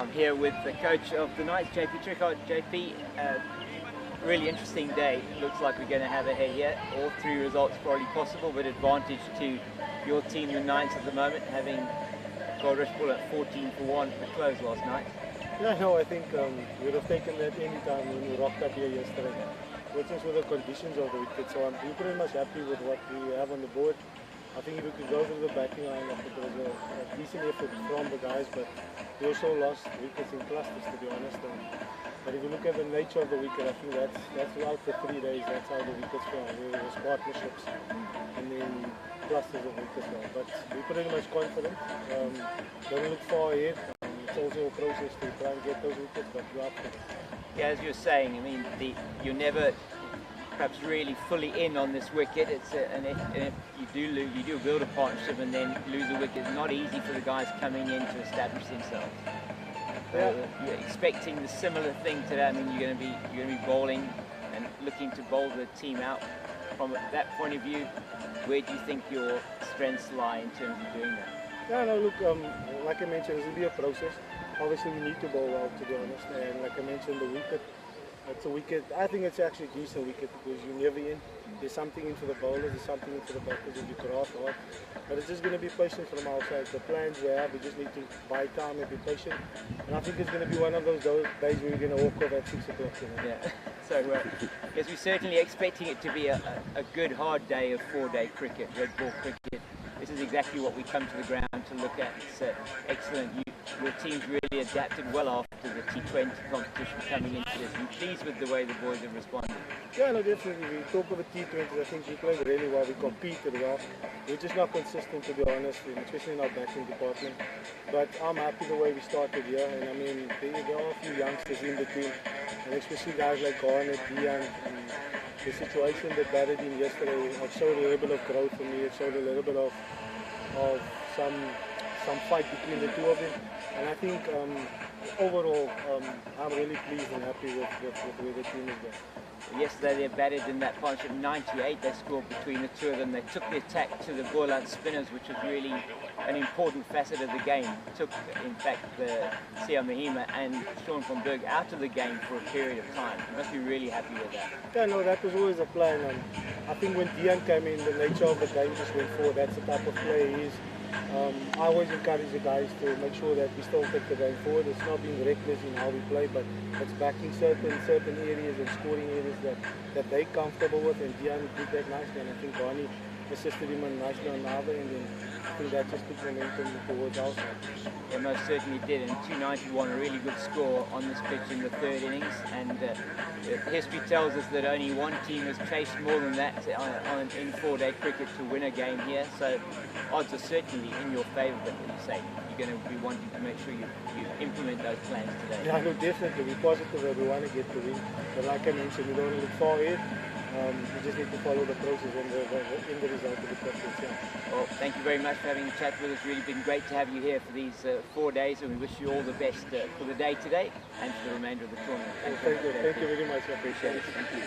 I'm here with the coach of the night, JP Trickard. JP, really interesting day. Looks like we're going to have a head here. All three results probably possible, but advantage to your team, the Nines at the moment, having Goldrush Bull at 14 for 1 at the close last night. Yeah, no, I think we would have taken that any time when we rocked up here yesterday. But just with the conditions of the wicket, so I'm pretty much happy with what we have on the board. I think if we could go through the batting line, I think it was a decent effort from the guys, but we also lost wickets in clusters, to be honest. But if you look at the nature of the wicket, I think that's throughout the 3 days, that's how the wickets fell. There was partnerships and then clusters of wickets fell. But we're pretty much confident. Don't look far ahead. It's also a process to try and get those wickets, but we're up for it. Yeah, as you're saying, I mean, you're never perhaps really fully in on this wicket. And if you do lose, you do build a partnership and then lose a wicket. It's not easy for the guys coming in to establish themselves. Yeah. You're expecting the similar thing today. I mean, you're going to be bowling and looking to bowl the team out. From that point of view, where do you think your strengths lie in terms of doing that? Yeah, no, look, like I mentioned, this will be a process. Obviously, we need to bowl well, to be honest. And like I mentioned, the wicket, it's a wicket. I think it's actually a decent wicket because you're never in. There's something in for the bowlers, there's something in for the batters if you craft hard. But it's just going to be patient from our side. The plans we have, we just need to buy time and be patient. And I think it's going to be one of those days where we're going to walk off at 6 o'clock. You know? Yeah. So, yes, we're certainly expecting it to be a good hard day of 4-day cricket, red ball cricket. This is exactly what we come to the ground to look at. It's excellent. Your team's really adapted well after the T20 competition coming into this. I'm pleased with the way the boys have responded. Yeah, no, definitely. We talk about T20s. I think we played really well. We competed well. We're just not consistent, to be honest, especially in our batting department. But I'm happy the way we started here. And I mean, there are a few youngsters in the team, and especially guys like Garnet, Dian, and the situation that batted in yesterday. It showed a little bit of growth for me. It showed a little bit of some fight between the two of them. And I think overall, I'm really pleased and happy with where the team is going. Yesterday they batted in that partnership 98. They scored between the two of them. They took the attack to the Boland spinners, which was really an important facet of the game. Took, in fact, the Sia Mahima and Sean van Berg out of the game for a period of time. You must be really happy with that. Yeah, no, that was always a plan. And I think when Dian came in, the nature of the game just went forward. That's the type of player he is. I always encourage the guys to make sure that we still take the game forward. It's not being reckless in how we play, but it's backing certain areas and scoring areas that they're comfortable with, and Dian did that nicely, and I think Barney assisted him nicely on the other end, and I think that just took momentum towards our side. It most certainly did, and 291, a really good score on this pitch in the third innings, and history tells us that only one team has chased more than that in 4-day cricket to win a game here, so odds are certainly in your favour, but as you say, you're going to be wanting to make sure you implement those plans today. Yeah, no, definitely. We're positive that we want to get the win, but like I mentioned, we don't want to look far ahead. We just need to follow the process and the end result of the process. Yeah. Well, thank you very much for having a chat with us. Really been great to have you here for these 4 days, and we wish you all the best for the day today and for the remainder of the tournament. Thank you very much. I Appreciate it. Thank you.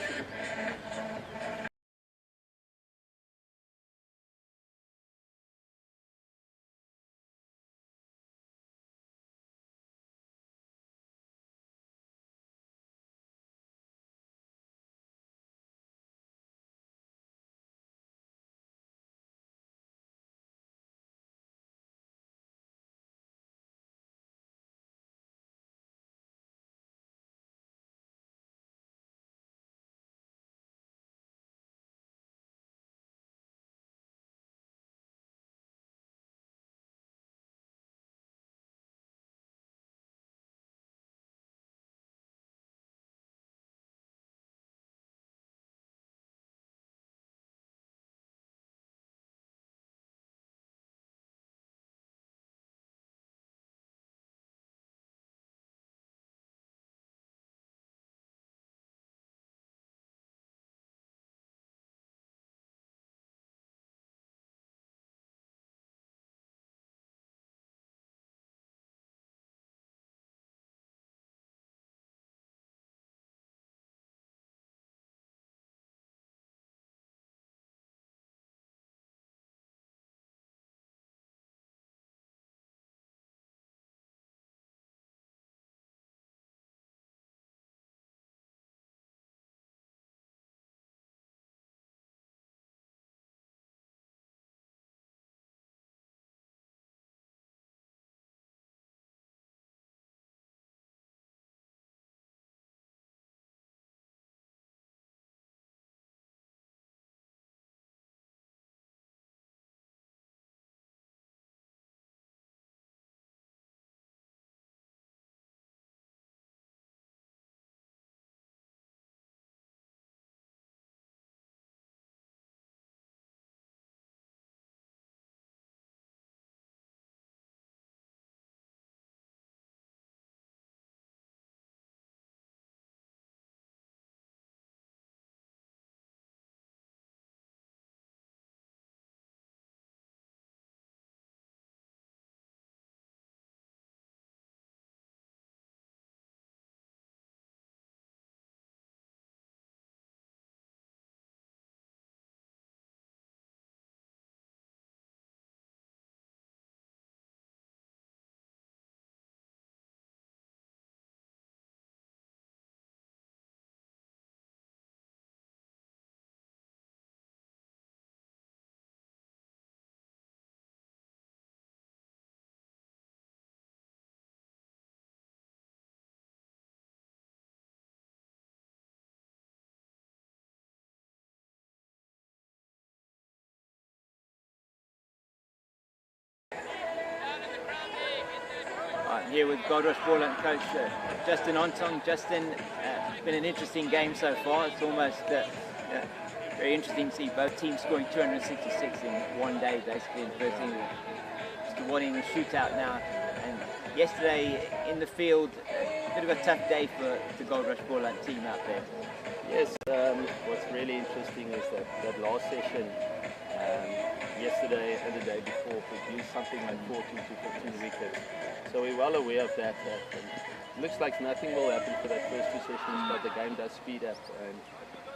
here with Goldrush Boland coach Justin Ontong. Justin, been an interesting game so far. It's almost very interesting to see both teams scoring 266 in one day, basically, in the first inning. Just a one-inning shootout now. And yesterday in the field, a bit of a tough day for the Goldrush Boland team out there. Yes, what's really interesting is that last session, yesterday and the day before, produced something like 14 to 15 wickets. So we're well aware of that. It looks like nothing will happen for that first two sessions, but the game does speed up.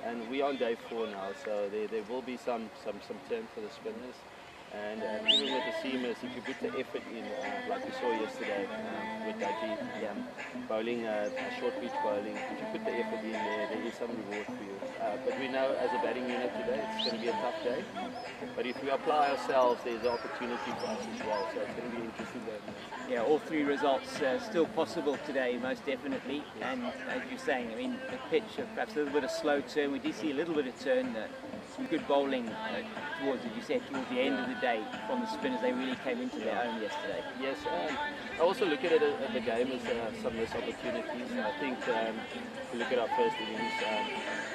And we're on day 4 now, so there will be some turn for the spinners. And even with the seamers, if you put the effort in, like we saw yesterday with Dudgy bowling, short pitch bowling, if you put the effort in there is some reward for you. But we know as a batting unit today, it's going to be a tough day. But if we apply ourselves, there's an opportunity for us as well. So it's going to be interesting day. Yeah, all 3 results still possible today, most definitely. And as you're saying, I mean, the pitch, perhaps a little bit of slow turn. We did see a little bit of turn, some good bowling towards, as you said, towards the end of the day from the spinners. They really came into their own yesterday. Yes, I also look at it at the game as some missed opportunities. I think if you look at our first innings,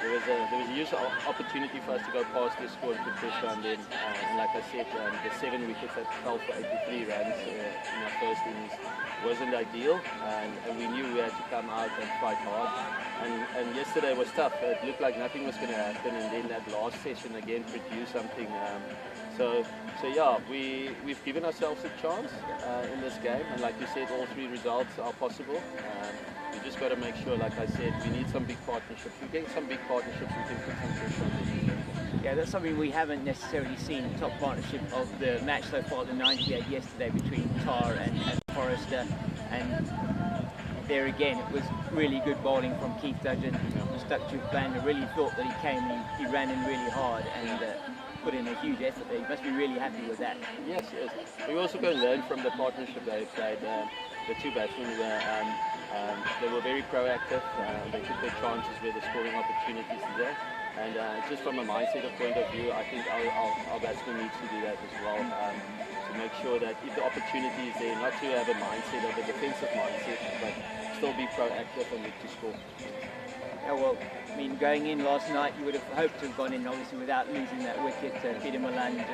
there was a huge opportunity for us to go past the score and put pressure on them. And like I said, the 7 wickets that fell for 83 runs in our first innings wasn't ideal, and we knew we had to come out and fight hard. And yesterday was tough. It looked like nothing was going to happen, and then that last session again produced something. So yeah, we've given ourselves a chance in this game, and like you said, all 3 results are possible. We just got to make sure, like I said, we need some big partnerships. If we get some big partnerships, we can put some pressure on them. Yeah, that's something we haven't necessarily seen. Top partnership of the match so far, the 98 yesterday between Tar and Forrester, and there again it was really good bowling from Keith Dudgeon. Stuck to his plan. I really thought that he came and he ran in really hard and put in a huge effort there. He must be really happy with that. Yes. We also going to learn from the partnership they played. The 2 batsmen were very proactive. They took their chances where the scoring opportunities are there. And just from a mindset point of view, I think our batsmen need to do that as well. To make sure that if the opportunity is there, not to have a mindset of a defensive mindset, but still be proactive and look to score. Yeah, well, I mean, going in last night, you would have hoped to have gone in, obviously, without losing that wicket. Peter Boland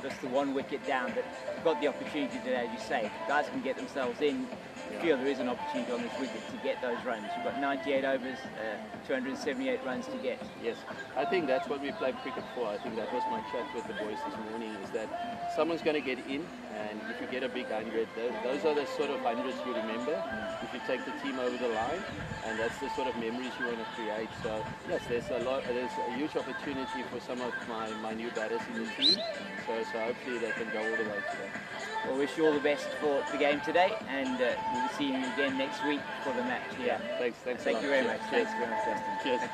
just the 1 wicket down, but got the opportunity today, as you say. If guys can get themselves in, I feel there is an opportunity on this wicket to get those runs. You've got 98 overs, 278 runs to get. Yes, I think that's what we play cricket for. I think that was my chat with the boys this morning, is that someone's going to get in, and if you get a big 100, those are the sort of hundreds you remember if you take the team over the line, and that's the sort of memories you want to create. So yes, there's a huge opportunity for some of my new batters in the team, so hopefully they can go all the way today. Well, wish you all the best for the game today, and we'll see you again next week for the match. Yeah, thanks. Thank you very much. Thanks very much, Justin. Cheers.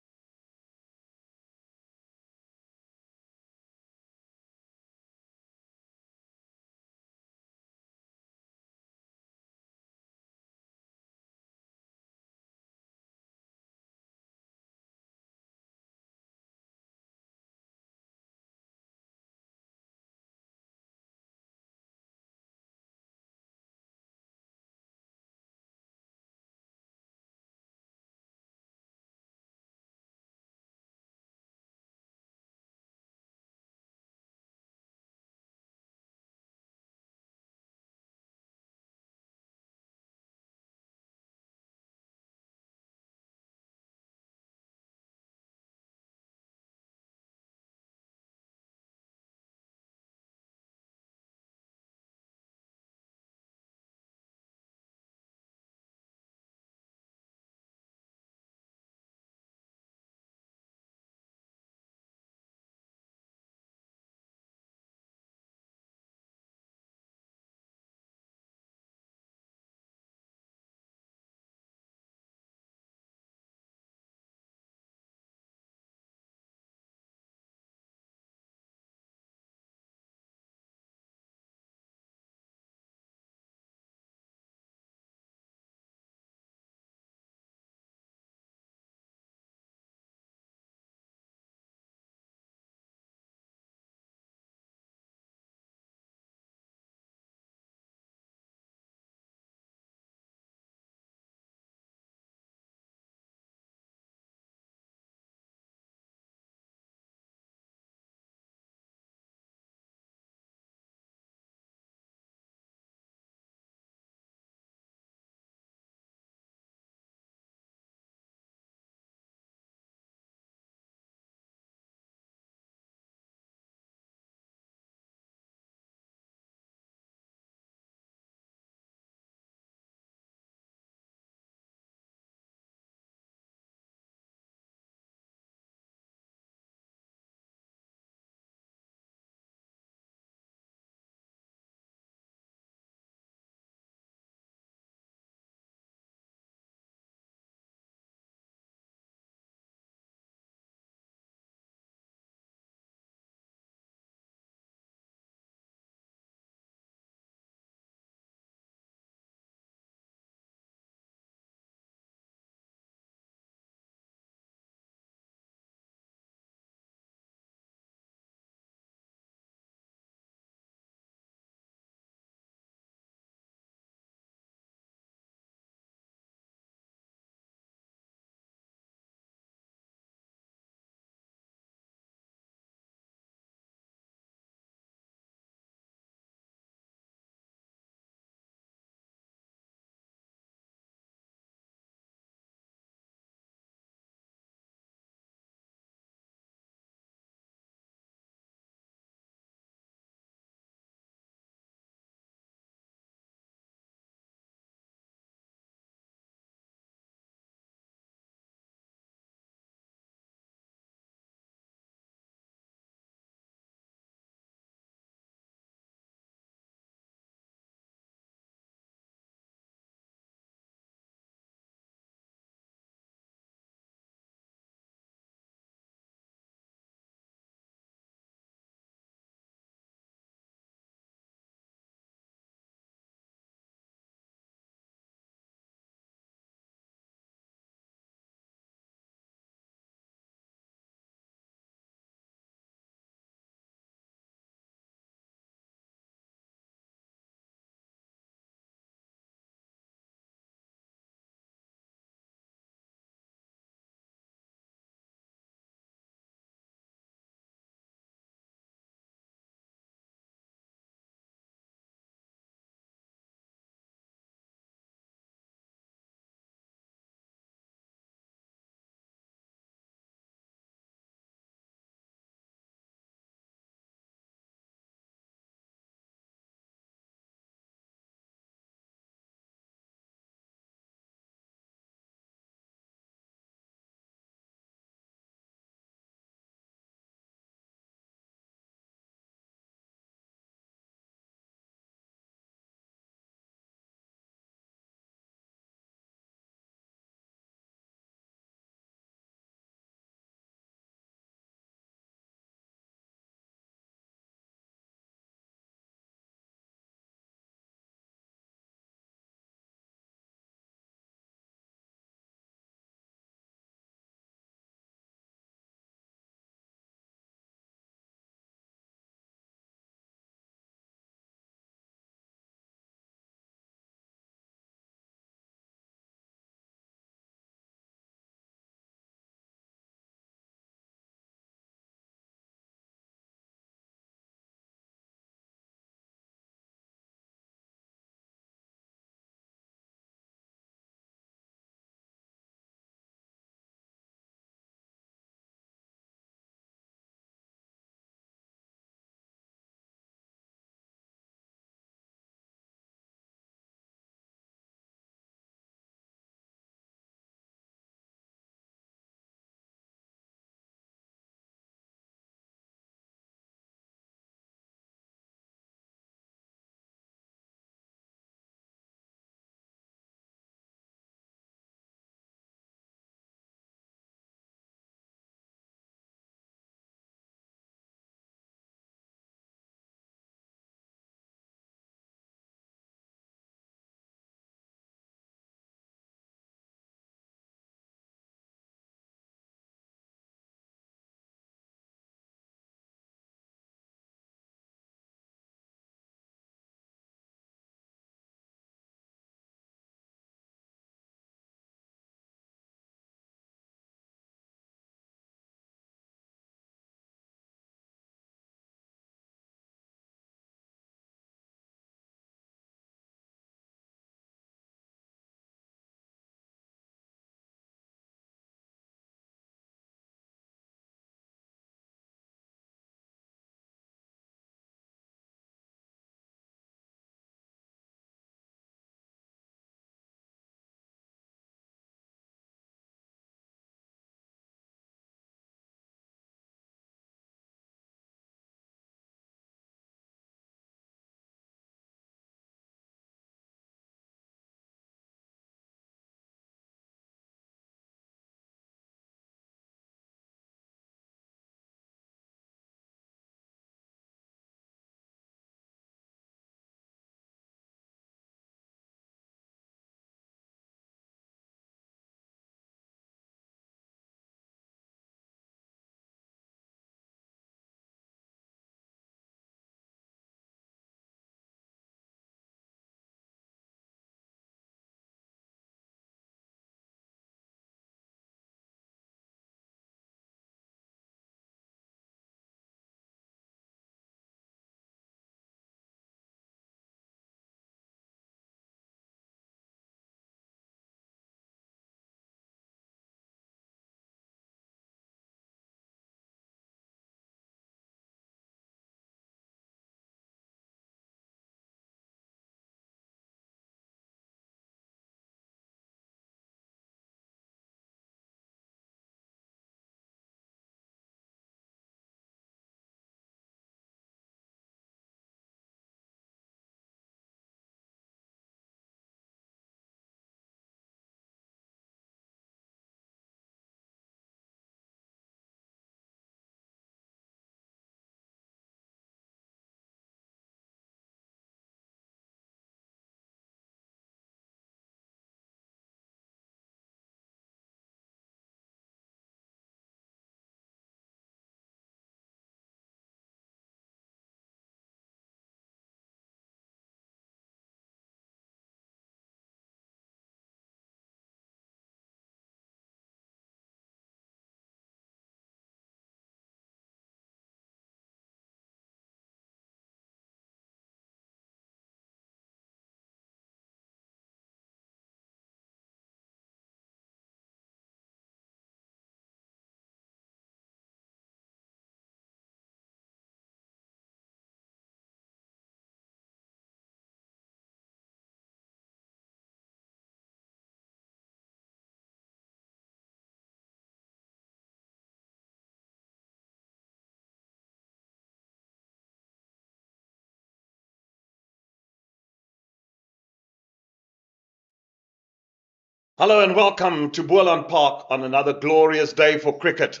Hello and welcome to Boland Park on another glorious day for cricket.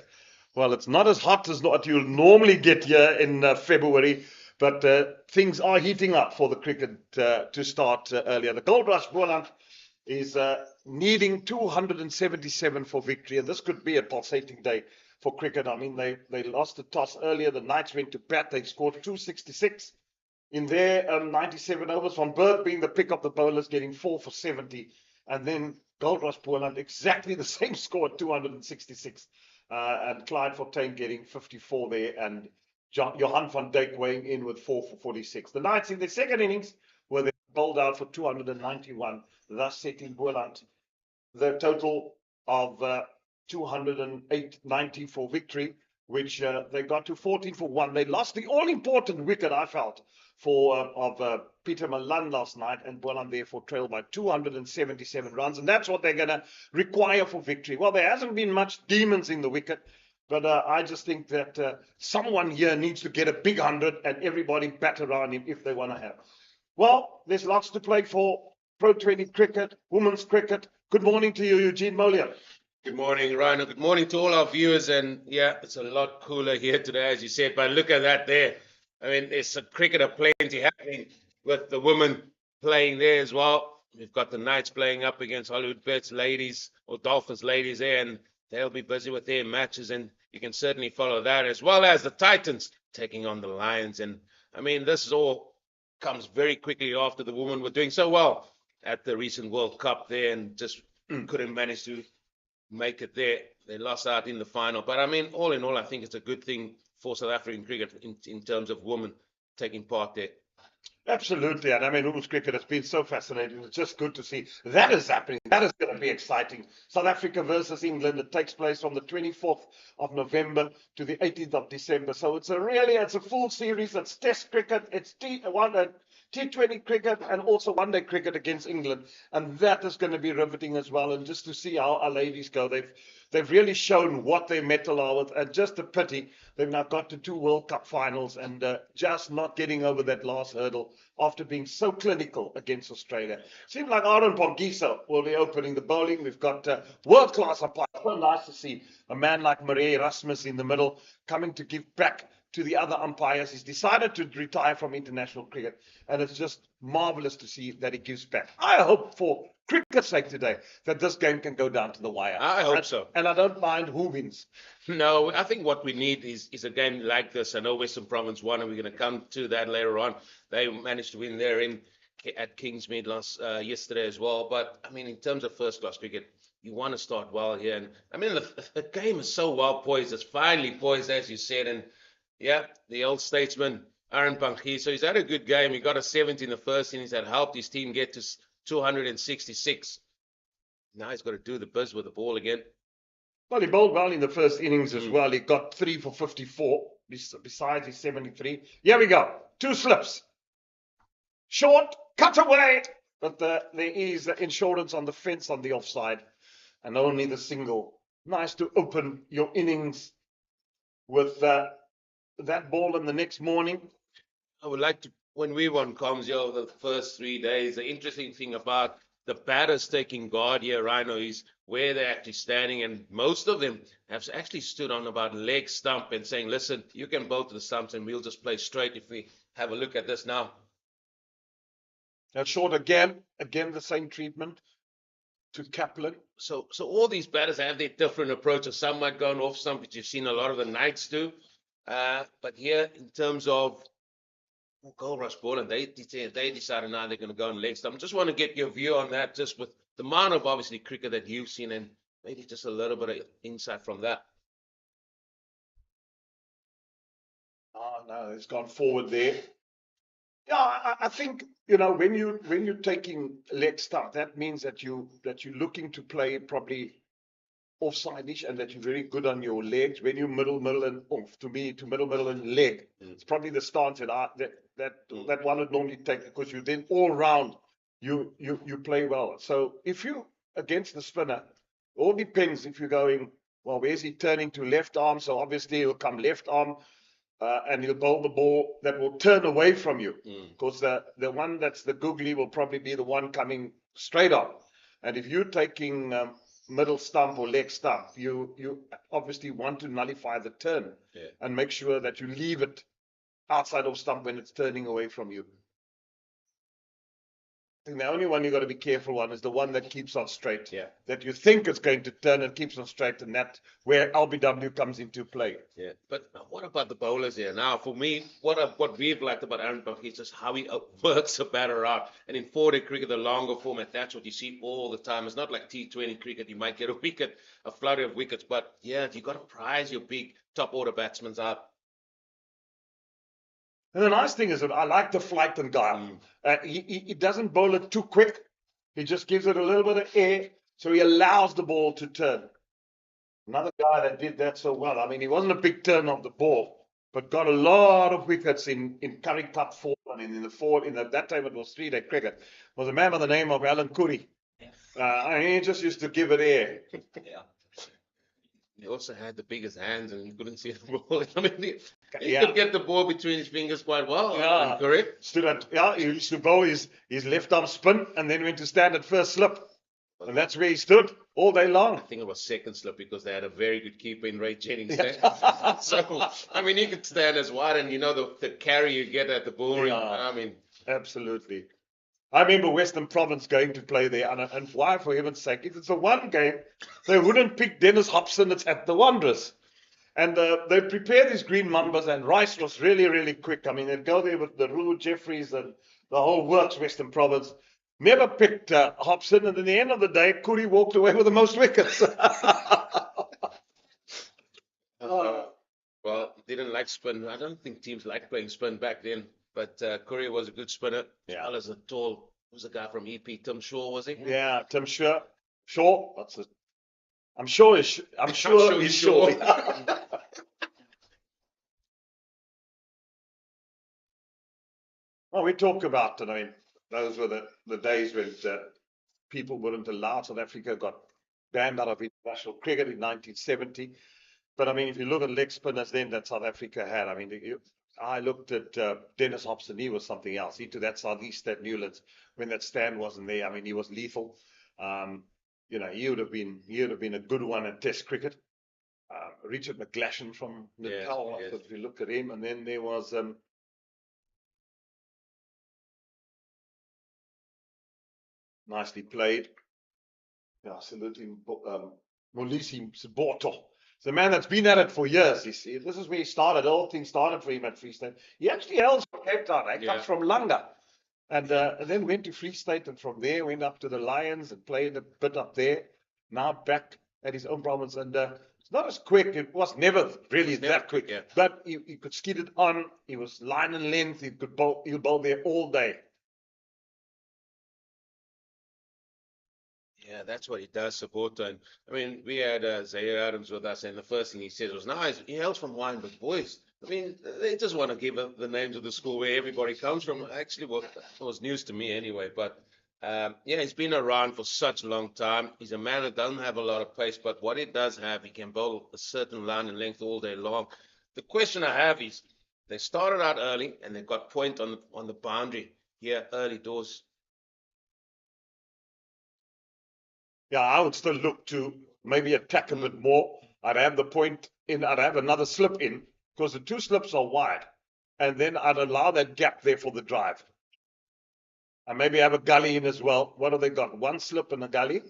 Well, it's not as hot as what you'll normally get here in February, but things are heating up for the cricket to start earlier. The Goldrush Boland is needing 277 for victory, and this could be a pulsating day for cricket. I mean, they lost the toss earlier. The Knights went to bat. They scored 266 in their 97 overs, Van Berg being the pick of the bowlers, getting 4 for 70, and then Goldrush Boland exactly the same score at 266, and Clyde Fontaine getting 54 there, and Johan van Dijk weighing in with 4 for 46. The Knights in their second innings were then bowled out for 291, thus setting Boland the total of 208.90 for victory, which they got to 14 for 1. They lost the all-important wicket, I felt, of Peter Malan last night, and Boland therefore trailed by 277 runs, and that's what they're going to require for victory. Well, there hasn't been much demons in the wicket, but I just think that someone here needs to get a big 100 and everybody bat around him if they want to have. Well, there's lots to play for. Pro 20 cricket, women's cricket. Good morning to you, Eugene Molia. Good morning, Rhino. Good morning to all our viewers. And yeah, it's a lot cooler here today, as you said. But look at that there. I mean, there's a cricket of plenty happening with the women playing there as well. We've got the Knights playing up against Hollywood Bets ladies or Dolphins ladies there, and they'll be busy with their matches. And you can certainly follow that, as well as the Titans taking on the Lions. And I mean, this all comes very quickly after the women were doing so well at the recent World Cup there and just couldn't manage to make it there. They lost out in the final. But I mean, all in all, I think it's a good thing for South African cricket in terms of women taking part there. Absolutely, and I mean, women's cricket has been so fascinating. It's just good to see that is happening. That is going to be exciting. South Africa versus England. It takes place from the 24th of November to the 18th of December. So it's a full series. It's Test cricket. It's T20 cricket and also one-day cricket against England, and that is going to be riveting as well. And just to see how our ladies go, they've really shown what their mettle are with, and just a pity they've now got to 2 World Cup finals and just not getting over that last hurdle after being so clinical against Australia. Seems like Aaron Pongiso will be opening the bowling. We've got world-class umpires. So nice to see a man like Marie Erasmus in the middle coming to give back to the other umpires. He's decided to retire from international cricket, and it's just marvelous to see that he gives back. I hope for cricket's sake today that this game can go down to the wire. I hope so. And I don't mind who wins. No, I think what we need is a game like this. I know Western Province won, and we're going to come to that later on. They managed to win there at Kingsmead yesterday as well. But, I mean, in terms of first-class cricket, you want to start well here. And, I mean, the game is so well poised. It's finely poised, as you said, and yeah, the old statesman, Aaron Pangiso, he's had a good game. He got a 70 in the first innings that helped his team get to 266. Now he's got to do the biz with the ball again. Well, he bowled well in the first innings as well. He got 3 for 54, besides his 73. Here we go. 2 slips. Short, cut away. But there is insurance on the fence on the offside, and only the single. Nice to open your innings with that ball in the next morning. I would like to, when we won comms, the first 3 days, the interesting thing about the batters taking guard here, Rhino, is where they're actually standing, and most of them have actually stood on about leg stump and saying, listen, you can bowl to the stumps and we'll just play straight. If we have a look at this now. That's short again the same treatment to Kaplan. So all these batters have their different approaches. Some might go on off stump, which you've seen a lot of the Knights do. But here, in terms of Goldrush Boland, they decided now they're going to go on leg stump. I just want to get your view on that, just with the amount of obviously cricket that you've seen, and maybe just a little bit of insight from that. Oh no, it's gone forward there. Yeah, I think when you're taking leg stump, that means that you're looking to play probably offside-ish, and that you're very good on your legs. When you're middle and off, to middle and leg, it's probably the stance that one would normally take, because you then all round you play well. So if you against the spinner, all depends if you're going, well, where's he turning to? Left arm, so obviously he'll come left arm. And he'll bowl the ball that will turn away from you, because the one that's the googly will probably be the one coming straight on. And if you're taking middle stump or leg stump, you obviously want to nullify the turn and make sure that you leave it outside of stump when it's turning away from you. I think the only one you got to be careful on is the one that keeps on straight. Yeah. That you think it's going to turn and keeps on straight, and that's where LBW comes into play. Yeah. But what about the bowlers here? Now, for me, what we've liked about Aaron Buck is just how he works a batter out. And in 4-day cricket, the longer format, that's what you see all the time. It's not like T20 cricket. You might get a wicket, a flurry of wickets, but yeah, you got to prize your big top order batsmen out. And the nice thing is that I like the flight and guile. He doesn't bowl it too quick. He just gives it a little bit of air, so he allows the ball to turn. Another guy that did that so well. I mean, he wasn't a big turn of the ball, but got a lot of wickets in Curry Cup 4 and that time it was 3-day cricket. Was a man by the name of Alan Curry. And he just used to give it air. Yeah. He also had the biggest hands, and you couldn't see the ball. I mean, he could get the ball between his fingers quite well. Yeah, correct. He used to bowl his left arm spin, and then went to stand at first slip, and that's where he stood all day long. I think it was second slip because they had a very good keeper in Ray Jennings. So I mean, he could stand as wide, and you know the carry you get at the ball. Yeah, I mean, absolutely. I remember Western Province going to play there, and why, for heaven's sake, if it's a one game, they wouldn't pick Dennis Hobson at the Wanderers. And they'd prepare these green mambas, and Rice was really, really quick. I mean, they'd go there with the Rulu Jeffries and the whole works, Western Province. Never picked Hobson, and at the end of the day, Curry walked away with the most wickets. Well, didn't like spin. I don't think teams liked playing spin back then. But Curry was a good spinner, as well as a tall. Was a guy from EP, Tim Shaw, was he? Yeah, Tim Shaw. Shaw. What's it? I'm sure he's Shaw. Well, we talk about it. I mean, those were the days when people weren't allowed. South Africa got banned out of international cricket in 1970. But I mean, if you look at leg spinners then that South Africa had, I mean, I looked at Dennis Hobson. He was something else. He to that southeast at Newlands when that stand wasn't there. I mean, he was lethal. You know, he would have been a good one at Test cricket. Richard McGlashan from Natal. Yes. If you look at him, and then there was nicely played. Yeah, absolutely. Molisi Siboto. It's a man that's been at it for years. This is where he started. The whole thing started for him at Free State. He actually hails from Cape Town. He comes from Langa. And then went to Free State, and from there went up to the Lions and played a bit up there. Now back at his own province. And it's not as quick. It was never really that quick. Yeah. But he could skid it on. He was line and length. He could bowl there all day. Yeah, that's what he does, support. And I mean, we had Zaire Adams with us, and the first thing he said was, "Nice, he hails from Wynberg, boys." I mean, they just want to give the names of the school where everybody comes from. Actually, was news to me anyway. But yeah, he's been around for such a long time. He's a man that doesn't have a lot of pace, but what he does have, he can bowl a certain line and length all day long. The question I have is, they started out early and they got point on the boundary here early doors. Yeah, I would still look to maybe attack a bit more. I'd have the point in, I'd have another slip in, because the two slips are wide. And then I'd allow that gap there for the drive. And maybe have a gully in as well. What have they got? One slip and a gully?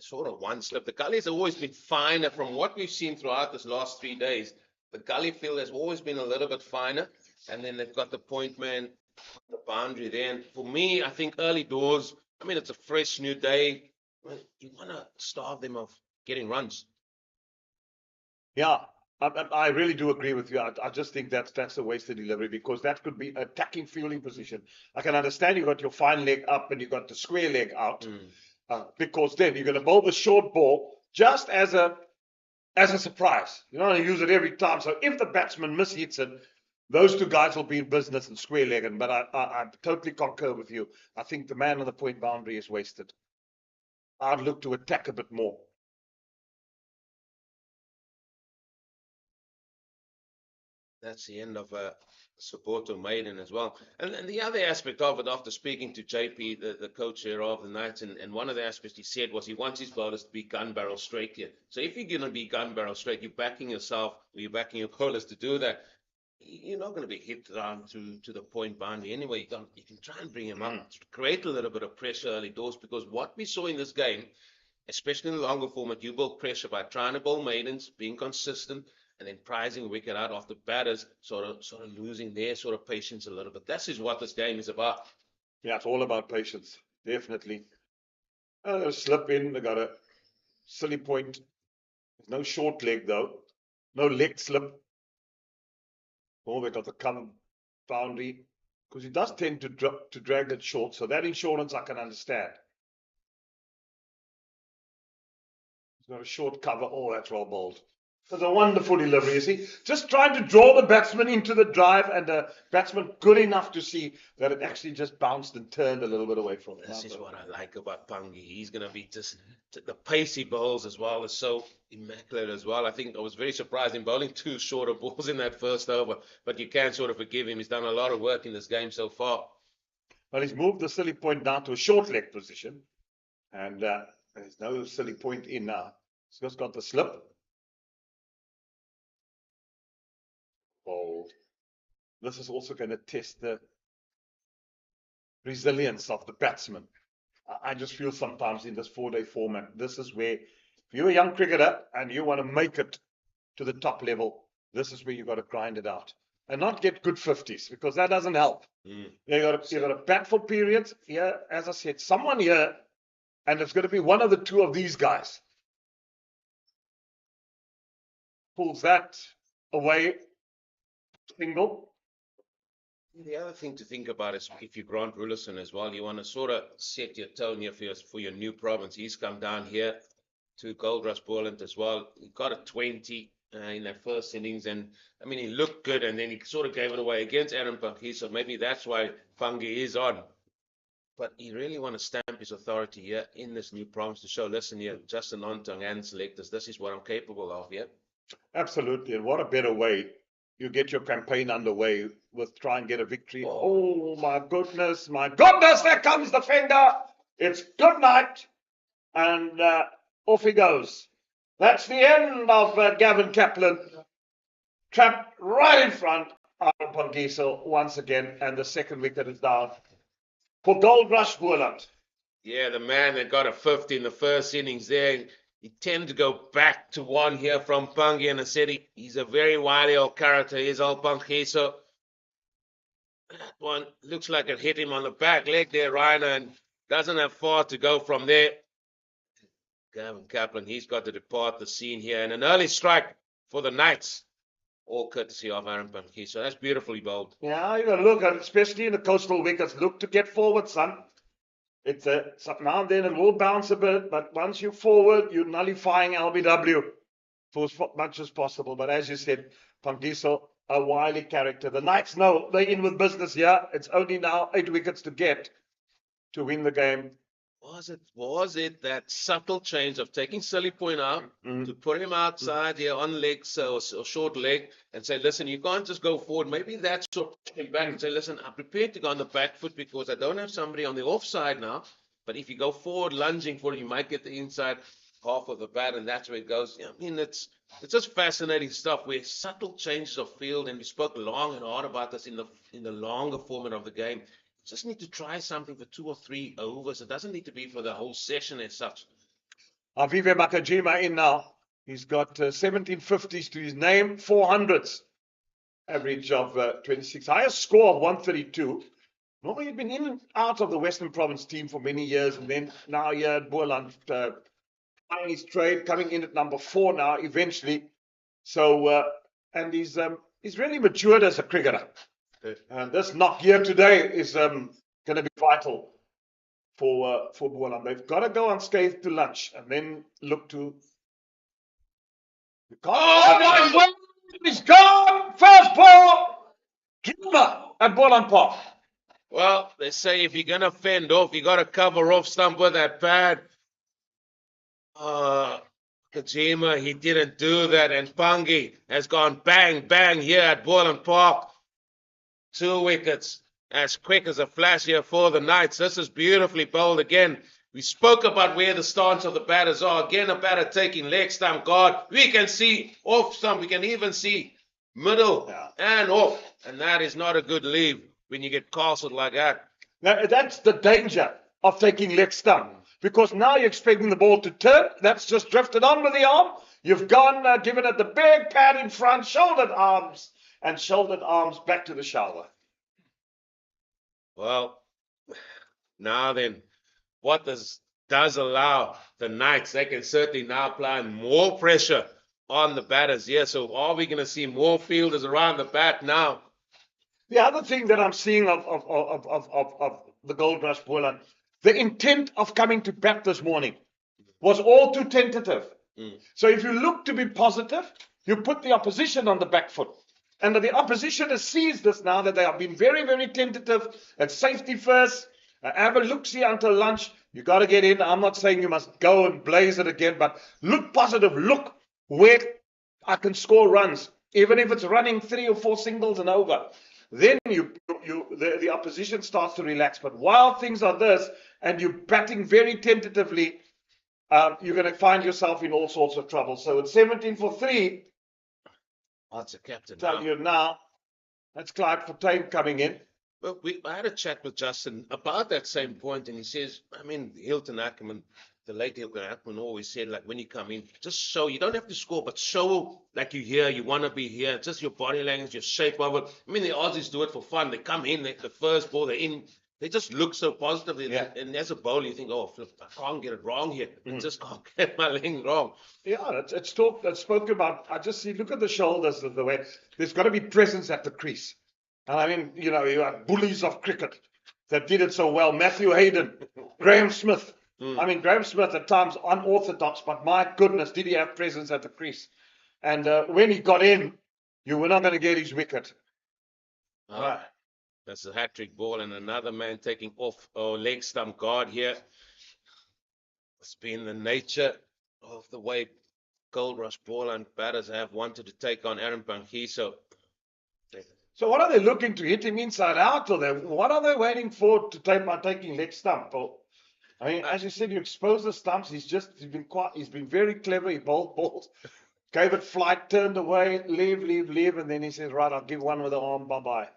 Sort of one slip. The gully's always been finer from what we've seen throughout this last 3 days. The gully field has always been a little bit finer. And then they've got the point man, the boundary there. And for me, I think early doors, I mean, it's a fresh new day. You want to starve them of getting runs. Yeah, I really do agree with you. I just think that's a wasted delivery, because that could be attacking fielding position. I can understand you got your fine leg up and you got the square leg out, because then you're going to bowl the short ball just as a surprise. You don't want to use it every time. So if the batsman mishits it, those two guys will be in business and square legged. But I totally concur with you. I think the man on the point boundary is wasted. I'd look to attack a bit more. that's the end of a supporter maiden as well. And the other aspect of it, after speaking to JP, the coach here of the Knights, and one of the aspects he said was he wants his bowlers to be gun barrel straight here. So if you're going to be gun barrel straight, you're backing yourself, or you're backing your bowlers to do that. You're not going to be hit down to the point boundary anyway. You can try and bring him up, create a little bit of pressure early doors, because what we saw in this game, especially in the longer format, you build pressure by trying to bowl maidens, being consistent, and then prizing wicket out after batters, sort of losing their sort of patience a little bit. This is what this game is about. Yeah, it's all about patience, definitely. Slip in, they got a silly point. There's no short leg though, no leg slip. Oh, they got the cover boundary, because he does tend to drag it short, so that insurance I can understand. He's got a short cover. Oh, that's well bowled. That's a wonderful delivery, you see. Just trying to draw the batsman into the drive, and the batsman good enough to see that it actually just bounced and turned a little bit away from him. This is what I like about Pangi. He's going to be just, the pacey bowls as well is so immaculate as well. I think I was very surprised in bowling 2 shorter balls in that first over, but you can sort of forgive him. He's done a lot of work in this game so far. Well, he's moved the silly point down to a short leg position, and there's no silly point in now. He's just got the slip. Bold. This is also going to test the resilience of the batsman. I just feel sometimes in this 4-day format, this is where, if you're a young cricketer and you want to make it to the top level, this is where you've got to grind it out and not get good 50s, because that doesn't help. You've got to bat for periods. Here, as I said, someone here, and it's going to be one of the 2 of these guys, pulls that away. Single. The other thing to think about is if you Grant Rulerson as well, you want to sort of set your tone here for your new province. He's come down here to Goldrush Boland as well. He got a 20 in that first innings, and I mean, he looked good, and then he sort of gave it away against Aaron Pangi, so maybe that's why Pangi is on. But he really want to stamp his authority here in this new province to show, listen here, Justin Ontong and selectors, this is what I'm capable of here. Absolutely, and what a better way you get your campaign underway with try and get a victory. Oh my goodness, there comes the finger. It's good night, and off he goes. That's the end of Gavin Kaplan, trapped right in front of Pongiso once again, and the second wicket is down for Goldrush Boland. Yeah, the man that got a 50 in the first innings there. He tended to go back to 1 here from Pangi, and I said he's a very wily old character. He's old Pangi, so that one looks like it hit him on the back leg there, Ryan, and doesn't have far to go from there. Gavin Kaplan, he's got to depart the scene here, and an early strike for the Knights, all courtesy of Aaron Pangi. So that's beautifully bowled. Yeah, you got to look, especially in the coastal wickets, look to get forward, son. It's now and then it will bounce a bit, but once you're forward, you're nullifying LBW for as much as possible. But as you said, Pangiso, a wily character. The Knights know they're in with business here. It's only now 8 wickets to get to win the game. Was it that subtle change of taking Silly Point out to put him outside here on legs or short leg and say, listen, you can't just go forward. Maybe that's sort of pushing back and say, listen, I'm prepared to go on the back foot because I don't have somebody on the offside now. But if you go forward lunging for it, you might get the inside half of the bat, and that's where it goes. I mean, it's just fascinating stuff where subtle changes of field, and we spoke long and hard about this in the longer format of the game. Just need to try something for 2 or 3 overs. It doesn't need to be for the whole session as such. Avive Makajima in now. He's got 17 50s to his name, 400s. Average of 26. Highest score of 132. Normally he'd been in and out of the Western Province team for many years, and then now here at Boland, playing his trade, coming in at number 4 now eventually. So, and he's really matured as a cricketer. And this knock here today is going to be vital for Boland. They've got to go unscathed to lunch and then look to. Oh my God! He's gone! First ball! Gilmer at Boland Park. Well, they say if you're going to fend off, you got to cover off stump with that pad. Kojima, he didn't do that. And Pangi has gone bang, bang here at Boland Park. 2 wickets as quick as a flash here for the Knights. This is beautifully bowled again. We spoke about where the stance of the batters are. Again, a batter taking leg stump guard. We can see off stump. We can even see middle and off. And that is not a good leave when you get castled like that. Now, that's the danger of taking leg stump. Because now you're expecting the ball to turn. That's just drifted on with the arm. You've gone, given it the big pad in front, shouldered arms, and shouldered arms back to the shower. Well, now then, what does allow the Knights, they can certainly now apply more pressure on the batters here. So are we going to see more fielders around the bat now? The other thing that I'm seeing of the Goldrush Boland, the intent of coming to bat this morning was all too tentative. So if you look to be positive, you put the opposition on the back foot. And the opposition has seized this now that they have been very, very tentative. It's safety first. Have a look-see until lunch. You got to get in. I'm not saying you must go and blaze it again, but look positive. Look where I can score runs, even if it's running 3 or 4 singles and over. Then the opposition starts to relax. But while things are this, and you're batting very tentatively, you're going to find yourself in all sorts of trouble. So it's 17 for 3. That's a captain. Tell you now, that's Clyde Fontaine coming in. Well, I had a chat with Justin about that same point, and he says, I mean, Hilton Ackerman, the late Hilton Ackerman always said, like, when you come in, just show, you don't have to score, but show like you're here, you want to be here, just your body language, your shape of it. I mean, the Aussies do it for fun. They come in, the first ball, they're in, they just look so positive. Yeah. And as a bowler, you think, oh, flip, I can't get it wrong here. I just can't get my leg wrong. Yeah, it's spoken about. I just see, look at the shoulders of the way. There's got to be presence at the crease. And I mean, you have bullies of cricket that did it so well. Matthew Hayden, Graham Smith. I mean, Graham Smith at times unorthodox, but my goodness, did he have presence at the crease? And when he got in, you were not going to get his wicket. Right. That's a hat-trick ball, and another man taking off leg stump guard here. It's been the nature of the way Goldrush Boland batters have wanted to take on Aaron Pangiso. So what are they looking to hit him inside out, or what are they waiting for to take by taking leg stump? Or, I mean, as you said, you expose the stumps. He's been very clever. He bowled balls, gave it flight, turned away, leave, and then he says, right, I'll give one with the arm, bye-bye.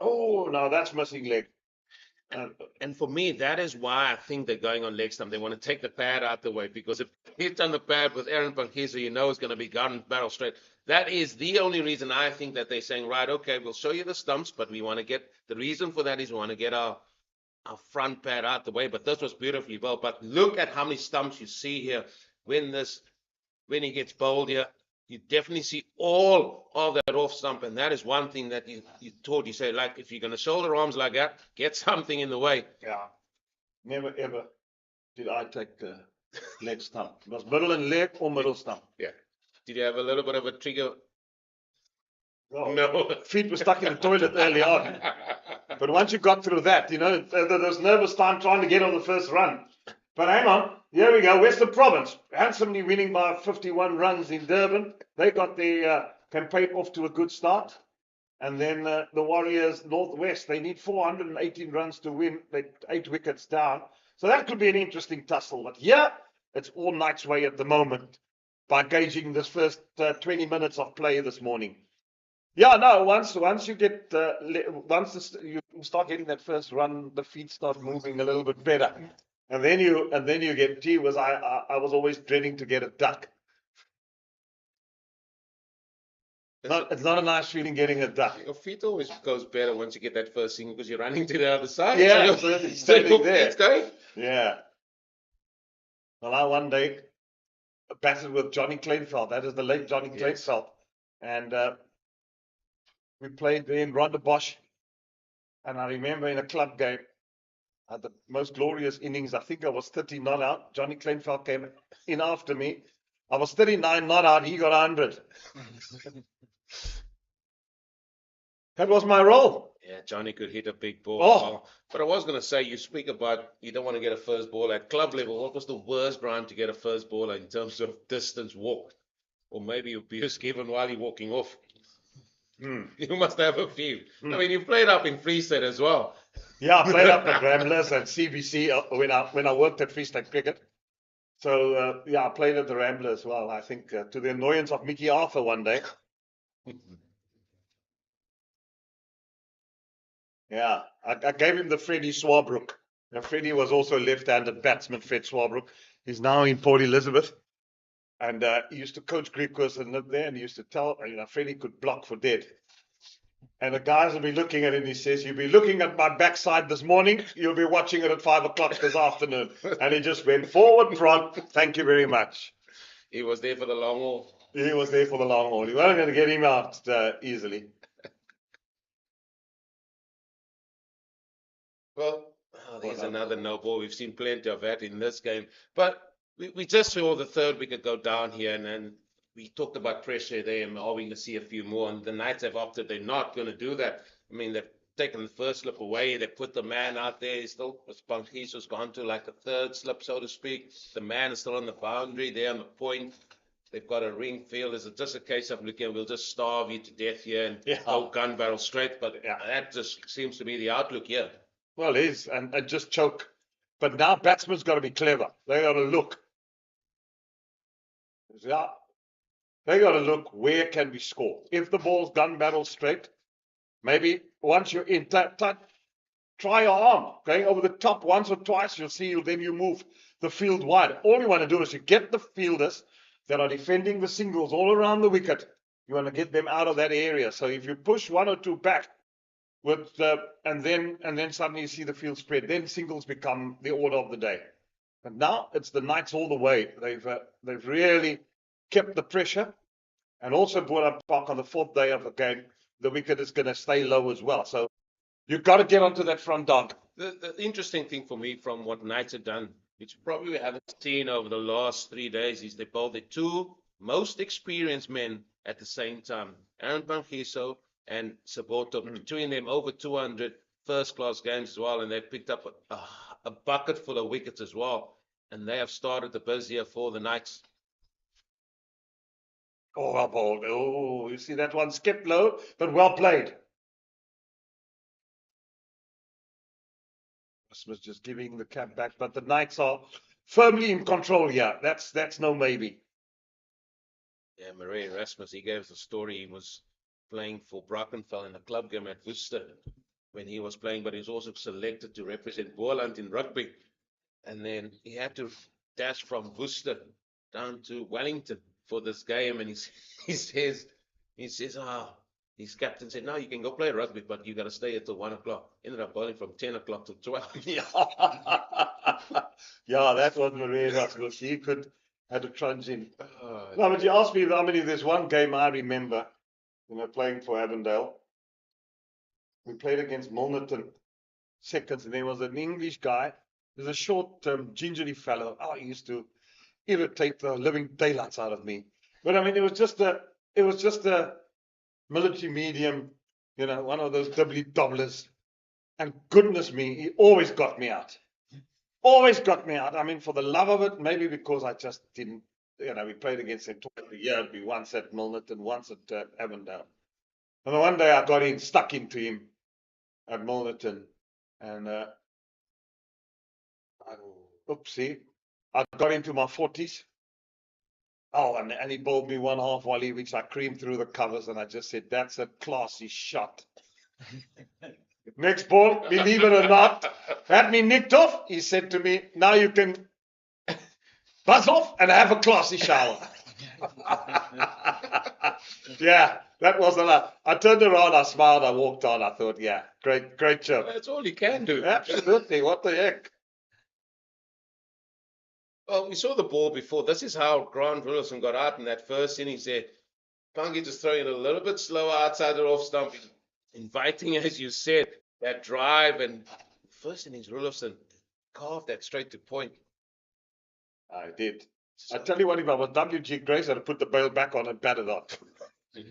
Oh, no, that's missing leg. And for me, that is why I think they're going on leg stump. They want to take the pad out the way, because if they hit on the pad with Aaron Pangiso, you know it's going to be gun barrel straight. That is the only reason I think that they're saying, right, okay, we'll show you the stumps, but we want to get, the reason for that is we want to get our front pad out the way. But this was beautifully bowled. But look at how many stumps you see here when he gets bowled here. You definitely see all of that off stump, and that is one thing that you taught. You say, like, if you're going to shoulder arms like that, get something in the way. Yeah. Never, ever did I take the leg stump. It was middle and leg or middle stump. Yeah. Did you have a little bit of a trigger? Oh, No. Feet were stuck in the toilet early on. But once you got through that, there was nervous time trying to get on the first run. But hang on, here we go. Western Province, handsomely winning by 51 runs in Durban. They got the campaign off to a good start. And then the Warriors, Northwest, they need 418 runs to win. They're 8 wickets down. So that could be an interesting tussle. But yeah, it's all Knights' way at the moment by gauging this first 20 minutes of play this morning. Yeah, no, once you get, you start getting that first run, the feet start moving a little bit better. And then you get, I was always dreading to get a duck. It's not a nice feeling getting a duck. Your feet always goes better once you get that first thing, because you're running to the other side. Yeah, so it's standing there. Going. Yeah. Well, I one day batted with Johnny Kleinveld. That is the late Johnny Kleinveld. And we played in Rondebosch. And I remember in a club game, had the most glorious innings. I think I was 30 not out. Johnny Kleinveld came in after me. I was 39 not out. He got 100. That was my role. Yeah, Johnny could hit a big ball. Oh. As well. But I was going to say, you speak about you don't want to get a first ball at club level. What was the worst ground to get a first ball in terms of distance walked? Or maybe abuse given while you're walking off? You must have a few. I mean, you played up in Free State as well. Yeah, I played up at Ramblers and CBC when I worked at Free State Cricket. So, yeah, I played at the Ramblers as well. I think to the annoyance of Mickey Arthur one day. Yeah, I gave him the Freddie Swarbrook. Now, Freddie was also a left-handed batsman, Fred Swarbrook. He's now in Port Elizabeth. And he used to coach Griquas and live there, and he used to tell, Freddie could block for dead. And the guys will be looking at it, and he says, "You'll be looking at my backside this morning, you'll be watching it at 5 o'clock this afternoon." And he just went forward, front, thank you very much. He was there for the long haul. He was there for the long haul. You weren't going to get him out easily. Well, there's another no ball. We've seen plenty of that in this game. But we just saw the third wicket go down here, and then we talked about pressure there, and are we going to see a few more? And the Knights have opted they're not going to do that. I mean, they've taken the first slip away. They put the man out there. He's still, Spankiso's gone to like a third slip, so to speak. The man is still on the boundary there on the point. They've got a ring field. Is it just a case of looking, we'll just starve you to death here and go gun barrel straight? But that just seems to be the outlook here. Well, it is, and just choke. But now batsmen's got to be clever. They got to look. Yeah. They got to look, where can we score? If the ball's gun barrel straight, maybe once you're in, try your arm. Going over the top once or twice, you'll see, then you move the field wide. All you want to do is you get the fielders that are defending the singles all around the wicket. You want to get them out of that area. So if you push one or two back, and then suddenly you see the field spread, then singles become the order of the day. And now it's the Knights all the way. They've really kept the pressure, and also Boland Park on the fourth day of the game, the wicket is going to stay low as well. So you've got to get onto that front dog. The interesting thing for me from what Knights have done, which probably we haven't seen over the last 3 days, is they bowled the two most experienced men at the same time, Aaron Pangiso and Saboto, between them over 200 first-class games as well, and they've picked up a bucket full of wickets as well, and they have started the busier for the Knights. Oh, well bowled. Oh, you see that one skipped low, but well played. Was just giving the cap back, but the Knights are firmly in control here. That's no maybe. Yeah, Murray Erasmus, he gave us a story. He was playing for Brackenfell in a club game at Worcester when he was playing, but he was also selected to represent Boland in rugby. And then he had to dash from Worcester down to Wellington for this game, and he says, his captain said, "No, you can go play rugby, but you got to stay here till 1 o'clock." Ended up bowling from 10 o'clock to 12. Yeah, that was Maria Russell. She had to trudge in. No, but you asked me, there's one game I remember, playing for Avondale. We played against Milnerton seconds, and there was an English guy. There's a short, gingery fellow. Oh, he used to irritate the living daylights out of me. But it was just a military medium, one of those doubly doublers. And goodness me, he always got me out. Always got me out. For the love of it, maybe because I just didn't, we played against him twice a year. We once at Milnerton, once at Avondale. And the one day I got stuck into him at Milnerton. And, oopsie. I got into my 40s. Oh, and he bowled me one half volley, which I creamed through the covers, and I just said, "That's a classy shot." Next ball, believe it or not, had me nicked off. He said to me, "Now you can buzz off and have a classy shower." Yeah, that was a lot. I turned around, I smiled, I walked on. I thought, yeah, great job. That's all you can do. Absolutely. What the heck? Well, we saw the ball before. This is how Grant Wilson got out in that first innings there. Pangi just throwing it a little bit slower outside the off stump, inviting, as you said, that drive. And first innings, Wilson carved that straight to point. I did. I tell you what, if I was W.G. Grace, I'd have put the bail back on and batted off. You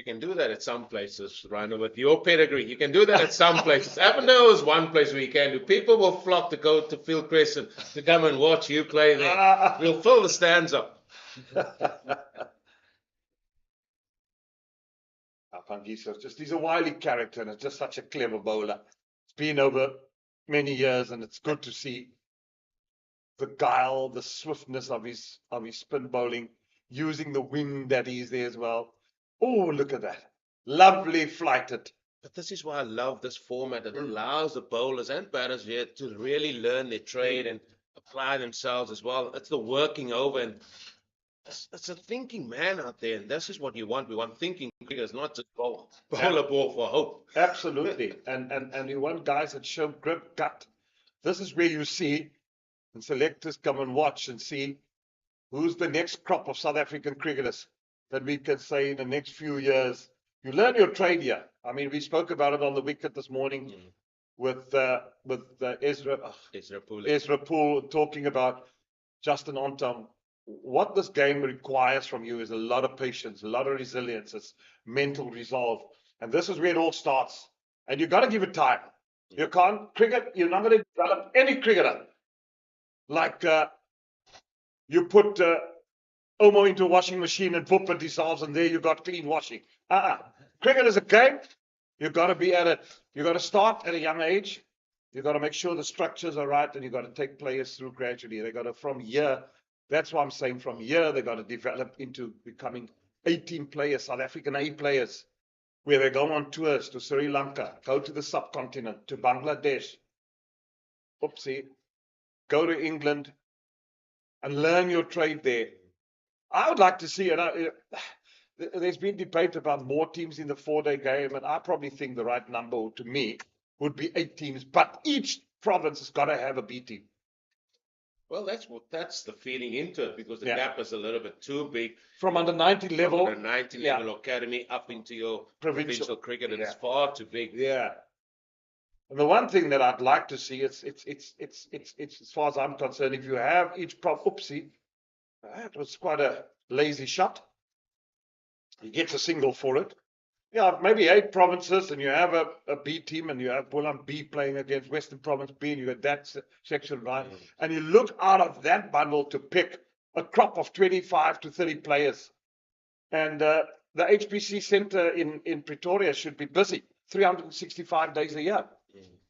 You can do that at some places, Rhino, with your pedigree. You can do that at some places. Avondale is one place where you can do. People will flock to go to Field Crescent to come and watch you play there. We'll fill the stands up. He's a wily character and it's just such a clever bowler. It's been over many years and it's good to see the guile, the swiftness of his spin bowling, using the wind that he's there as well. Oh, look at that. Lovely flighted. But this is why I love this format. It allows the bowlers and batters here to really learn their trade and apply themselves as well. It's the working over, and it's a thinking man out there, and this is what you want. We want thinking cricketers, not just bowl a ball for hope. Absolutely. And you want guys that show grip, gut. This is where you see, and selectors come and watch and see who's the next crop of South African cricketers that we can say in the next few years. You learn your trade here. I mean, we spoke about it on the wicket this morning with Ezra Poole talking about Justin Ontom. What this game requires from you is a lot of patience, a lot of resilience, it's mental resolve. And this is where it all starts. And you've got to give it time. You can't cricket, you're not going to develop any cricketer. Like you put Omo into a washing machine and put it dissolves and there you got clean washing. Cricket is a game. You've got to be at it. You've got to start at a young age. You've got to make sure the structures are right and you've got to take players through gradually. They've got to, from here, that's why I'm saying from here, they've got to develop into becoming 18 players, South African A players, where they go on tours to Sri Lanka, go to the subcontinent, to Bangladesh, go to England and learn your trade there. I would like to see it. There's been debate about more teams in the 4-day game, and I probably think the right number to me would be 8 teams, but each province has got to have a B team. Well, that's the feeding into it, because the gap is a little bit too big. From under 90 level, under 90 level academy up into your provincial cricket, and it's far too big. Yeah. And the one thing that I'd like to see, it's as far as I'm concerned, if you have each that was quite a lazy shot. He gets a single for it. Yeah, maybe 8 provinces, and you have a B team, and you have Boland B playing against Western Province B, and you got that section right. And you look out of that bundle to pick a crop of 25 to 30 players. And the HPC Centre in Pretoria should be busy 365 days a year,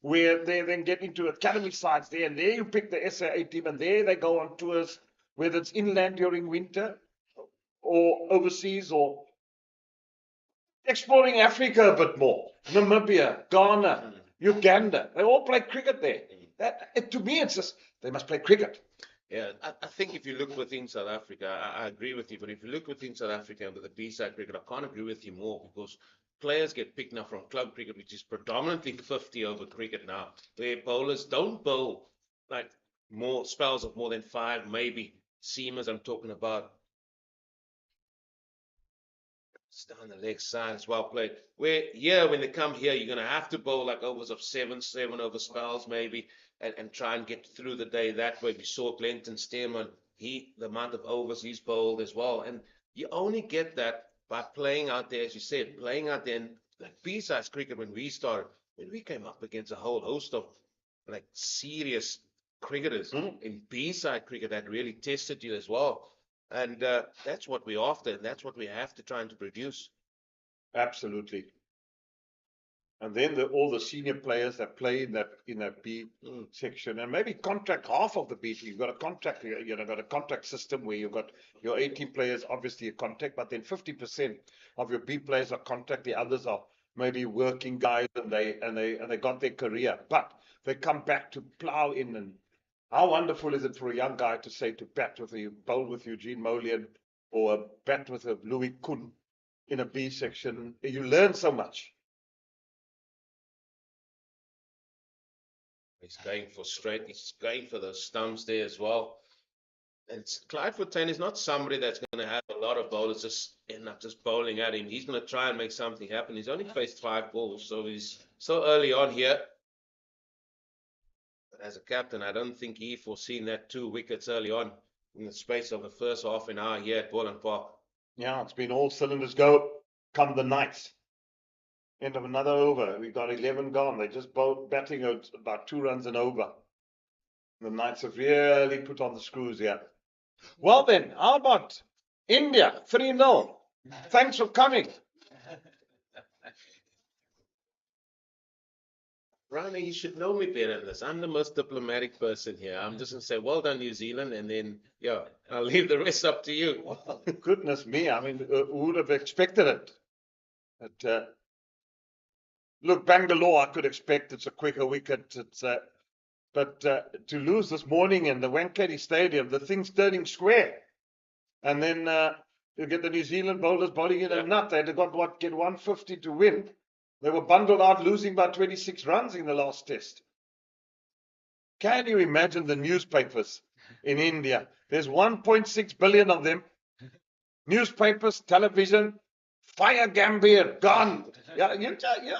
where they then get into academy sides there, and there you pick the SAA team, and there they go on tours, whether it's inland during winter or overseas or exploring Africa a bit more. Namibia, Ghana, Uganda, they all play cricket there. To me, it's just, they must play cricket. Yeah, I think if you look within South Africa, I agree with you, but if you look within South Africa with the B-side cricket, I can't agree with you more, because players get picked now from club cricket, which is predominantly 50 over cricket now, where bowlers don't bowl like more spells of more than 5, maybe seamers I'm talking about. It's down the leg side, it's well played. Where when they come here, you're going to have to bowl like overs of 7 over spells maybe, and try and get through the day that way. We saw Glenton Stearman, the amount of overs he's bowled as well. And you only get that by playing out there, as you said, playing out there. And like B-side cricket, when we started, when we came up against a whole host of like serious cricketers in B-side cricket that really tested you as well. And that's what we're after, and that's what we have to try to produce. Absolutely. And then all the senior players that play in that B section, and maybe contract half of the B team. You've got a contract, got a contract system where you've got your 18 players, obviously a contract, but then 50% of your B players are contract. The others are maybe working guys, and they got their career, but they come back to plow in. And how wonderful is it for a young guy to say to bowl with Eugene Molian or bat with a Louis Kuhn in a B section? You learn so much. He's going for straight. He's going for those stumps there as well. And Clyde Fontaine is not somebody that's going to have a lot of bowlers just end up just bowling at him. He's going to try and make something happen. He's only faced 5 balls, so he's so early on here. But as a captain, I don't think he foreseen that 2 wickets early on in the space of the first half an hour here at Boland Park. Yeah, it's been all cylinders go. come the ninth. End of another over. We got 11 gone. They just batting out about 2 runs and over. The Knights have really put on the screws here. Well then, how about India? 3-0. Thanks for coming. Rana, you should know me better than this. I'm the most diplomatic person here. I'm just going to say, well done, New Zealand, and then, yeah, I'll leave the rest up to you. Well, goodness me, I mean, who would have expected it? But, look, Bangalore, I could expect it's a quicker wicket. But to lose this morning in the Wankhede Stadium, the thing's turning square. And then you get the New Zealand bowlers bowling in a nut. They had got, get 150 to win. They were bundled out, losing by 26 runs in the last test. Can you imagine the newspapers in India? There's 1.6 billion of them. Newspapers, television, fire Gambir, gone. Yeah,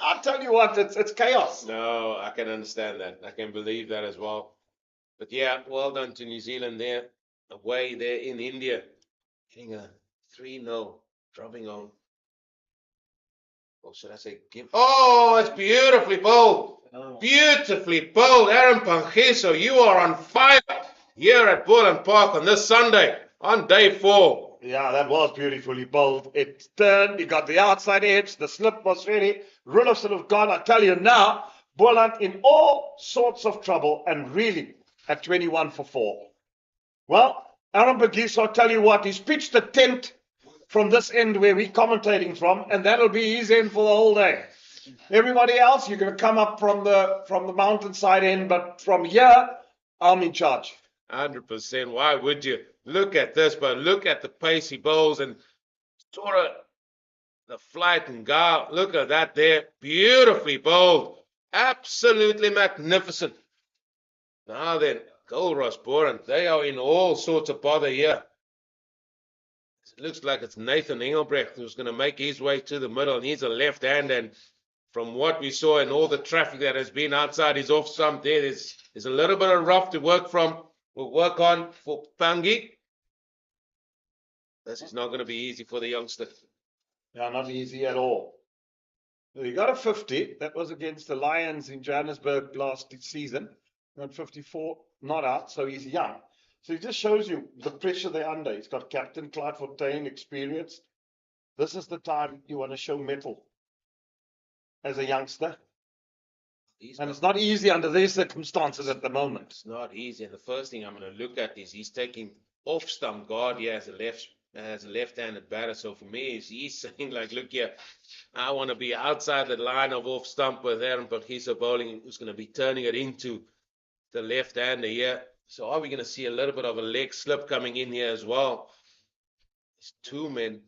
I'll tell you what, it's chaos. No, I can understand that. I can believe that as well. But yeah, well done to New Zealand there, away there in India, getting a 3-0, dropping on. Or should I say, oh, it's beautifully bowled. Oh. Beautifully bowled. Aaron Panghiso, you are on fire here at Boland Park on this Sunday, on day 4. Yeah, that was beautifully bowled. It turned, he got the outside edge, the slip was ready. Rulov should have gone. I tell you now, Boland in all sorts of trouble and really at 21 for 4. Well, Aaron Panghiso, I tell you what, he's pitched a tent from this end where we're commentating from, and that'll be his end for the whole day. Everybody else, you're going to come up from the mountainside end, but from here, I'm in charge. 100%. Why would you? Look at this, but look at the pace he bowls and sort of the flight and guile. Look at that there. Beautifully bowled. Absolutely magnificent. Now then, Goldrush, Boland, they are in all sorts of bother here. It looks like it's Nathan Engelbrecht who's going to make his way to the middle, and he's a left hand. And from what we saw and all the traffic that has been outside his off stump there's a little bit of rough to work from. We'll work on for Pangi. This is not going to be easy for the youngster. Yeah, not easy at all. He got a 50. That was against the Lions in Johannesburg last season. Got 54, not out, so he's young. So he just shows you the pressure they're under. He's got Captain Clyde Fontaine, experienced. This is the time you want to show mettle as a youngster. And it's not easy under these circumstances at the moment. It's not easy. And the first thing I'm going to look at is he's taking off stump guard here as a left-handed batter. So for me, he's saying like, look here, I want to be outside the line of off stump with Aaron Panghiso bowling, who's going to be turning it into the left-hander here. So are we going to see a little bit of a leg slip coming in here as well? There's 2 men.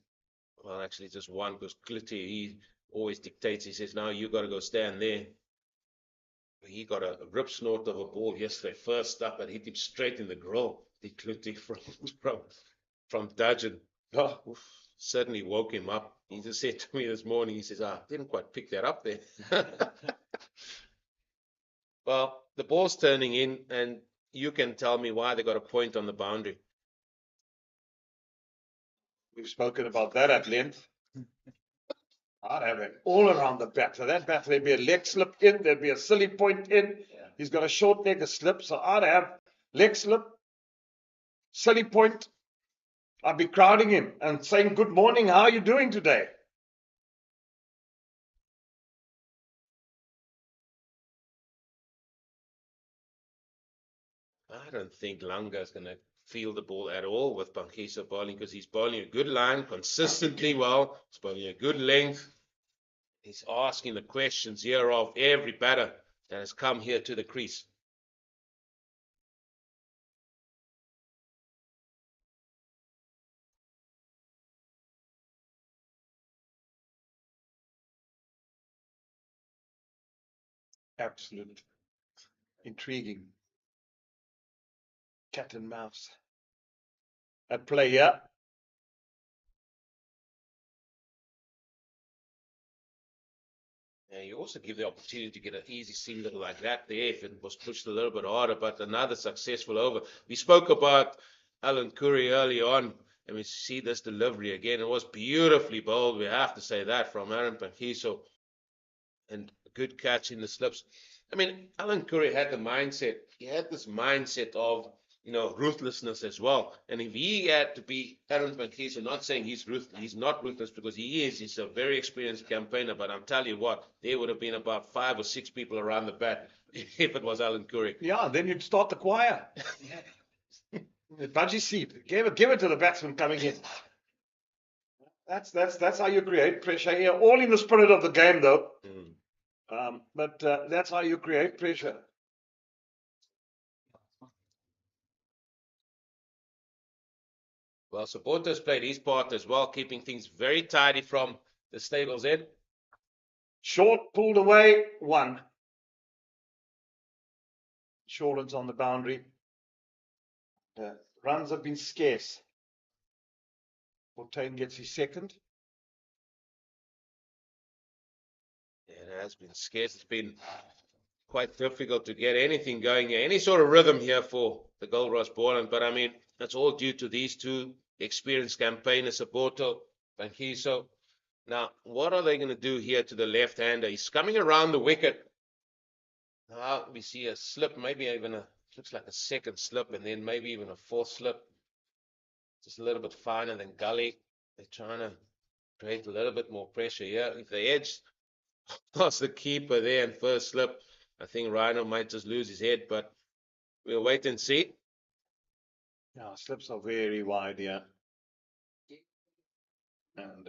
Well, actually just one, because Clitty, he always dictates. He says, no, you got to go stand there. He got a rip snort of a ball yesterday. First up, and hit him straight in the grill. The Clitty from Dudgeon. Oh, certainly woke him up. He just said to me this morning, he says, I didn't quite pick that up there. Well, the ball's turning in, and you can tell me why they got a point on the boundary. We've spoken about that at length. I'd have it all around the batter. That batter, there'd be a leg slip in, there'd be a silly point in. Yeah. He's got a short leg, a slip, so I'd have leg slip, silly point. I'd be crowding him and saying, good morning, how are you doing today? I don't think Langa is going to field the ball at all with Panghiso bowling, because he's bowling a good line consistently well. He's bowling a good length. He's asking the questions here of every batter that has come here to the crease. Absolute. Intriguing. Cat and mouse. At play here. And you also give the opportunity to get an easy single like that there if it was pushed a little bit harder, but another successful over. We spoke about Alan Curry early on, And we see this delivery again. It was beautifully bowled. We have to say that from Aaron Pankiso. And a good catch in the slips. I mean, Alan Curry had the mindset. He had this mindset of, ruthlessness as well. And if he had to be Aaron Pankiso, not saying he's ruthless, he's not ruthless because he is. He's a very experienced campaigner. But I'm telling you what, there would have been about 5 or 6 people around the bat if it was Alan Curry. Yeah, then you'd start the choir. The budgie seat. Give it to the batsman coming in. That's how you create pressure here. All in the spirit of the game, though. But that's how you create pressure. Well, Supporters played his part as well, keeping things very tidy from the stable's end. Short pulled away, 1. Shortland's on the boundary. Runs have been scarce. Fortain gets his second. Yeah, it has been scarce. It's been quite difficult to get anything going here, any sort of rhythm here for the Goldrush Boland. But I mean, that's all due to these two experienced campaigners, Sapoto and Kiso. Now, what are they going to do here to the left-hander? He's coming around the wicket. Now we see a slip, maybe even looks like a second slip, and then maybe even a 4th slip. Just a little bit finer than Gully. They're trying to create a little bit more pressure here. If they edge past the keeper there and first slip, I think Rhino might just lose his head, but we'll wait and see. Yeah, slips are very wide here. And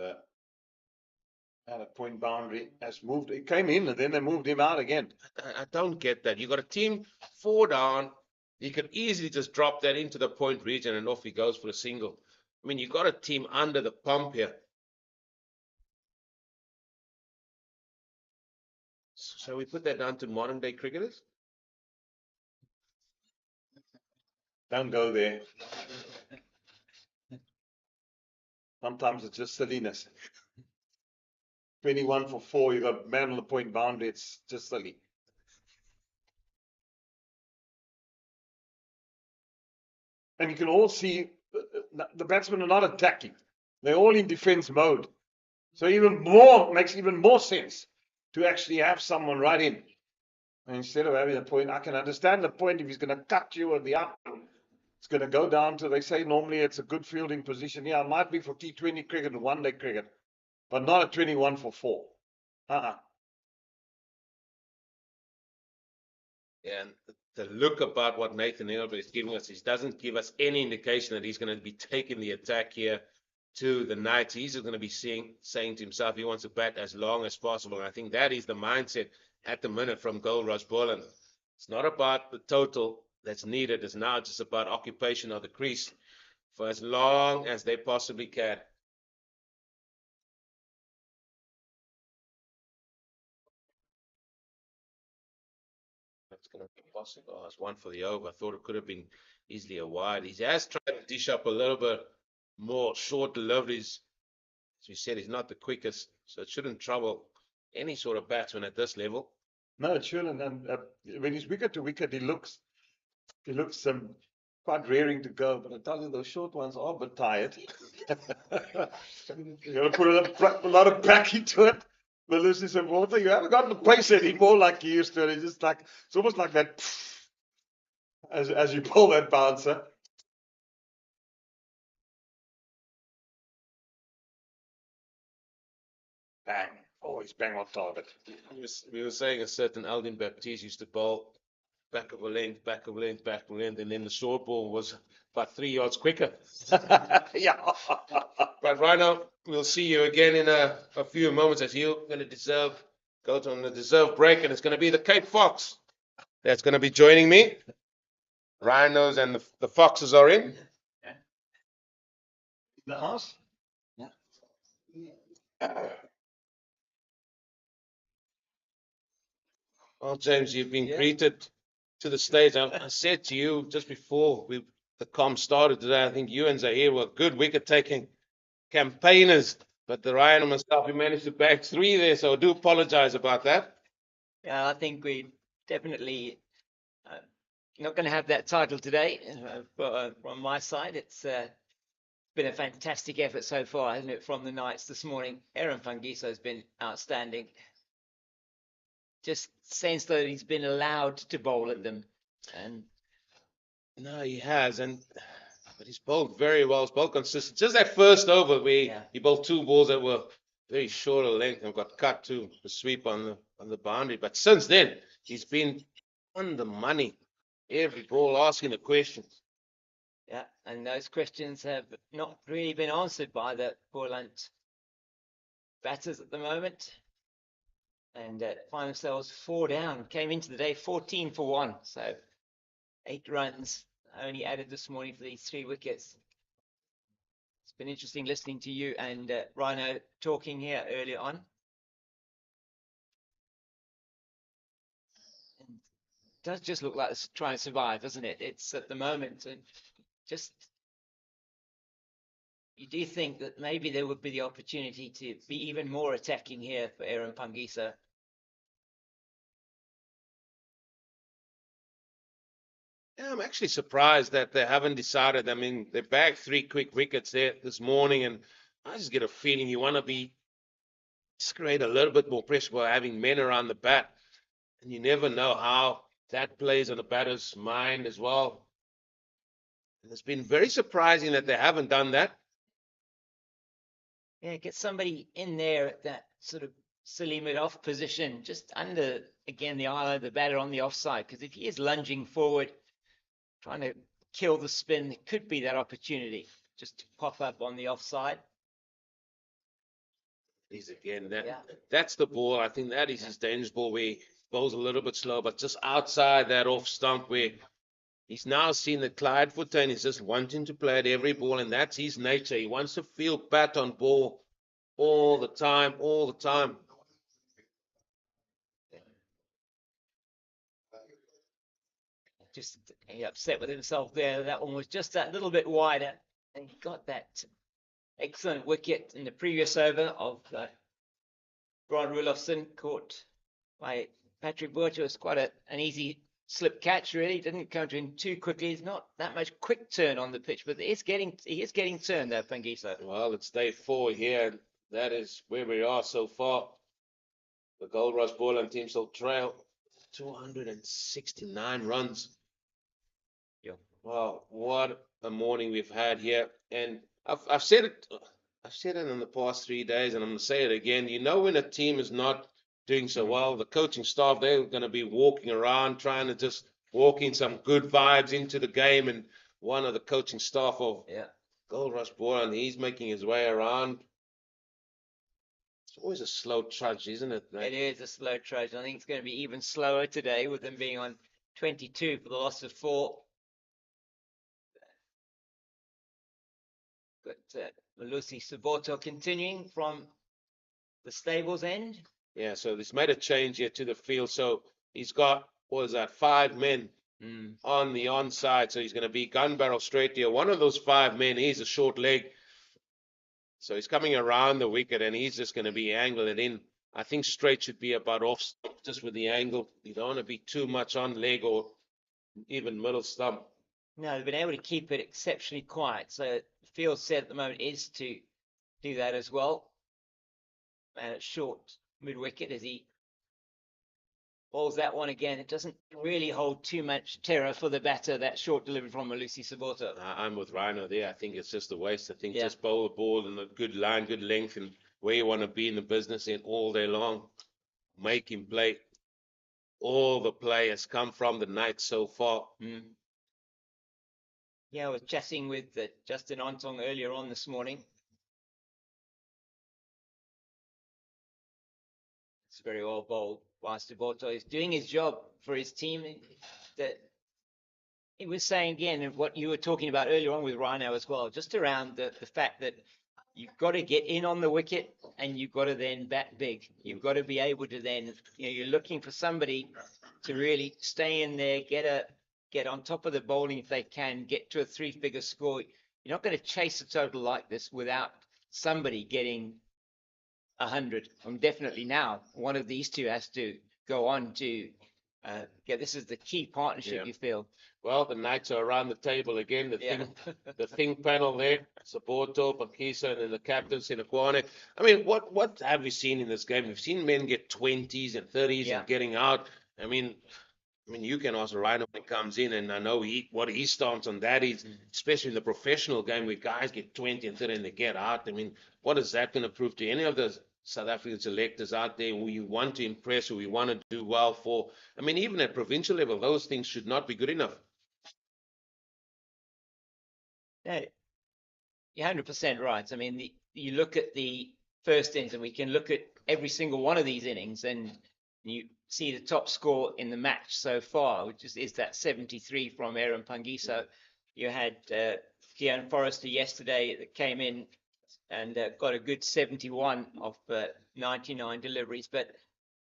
at a point boundary has moved. He came in and then they moved him out again. I don't get that. You got a team 4 down. You could easily just drop that into the point region and off he goes for a single. I mean, you got a team under the pump here. So we put that down to modern day cricketers? Don't go there. Sometimes it's just silliness. 21 for 4, you got man on the point boundary. It's just silly. And you can all see the batsmen are not attacking. They're all in defense mode. So makes even more sense to actually have someone right in. And instead of having a point, I can understand the point if he's going to cut you at the up. It's going to go down to, they say normally it's a good fielding position. Yeah, it might be for T20 cricket and one-day cricket, but not at 21 for 4. Yeah, and the look about what Nathan Elber is giving us, he doesn't give us any indication that he's going to be taking the attack here to the Knights. He's going to be saying to himself he wants to bat as long as possible. And I think that is the mindset at the minute from Goldrush Boland. It's not about the total that's needed. It's now just about occupation of the crease for as long as they possibly can. That's going to be possible. Oh, it's 1 for the over. I thought it could have been easily a wide. He has tried to dish up a little bit more short deliveries. As we said, he's not the quickest, so it shouldn't trouble any sort of batsman at this level. No, it shouldn't. And when he's wicket to wicket, he looks quite raring to go. But I tell you, those short ones are a bit tired. You got to put a lot of back into it. But this is important. You haven't got the pace anymore like you used to. It's almost like that as you pull that bouncer. Bang. Always bang on target. We were saying a certain Aldin Baptiste used to bowl back of a length, back of a length, back of a length, and then the short ball was about 3 yards quicker. Yeah. But right now, we'll see you again in a few moments as you're going to go on a deserved break, and it's going to be the Cape Fox that's going to be joining me. Rhinos and the Foxes are in. The house? Yeah. Well, James, you've been greeted to the stage. I said to you just before the comm started today, I think you and Zahir were good wicket-taking campaigners, but the Ryan and myself, we managed to bag 3 there, so I do apologize about that. Yeah, I think we definitely not going to have that title today. From my side, it's been a fantastic effort so far, hasn't it, from the Knights this morning? Aaron Pangiso has been outstanding. Just sense that he's been allowed to bowl at them. And No, he has, but he's bowled very well. He's bowled consistent. Just that first over where he bowled 2 balls that were very short of length and got cut to the sweep on the boundary. But since then, he's been on the money. Every ball asking the questions. yeah, and those questions have not really been answered by the Boland batters at the moment. And find themselves 4 down. Came into the day 14 for 1. So 8 runs only added this morning for these 3 wickets. It's been interesting listening to you and Rhino talking here earlier on. And it does just look like it's trying to survive, doesn't it? It's at the moment, and just you do think that maybe there would be the opportunity to be even more attacking here for Aaron Pangiso. Yeah, I'm actually surprised that they haven't decided. I mean, they bagged 3 quick wickets there this morning, and I just get a feeling you want to just create a little bit more pressure by having men around the bat. And you never know how that plays on the batter's mind as well. And it's been very surprising that they haven't done that. Yeah, get somebody in there at that sort of silly mid-off position, just under, again, the eye of the batter on the offside. Because if he is lunging forward, trying to kill the spin, there could be that opportunity just to pop up on the offside. He's again, that's the ball. I think that is his dangerous ball where he bowls a little bit slow, but just outside that off stump where he's now seen the Clyde footer and he's just wanting to play at every ball, and that's his nature. He wants to feel bat on ball all the time, all the time. Just he upset with himself there. That one was just that little bit wider, and he got that excellent wicket in the previous over of Brian Rulofsson, caught by Patrick Butcher. It was quite an easy slip catch, really. Didn't come to him too quickly. It's not that much quick turn on the pitch, but he is getting turned there, Pangiso. Well, it's day 4 here. That is where we are so far. The Goldrush Boland team still trail 269 runs. Yeah. Wow, what a morning we've had here. And I've said it in the past 3 days, and I'm going to say it again. You know, when a team is not doing so well, the coaching staff, they're going to be walking around trying to just walk in some good vibes into the game. And one of the coaching staff of Goldrush Boland, he's making his way around. It's always a slow trudge, isn't it, mate? It is a slow trudge. I think it's going to be even slower today with them being on 22 for the loss of 4. But Malusi Saboto continuing from the stables end. Yeah, so he's made a change here to the field. So he's got, 5 men on the onside. So he's going to be gun barrel straight here. One of those 5 men, he's a short leg. So he's coming around the wicket and he's just going to be angling it in. I think straight should be about off stump, just with the angle. You don't want to be too much on leg or even middle stump. No, they've been able to keep it exceptionally quiet. So the field set at the moment is to do that as well. And it's short mid-wicket as he bowls that one again. It doesn't really hold too much terror for the batter, that short delivery from Malusi Saboto. I'm with Rhino there. I think it's just a waste. I think just bowl the ball in a good line, good length, and where you want to be in the business in all day long. Make him play. All the players come from the night so far. Yeah, I was chatting with Justin Ontong earlier on this morning. It's very well bowled by Saboto. He's doing his job for his team. That he was saying again, and what you were talking about earlier on with Rhino as well, just around the fact that you've got to get in on the wicket and you've got to then bat big. You've got to be able to then, you're looking for somebody to really stay in there, get on top of the bowling if they can, get to a 3-figure score. You're not going to chase a total like this without somebody getting 100. And definitely now, one of these two has to go on to Yeah, this is the key partnership, Yeah. you feel. Well, the Knights are around the table again. The think panel there, Saboto, Pakisa, and then the captains in the corner. I mean, what have we seen in this game? We've seen men get 20s and 30s Yeah. and getting out. I mean, you can ask Rhino when he comes in, and I know what his stance on that is, especially in the professional game where guys get 20 and 30 and they get out. I mean, what is that going to prove to any of the South African selectors out there who you want to impress, who we want to do well for? I mean, even at provincial level, those things should not be good enough. Yeah, you're 100% right. I mean, you look at the first innings, and we can look at every single one of these innings, and you see the top score in the match so far, which is that 73 from Aaron Pangiso. You had Kean Forrester yesterday that came in and got a good 71 of 99 deliveries. But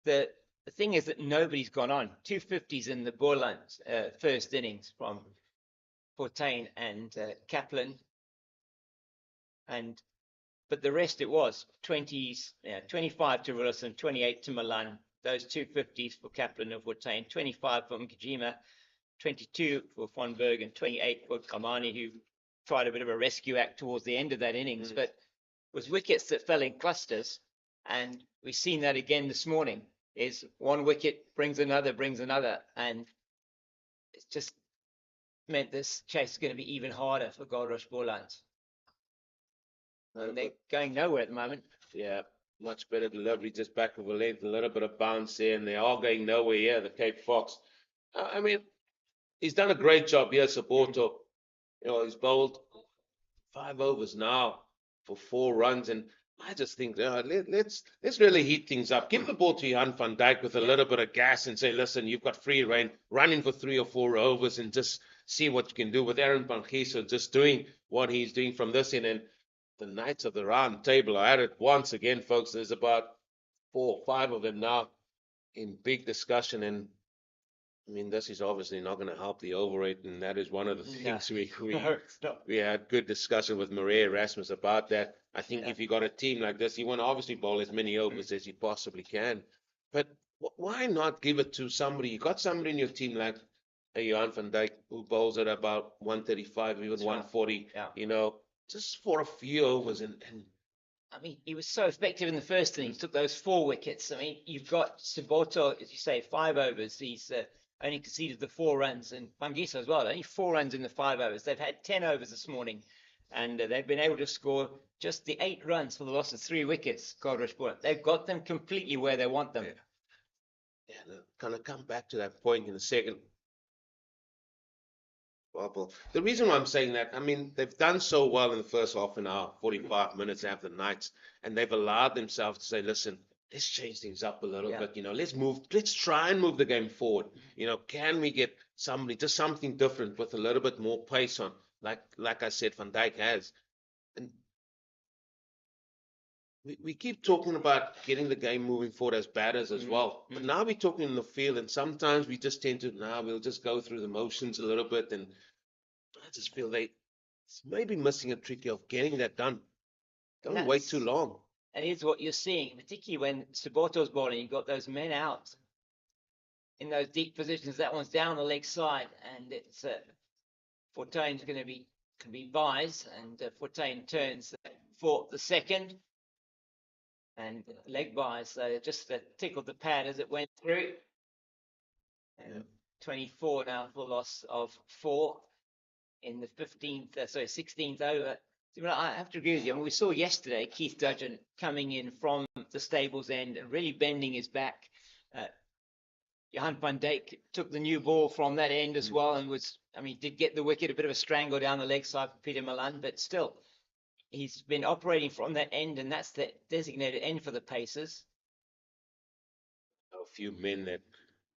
the thing is that nobody's gone on. 250s in the Boland first innings from Fortuin and Kaplan. But the rest, it was 20s, 25 to Willison, 28 to Milan, those 250s for Kaplan and Fortuin, 25 for Mkajima, 22 for Von Berg, and 28 for Kamani, who tried a bit of a rescue act towards the end of that innings. But it was wickets that fell in clusters, and we've seen that again this morning. Is one wicket brings another, and it's just meant this chase is going to be even harder for Goldrush Boland. And they're going nowhere at the moment. Yeah, much better delivery, just back of a length, a little bit of bounce there, and they are going nowhere here, the Cape Fox. I mean, he's done a great job here, Saboto. He's bowled 5 overs now for 4 runs, and I just think let's really heat things up. Give the ball to Jan van Dijk with a little bit of gas and say, listen, you've got free rein, run in for 3 or 4 overs and just see what you can do with Aaron Pangiso just doing what he's doing from this end. And the Knights of the Round Table are at it once again, folks. There's about 4 or 5 of them now in big discussion, and I mean, this is obviously not going to help the overrate, and that is one of the things we had good discussion with Maria Erasmus about that. I think if you got a team like this, you want to obviously bowl as many overs as you possibly can, but why not give it to somebody? You got somebody in your team like Johan van Dijk who bowls at about 135, even 140. Just for a few overs, and I mean, he was so effective in the first inning. He took those 4 wickets. I mean, you've got Saboto, as you say, 5 overs. He's only conceded the 4 runs, and Pangiso as well. Only 4 runs in the 5 overs. They've had 10 overs this morning, and they've been able to score just the 8 runs for the loss of 3 wickets. Goldrush Boland. They've got them completely where they want them. Yeah, they're going to come back to that point in a second. Well, the reason why I'm saying that, I mean, they've done so well in the first half an hour, 45 minutes after the Knights, and they've allowed themselves to say, listen, let's change things up a little bit, let's try and move the game forward. Can we get just something different with a little bit more pace on, like I said, Van Dijk has. And we keep talking about getting the game moving forward as batters as well. But now we're talking in the field, and sometimes we just tend to, we'll just go through the motions a little bit, and I just feel they maybe missing a trick of getting that done. Don't wait too long. And here's what you're seeing, particularly when Saboto's bowling, you've got those men out in those deep positions. That one's down the leg side, and it's Fortuin's going to be buys, and Fortuin turns for the second. And leg buys, so just tickled the pad as it went through. And 24 now for loss of 4 in the 16th over. I have to agree with you. I mean, we saw yesterday Keith Dudgeon coming in from the stables end and really bending his back. Johan van Dijk took the new ball from that end as well, and did get the wicket, a bit of a strangle down the leg side for Peter Milan, but still. He's been operating from that end, and that's the designated end for the Pacers. A few men that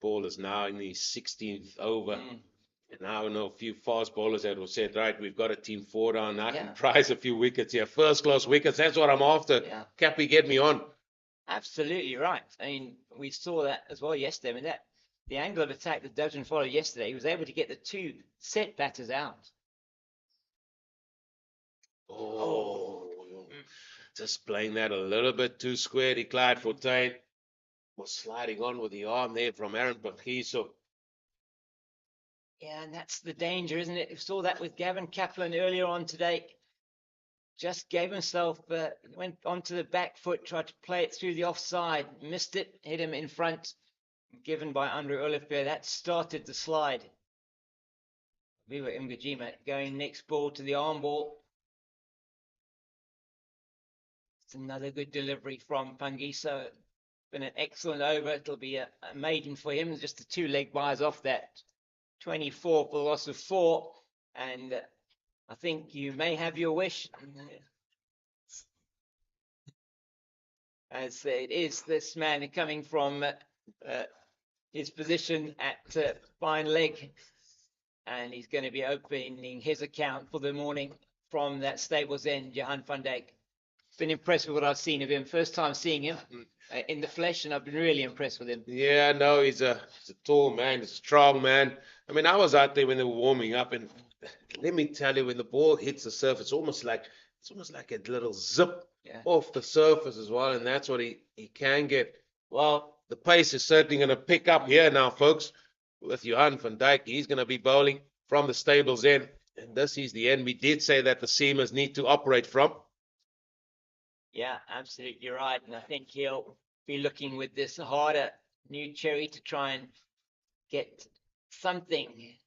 ball is now in the 16th over. And now I know a few fast bowlers that have said, right, we've got a team 4 down. I can prize a few wickets here. First class wickets, that's what I'm after. Yeah. Cappy, get me on. Absolutely right. I mean, we saw that as well yesterday. I mean, the angle of attack that Dudgeon followed yesterday, he was able to get the 2 set batters out. Just playing that a little bit too square. He Clyde Fortuin. was sliding on with the arm there from Aaron Paarl. Yeah, and that's the danger, isn't it? We saw that with Gavin Kaplan earlier on today. Just gave himself, went onto the back foot, tried to play it through the offside, missed it, hit him in front, given by Andre Olafberg. That started the slide. Viva Mgajima going next ball to the arm ball. It's another good delivery from Pangiso. Been an excellent over. It'll be a maiden for him. Just the 2 leg byes off that. 24 for the loss of 4. And I think you may have your wish. As it is this man coming from his position at fine leg. And he's going to be opening his account for the morning from that stable's end, Johan van Dijk. Been impressed with what I've seen of him. First time seeing him in the flesh, and I've been really impressed with him. Yeah, no, he's a tall man, he's a strong man. I mean, I was out there when they were warming up, and let me tell you, when the ball hits the surface, it's almost like a little zip off the surface as well, and that's what he can get. Well, the pace is certainly going to pick up here now, folks, with Johan van Dijk. He's going to be bowling from the stable's end, and this is the end we did say that the seamers need to operate from. Yeah, absolutely right. And I think he'll be looking with this harder new cherry to try and get something.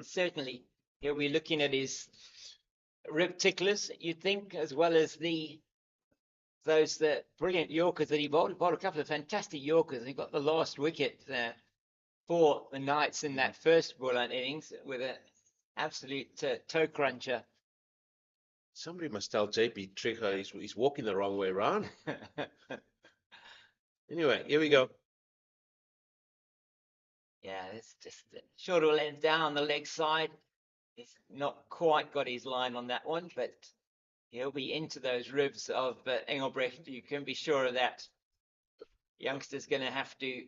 Certainly, he'll be looking at his rib ticklers, you'd think, as well as those brilliant Yorkers that he bowled. He bowled a couple of fantastic Yorkers. He got the last wicket for the Knights in that first Boland innings with an absolute toe cruncher. Somebody must tell JP Trigger he's walking the wrong way around. Anyway, here we go. Yeah, it's just short of length down the leg side. He's not quite got his line on that one, but he'll be into those ribs of Engelbrecht. You can be sure of that. Youngster's going to have to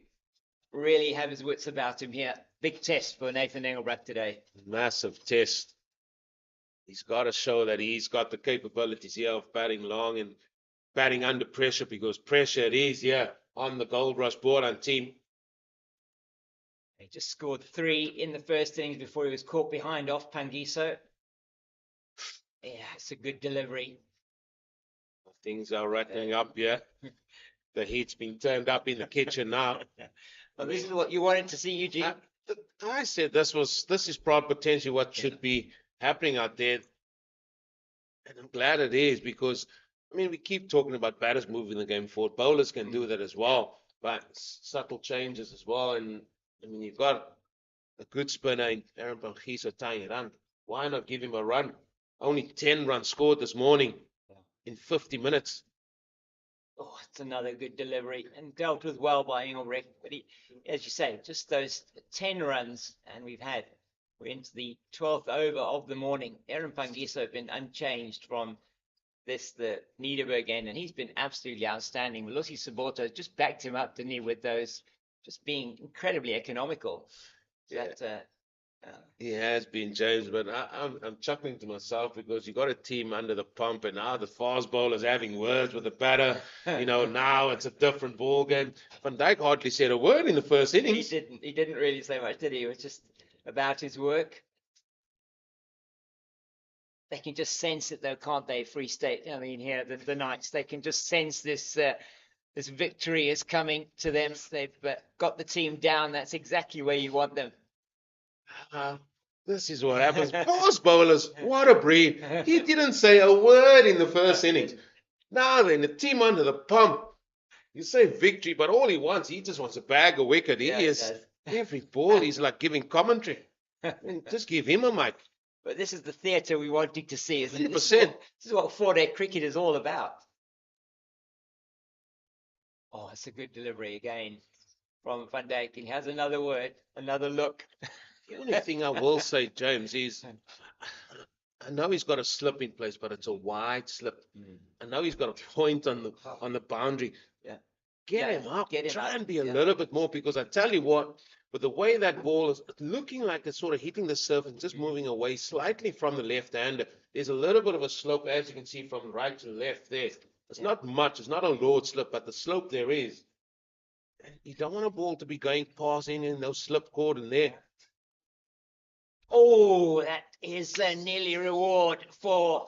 really have his wits about him here. Big test for Nathan Engelbrecht today. Massive test. He's got to show that he's got the capabilities here of batting long and batting under pressure, because pressure it is here on the Goldrush Boland team. He just scored 3 in the first innings before he was caught behind off Pangiso. Yeah, it's a good delivery. Things are rattling up here. The heat's been turned up in the kitchen now. Well, this is what you wanted to see, Eugene. I said this is probably potentially what should be happening out there, and I'm glad it is, because I mean, we keep talking about batters moving the game forward. Bowlers can do that as well, but subtle changes as well. And I mean, you've got a good spinner in Aaron Pangiso tying it on. Why not give him a run? Only 10 runs scored this morning in 50 minutes. Oh, it's another good delivery and dealt with well by Engelbrecht. But he, as you say, just those 10 runs, and we're into the 12th over of the morning. Aaron Pangiso has been unchanged from the Niederberg end, and he's been absolutely outstanding. Lucy Saboto just backed him up, didn't he, with those just being incredibly economical. He has been, James, but I'm chuckling to myself, because you got a team under the pump, and now the fast bowlers having words with the batter. Now it's a different ball game. Van Dijk hardly said a word in the first innings. He didn't really say much, did he? It was just about his work. They can just sense it, though, can't they? Free State. I mean, here the Knights. They can just sense this victory is coming to them. They've got the team down. That's exactly where you want them. This is what happens. Fast bowlers, what a breed. He didn't say a word in the first innings. Now then, the team under the pump. You say victory, but all he just wants a bag of wicket. Every ball, he's like giving commentary. Just give him a mic. But this is the theatre we wanted to see, isn't it? 100%. This is what 4-day cricket is all about. Oh, it's a good delivery again from Van Dijk. He has another word, another look. The only thing I will say, James, is I know he's got a slip in place, but it's a wide slip. I know he's got a point on the boundary. Yeah. Get him up. Try and be a Yeah. little bit more, because I tell you what, with the way that ball is looking like it's sort of hitting the surface, just moving away slightly from the left-hander, there's a little bit of a slope, as you can see, from right to left there. It's not much. It's not a Lord slip, but the slope there is. You don't want a ball to be going passing in those slip cord and there. Oh, that is a nearly reward for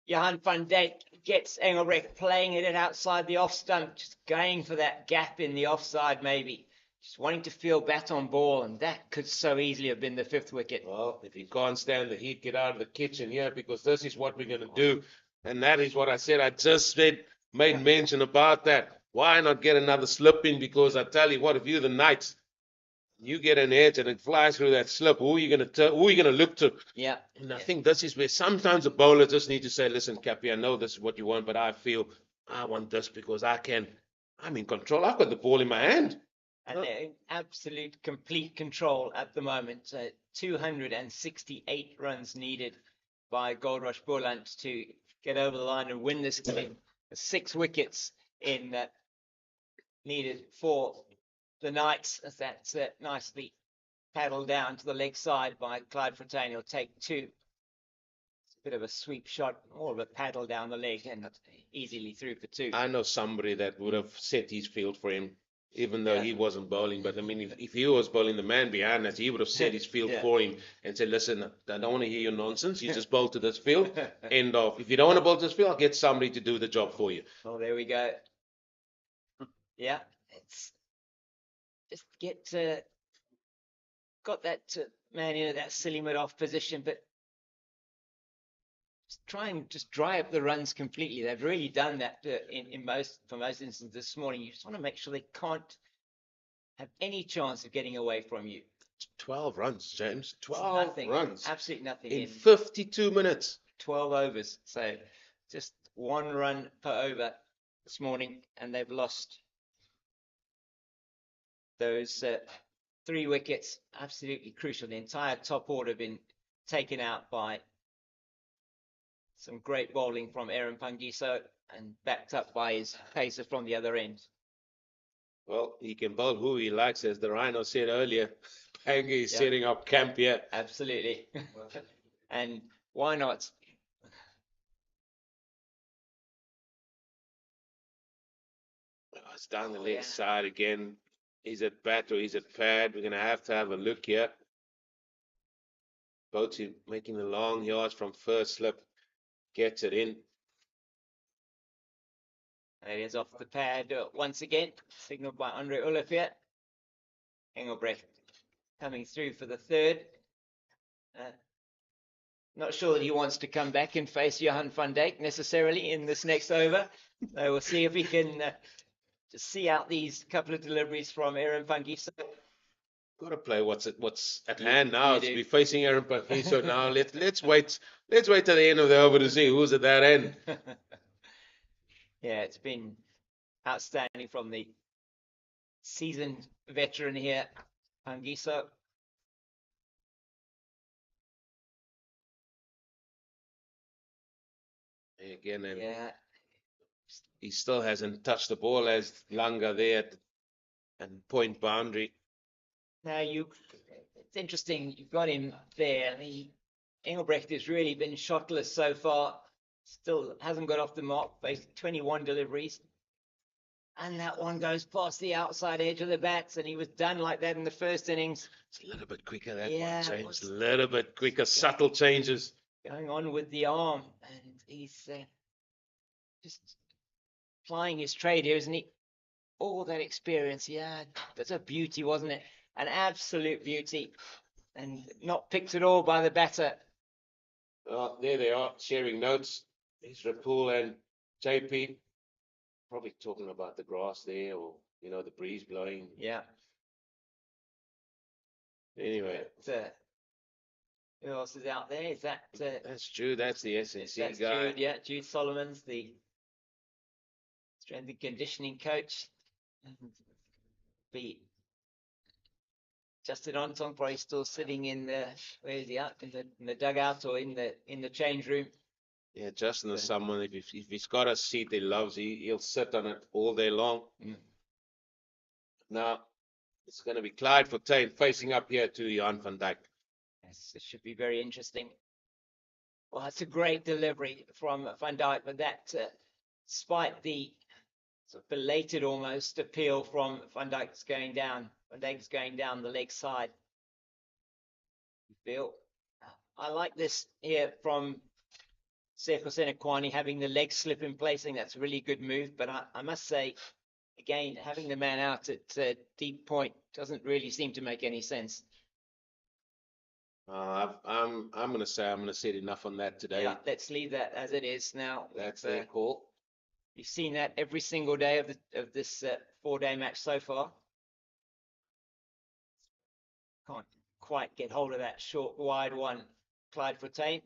Johan van Dijk. Gets Engelbrecht playing it outside the off stump, just going for that gap in the offside maybe. Just wanting to feel bat on ball, and that could so easily have been the 5th wicket. Well, if you can't stand the heat, get out of the kitchen here, because this is what we're going to do. And that is what I said. I just made mention about that. Why not get another slip in? Because I tell you what, if you're the Knights, you get an edge and it flies through that slip. Who are you going to look to? Yeah. And I think this is where sometimes a bowler just need to say, listen, Cappy, I know this is what you want, but I feel I want this because I'm in control. I've got the ball in my hand. And they're in absolute complete control at the moment. 268 runs needed by Goldrush Boland to get over the line and win this game. 6 wickets in needed for the Knights, as that's nicely paddled down to the leg side by Clyde Fontaine. He'll take 2. It's a bit of a sweep shot, more of a paddle down the leg, and easily through for 2. I know somebody that would have set his field for him, even though he wasn't bowling. But I mean, if he was bowling, the man behind us, he would have set his field for him and said, listen, I don't want to hear your nonsense. You just bowl to this field. End of. If you don't want to bowl to this field, I'll get somebody to do the job for you. Oh, there we go. Yeah, it's just got that man in that silly mid-off position, but just try and just dry up the runs completely. They've really done that for most instances this morning. You just want to make sure they can't have any chance of getting away from you. 12 runs, James. 12 runs. Absolutely nothing. In 52 minutes. 12 overs. So just 1 run per over this morning, and they've lost those 3 wickets. Absolutely crucial. The entire top order been taken out by some great bowling from Aaron Pangiso and backed up by his pacer from the other end. Well, he can bowl who he likes, as the Rhino said earlier. Pangi is setting up camp here. Absolutely. And why not? It's down the left side again. Is it bat or is it pad? We're going to have a look here. Boatsy making the long yards from first slip. Gets it in. It is off the pad once again. Signaled by Andre Ullef here. Engelbrecht coming through for the 3rd. Not sure that he wants to come back and face Johan van Dijk necessarily in this next over. So we'll see if he can just see out these couple of deliveries from Aaron Pangiso. Got to play what's at hand now. It's be facing Aaron Pangiso now. Let's wait. Let's wait till the end of the over to see who's at that end. Yeah, it's been outstanding from the seasoned veteran here, Pangiso. Again, and he still hasn't touched the ball as Langa there and point boundary. Now it's interesting. You've got him there. Engelbrecht has really been shotless so far. Still hasn't got off the mark. Faced 21 deliveries, and that one goes past the outside edge of the bats, and he was done like that in the first innings. It's a little bit quicker that one, James. A little bit quicker, subtle changes going on with the arm, and he's just plying his trade here, isn't he? All that experience, that's a beauty, wasn't it? An absolute beauty, and not picked at all by the batter. Oh, there they are, sharing notes. There's Rapul and JP. Probably talking about the grass there, or the breeze blowing. Yeah. Anyway. Who else is out there? Is that? That's Jude. That's the SNC guy. Jude, Jude Solomons, the strength and conditioning coach. Be Justin Ontong probably still sitting in the in the dugout or in the change room. Yeah, Justin is someone, if he's got a seat he loves, he'll sit on it all day long. Now it's going to be Clyde Fontaine facing up here to Johan van Dijk. Yes, it should be very interesting. Well, it's a great delivery from Van Dijk, but that, despite the It's a belated almost appeal from Van Dijk's going down. Van Dijk's going down the leg side. You feel? I like this here from Seko Senekwani having the leg slip in place. I think that's a really good move. But I must say, again, having the man out at deep point doesn't really seem to make any sense. I'm gonna say enough on that today. Yeah, let's leave that as it is now. That's their call. You've seen that every single day of this 4-day match so far. Can't quite get hold of that short, wide one, Clyde Fontaine.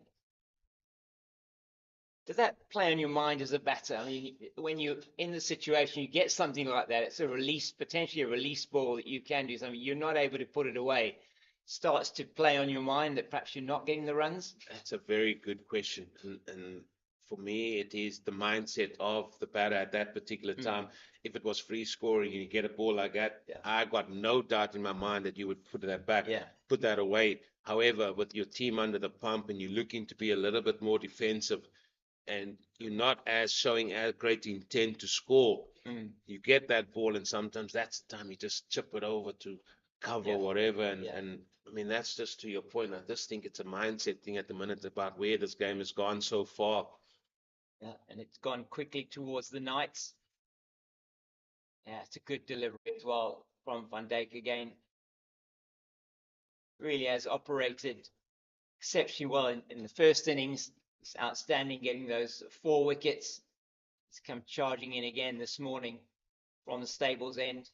Does that play on your mind as a batter? I mean, when you're in the situation, you get something like that. It's a release, potentially a release ball that you can do something. You're not able to put it away. Starts to play on your mind that perhaps you're not getting the runs. That's a very good question, and for me, it is the mindset of the batter at that particular time. If it was free scoring and you get a ball like that, I got no doubt in my mind that you would put that back, put that away. However, with your team under the pump and you're looking to be a little bit more defensive, and you're not as showing as great intent to score, you get that ball, and sometimes that's the time you just chip it over to cover whatever. And I mean, that's just to your point. I just think it's a mindset thing at the minute about where this game has gone so far. Yeah, and it's gone quickly towards the Knights. Yeah, it's a good delivery as well from Van Dijk again. Really has operated exceptionally well in the first innings. It's outstanding getting those 4 wickets. He's come charging in again this morning from the stables end.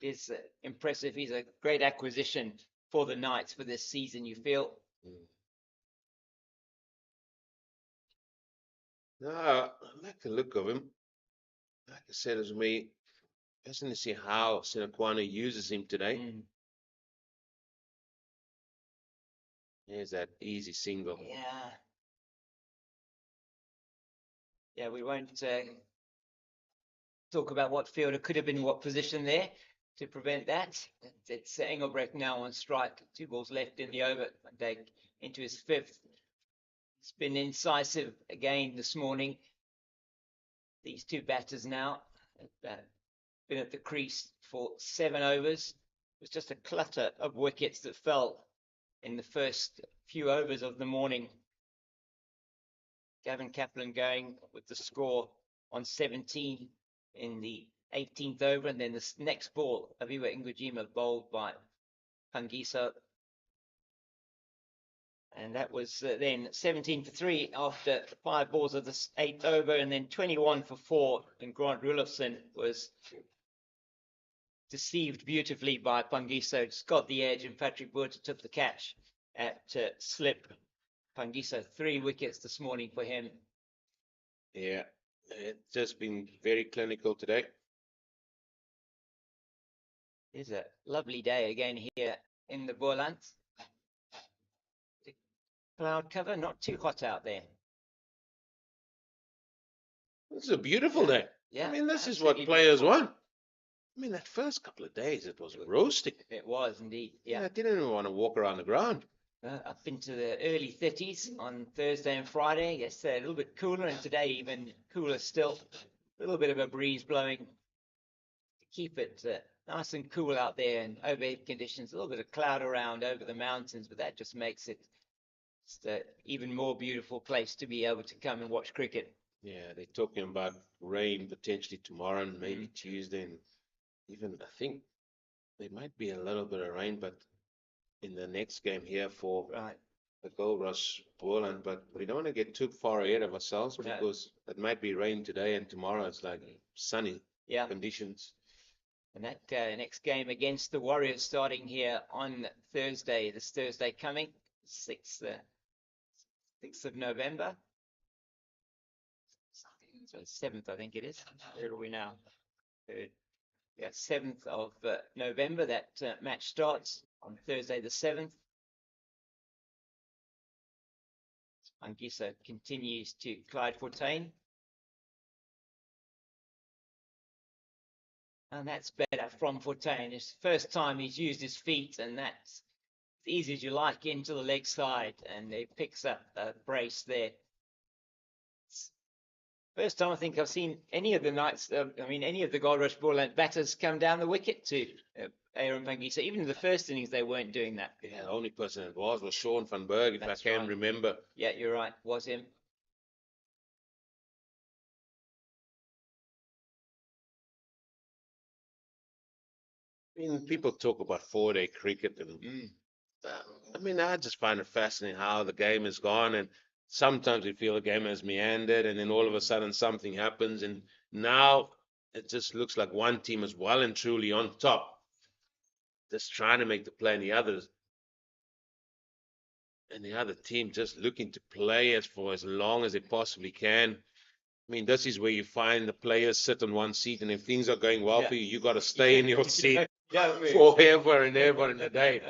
It is impressive. He's a great acquisition for the Knights for this season, you feel? No, I like the look of him. Like I said, as me, interesting to see how Senekwani uses him today. There's that easy single. Yeah, we won't talk about what fielder could have been in what position there to prevent that. It's Engelbrecht now on strike. 2 balls left in the over. Van Dijk into his 5th. It's been incisive again this morning. These 2 batters now have been at the crease for 7 overs. It was just a clutter of wickets that fell in the first few overs of the morning. Gavin Kaplan going with the score on 17 in the 18th over, and then the next ball, Aviva Ngujima bowled by Pangiso. And that was then 17 for 3 after 5 balls of the 8th over, and then 21 for 4. And Grant Rulofsson was deceived beautifully by Pangiso. Just got the edge, and Patrick Wood took the catch at slip. Pangiso 3 wickets this morning for him. Yeah, it's just been very clinical today. It's a lovely day again here in the Boland. Cloud cover, not too hot out there. This is a beautiful day. Yeah, I mean, this is what players want. I mean, that first couple of days, it was roasting. It was indeed. Yeah, I didn't even want to walk around the ground. Up into the early 30s on Thursday and Friday. Yesterday a little bit cooler, and today even cooler still. A little bit of a breeze blowing to keep it nice and cool out there, and overhead conditions. A little bit of cloud around over the mountains, but that just makes it just an even more beautiful place to be able to come and watch cricket. Yeah, they're talking about rain potentially tomorrow and maybe Tuesday, and even I think there might be a little bit of rain, but in the next game here for the Goldrush Boland, but we don't want to get too far ahead of ourselves because it might be rain today and tomorrow it's like sunny conditions. And that next game against the Warriors starting here on Thursday, this Thursday coming, 6th of November. So 7th, I think it is. Where are we now? 7th of November, that match starts on Thursday the 7th. Pangiso continues to Clyde Fontaine. And that's better from Fontaine. It's the first time he's used his feet, and that's as easy as you like into the leg side, and he picks up a brace there. First time I think I've seen any of the Knights, any of the Goldrush Boland batters come down the wicket to Aaron Pangisa. Even in the first innings, they weren't doing that. Yeah, the only person that was Sean van Berg, if That's I can right. remember. Yeah, you're right. Was him. I mean, people talk about 4-day cricket, and I mean, I just find it fascinating how the game has gone, and sometimes we feel the game has meandered, and then all of a sudden something happens, and now it just looks like one team is well and truly on top, just trying to make the play, and the other team just looking to play for as long as they possibly can. I mean, this is where you find the players sit on one seat, and if things are going well for you, you got to stay in your seat forever and ever and a day.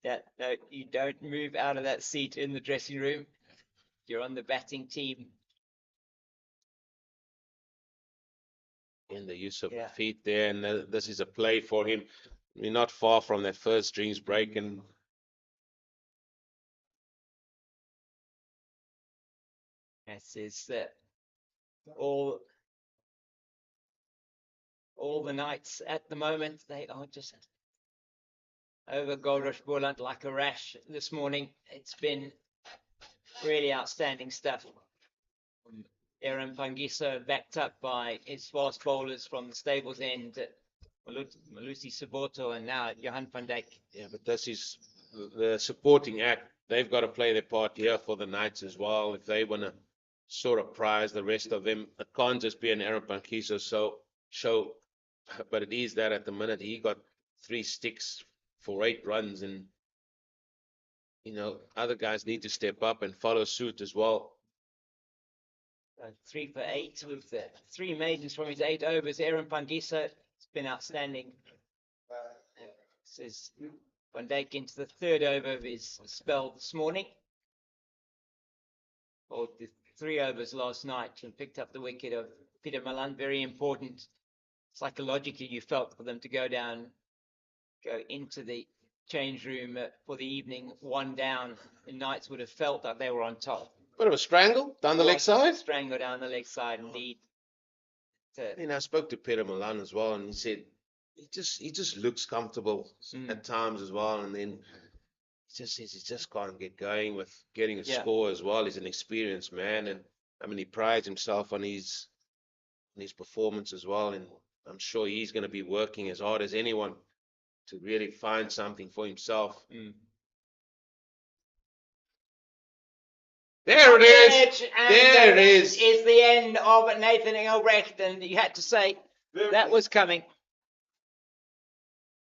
Yeah, no, you don't move out of that seat in the dressing room. You're on the batting team. In the use of the feet there, and this is a play for him. We're not far from that first strings break, and This is all the Knights at the moment. They are just over Goldrush Boland like a rash this morning. It's been really outstanding stuff. Aaron Pangisa backed up by his fast bowlers from the stables end, Malusi Saboto and now Johan van Dijk. yeah, but this is the supporting act. They've got to play their part here for the Knights as well. If they want to sort of prize the rest of them, it can't just be an Aaron Pangisa show. But it is that at the minute he got 3 sticks for 8 runs, and other guys need to step up and follow suit as well. 3 for 8 with 3 maidens from his 8 overs. Aaron Pangisa has been outstanding. This is Van Dijk into the 3rd over of his spell this morning. Or the 3 overs last night and picked up the wicket of Peter Malan. Very important. Psychologically, you felt for them to go into the change room for the evening, 1 down. The Knights would have felt that they were on top. Bit of a strangle down the leg side. Strangle down the leg side, indeed. I spoke to Peter Malan as well, and he said he just looks comfortable at times as well, and then he just says he just can't get going with getting a score as well. He's an experienced man, and I mean he prides himself on his performance as well, and I'm sure he's going to be working as hard as anyone to really find something for himself. There it is. There it is. Is the end of Nathan Engelbrecht, and you had to say that was coming.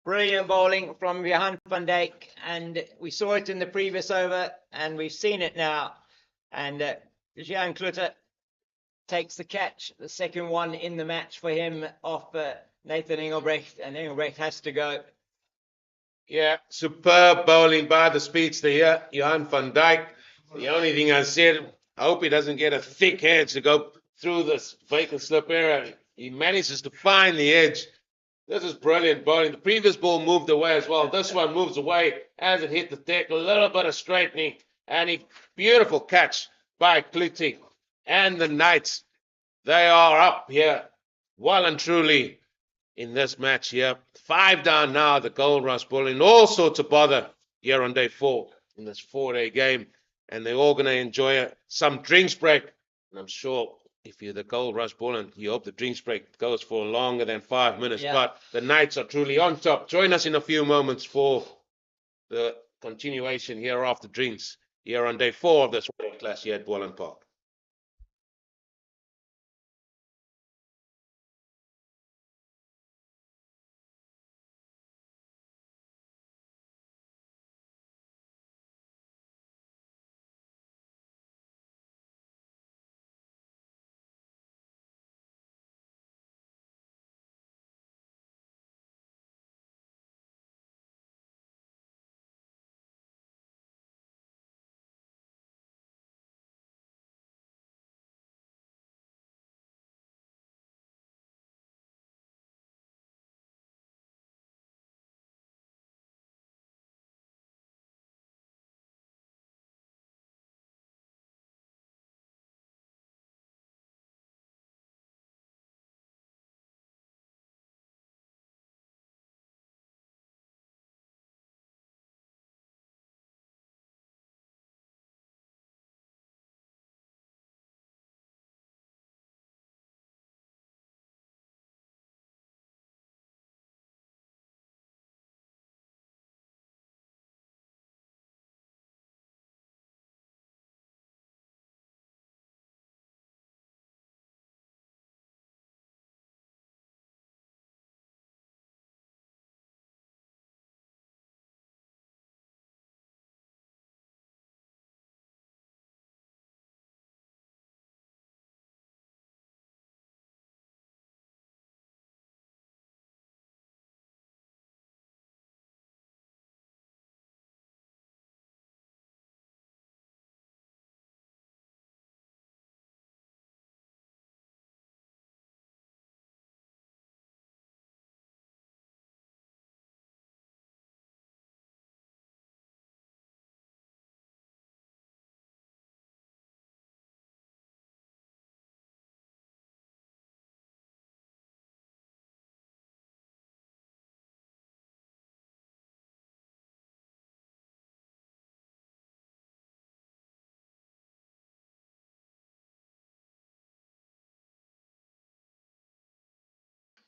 Brilliant bowling from Johan van Dijk, and we saw it in the previous over, and we've seen it now. And Jean Klutter takes the catch, the second one in the match for him off Nathan Engelbrecht, and Engelbrecht has to go. Yeah, superb bowling by the speedster here, Johan van Dijk. The only thing I said, I hope he doesn't get a thick edge to go through this vacant slip area. He manages to find the edge. This is brilliant bowling. The previous ball moved away as well. This one moves away as it hit the deck. A little bit of straightening. And a beautiful catch by Klutti. And the Knights, they are up here well and truly in this match here. 5 down now, the Goldrush bowling. All sorts of bother here on day 4 in this 4-day game. And they're all going to enjoy some drinks break. And I'm sure if you're the Goldrush Boland, you hope the drinks break goes for longer than 5 minutes. Yeah. But the Knights are truly on top. Join us in a few moments for the continuation here after drinks here on day 4 of this class here at Boland Park.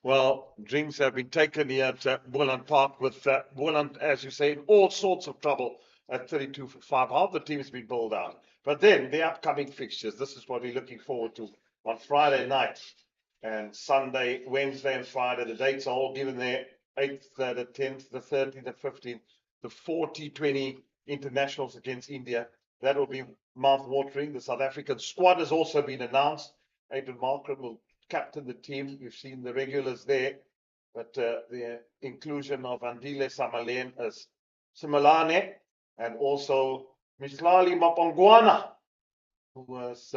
Well, drinks have been taken here at Boland Park with Boland, as you say, in all sorts of trouble at 32 for 5. Half the team's been bowled out. But then the upcoming fixtures, this is what we're looking forward to on Friday night and Sunday, Wednesday and Friday. The dates are all given there: 8th, the 10th, the 13th, the 15th, the 40-20 internationals against India. That will be mouth-watering. The South African squad has also been announced. Aidan Markram will captain the team. We've seen the regulars there, but the inclusion of Andile Simalane and also Mislali Mapangwana, who has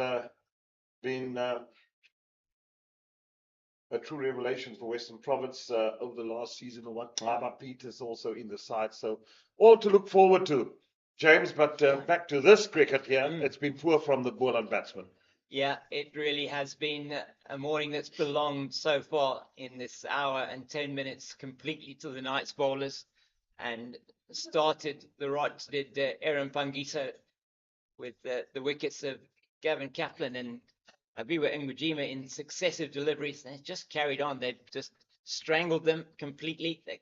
been a true revelation for Western Province over the last season or what. Baba Peters also in the side. So all to look forward to, James. But back to this cricket here. It's been poor from the Boland batsmen. Yeah, it really has been a morning that's belonged so far in this hour and 10 minutes completely to the Knights bowlers, and started the right did Aaron Pangiso with the wickets of Gavin Kaplan and Abiwa Ngujima in successive deliveries. They just carried on. They've just strangled them completely. They're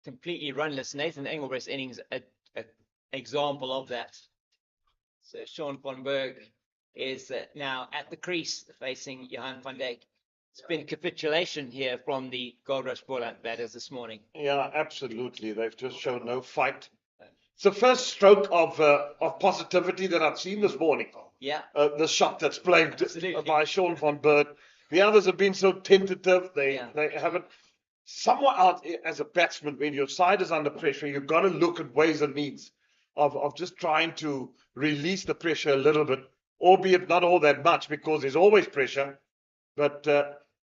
completely runless. Nathan Engelbrecht's innings an example of that. So Sean van Berg is now at the crease facing Johan van Dijk. It's been a capitulation here from the Goldrush Boland batters this morning. Yeah, absolutely. They've just shown no fight. It's the first stroke of positivity that I've seen this morning. Yeah. The shot that's played Absolutely. by Sean van Berg. The others have been so tentative. They haven't. Somewhere out as a batsman, when your side is under pressure, you've got to look at ways and means of just trying to release the pressure a little bit, albeit not all that much, because there's always pressure. But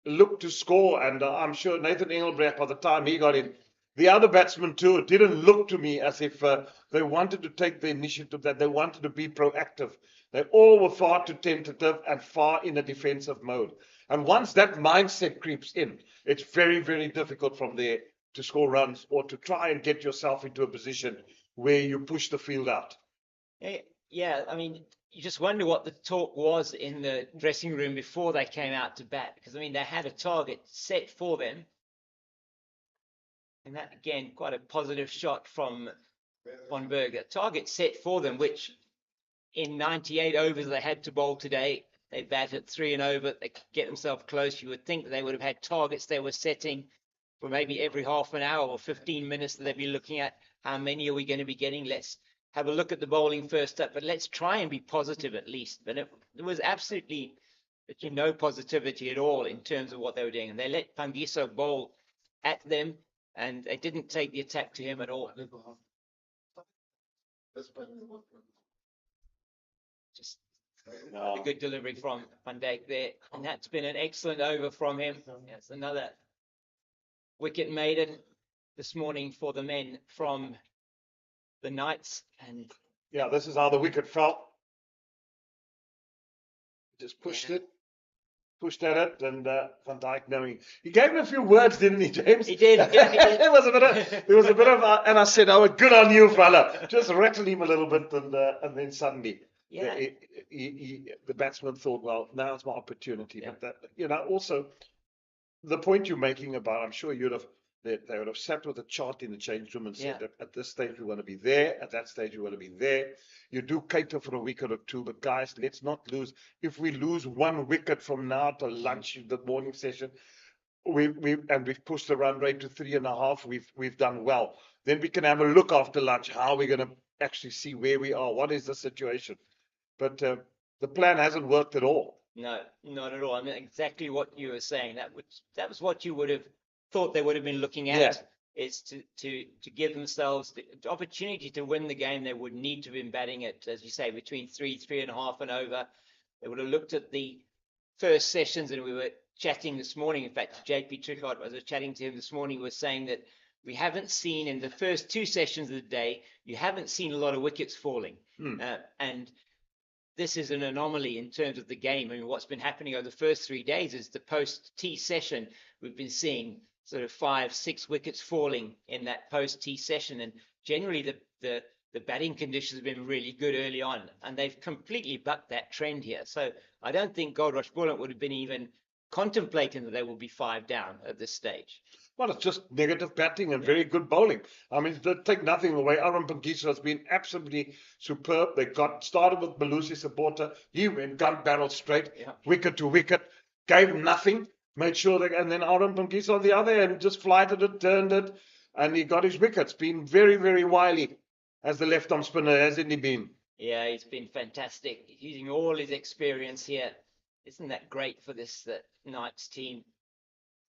look to score, and I'm sure Nathan Engelbrecht, by the time he got in, the other batsmen too, it didn't look to me as if they wanted to take the initiative, that they wanted to be proactive. They all were far too tentative and far in a defensive mode. And once that mindset creeps in, it's very, very difficult from there to score runs or to try and get yourself into a position where you push the field out. Yeah, I mean, you just wonder what the talk was in the dressing room before they came out to bat, because I mean they had a target set for them, and that again quite a positive shot from Van Berg. A target set for them, which in 98 overs they had to bowl today. They batted 3 and over. They could get themselves close. You would think that they would have had targets they were setting for maybe every half an hour or 15 minutes that they'd be looking at. How many are we going to be getting? Let's have a look at the bowling first up, but let's try and be positive at least. But it was absolutely no positivity at all in terms of what they were doing. And they let Pangiso bowl at them, and they didn't take the attack to him at all. Just a good delivery from Van Dijk there. And that's been an excellent over from him. That's another wicket maiden this morning for the men from the Knights. And yeah, this is how the wicket fell. Just pushed at it, and Van Dijk knowing. He gave him a few words, didn't he, James? He did. There was a bit of, and I said, "Oh, good on you, fella." Just rattled him a little bit, and then suddenly, the batsman thought, "Well, now's my opportunity." Yeah. But that, also, the point you're making about, I'm sure they would have sat with a chart in the change room and said, at this stage we want to be there, at that stage we want to be there. You do cater for a wicket or two, but guys, let's not lose. If we lose 1 wicket from now to lunch, the morning session, we've pushed the run rate to 3.5. We've done well. Then we can have a look after lunch. How are we going to actually see where we are? What is the situation? But the plan hasn't worked at all. No, not at all. I mean, exactly what you were saying. That was what you would have thought they would have been looking at, is to give themselves the opportunity to win the game. They would need to have been batting it, as you say, between 3.5 and over. They would have looked at the first sessions, and we were chatting this morning. In fact, JP Trickard, as I was chatting to him this morning, was saying that we haven't seen in the first 2 sessions of the day, you haven't seen a lot of wickets falling. And this is an anomaly in terms of the game. I mean, what's been happening over the first 3 days is the post-tea session, we've been seeing sort of 5-6 wickets falling in that post-tea session. And generally the batting conditions have been really good early on, and they've completely bucked that trend here. So I don't think Goldrush Boland would have been even contemplating that they will be 5 down at this stage. Well, it's just negative batting and very good bowling. I mean, they take nothing away. Aaron Pangiso has been absolutely superb. They got started with Belusi Sabota. He went gun barrel straight, wicket to wicket, gave nothing, made sure that, and then Aaron Pangiso on the other end just flighted it, turned it, and he got his wickets. Been very, very wily as the left arm spinner, hasn't he been? Yeah, he's been fantastic, using all his experience here. Isn't that great for this Knights team?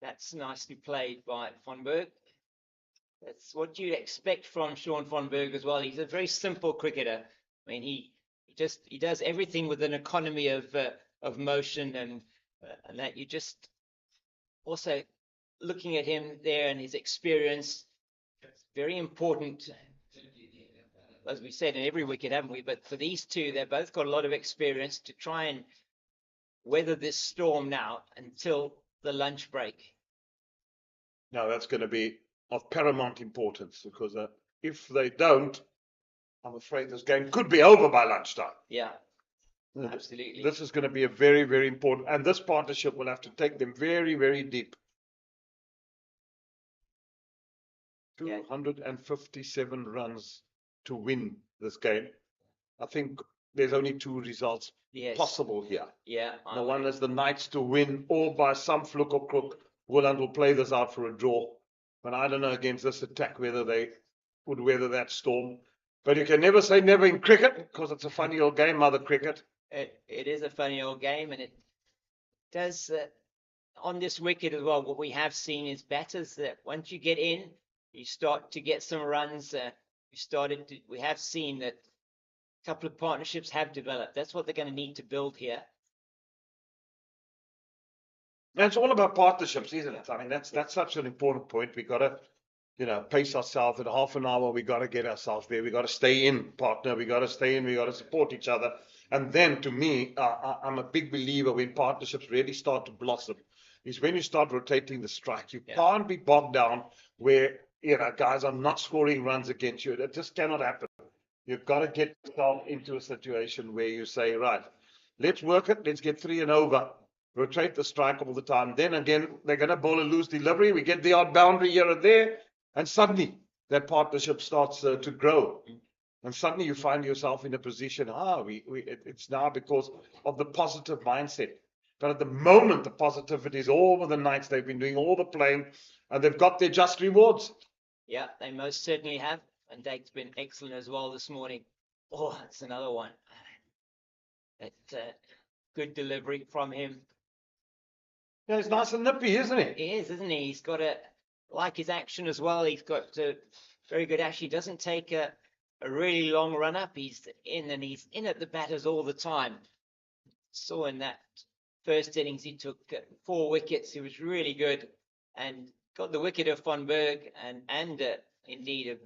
That's nicely played by Van Berg. That's what you'd expect from Sean Van Berg as well. He's a very simple cricketer. I mean, he does everything with an economy of motion, and that you just also looking at him there and his experience. It's very important, as we said, in every wicket, haven't we? But for these two, they've both got a lot of experience to try and weather this storm now until the lunch break. Now, that's going to be of paramount importance, because if they don't, I'm afraid this game could be over by lunchtime. Yeah, absolutely. This is going to be a very, very important, and this partnership will have to take them very, very deep. 257 runs to win this game. I think there's only 2 results possible here. Yeah. The one is the Knights to win, or by some fluke or crook, Boland will play this out for a draw. But I don't know against this attack whether they would weather that storm. But you can never say never in cricket, because it's a funny old game, mother cricket. It is a funny old game, and it does, on this wicket as well, what we have seen is batters that once you get in, you start to get some runs. We have seen that a couple of partnerships have developed. That's what they're going to need to build here. And it's all about partnerships, isn't it? I mean, that's such an important point. We got to, pace ourselves. At half an hour, we got to get ourselves there. We got to stay in, partner. We got to stay in. We got to support each other. And then, to me, I'm a big believer when partnerships really start to blossom, is when you start rotating the strike. You can't be bogged down where guys are not scoring runs against you. That just cannot happen. You've got to get yourself into a situation where you say, right, let's work it. Let's get 3 and over. Rotate the strike all the time. Then again, they're going to bowl a loose delivery. We get the odd boundary here and there. And suddenly, that partnership starts to grow. And suddenly you find yourself in a position, it's now because of the positive mindset. But at the moment, the positivity is all over the Knights. They've been doing all the playing, and they've got their just rewards. Yeah, they most certainly have. And Dake's been excellent as well this morning. Oh, that's another one. Good delivery from him. Yeah, he's nice and nippy, isn't he? He is, isn't he? He's got like his action as well. He's got very good action. He doesn't take a really long run up. He's in, and he's in at the batters all the time. Saw in that first innings, he took 4 wickets. He was really good and got the wicket of Van Berg and indeed of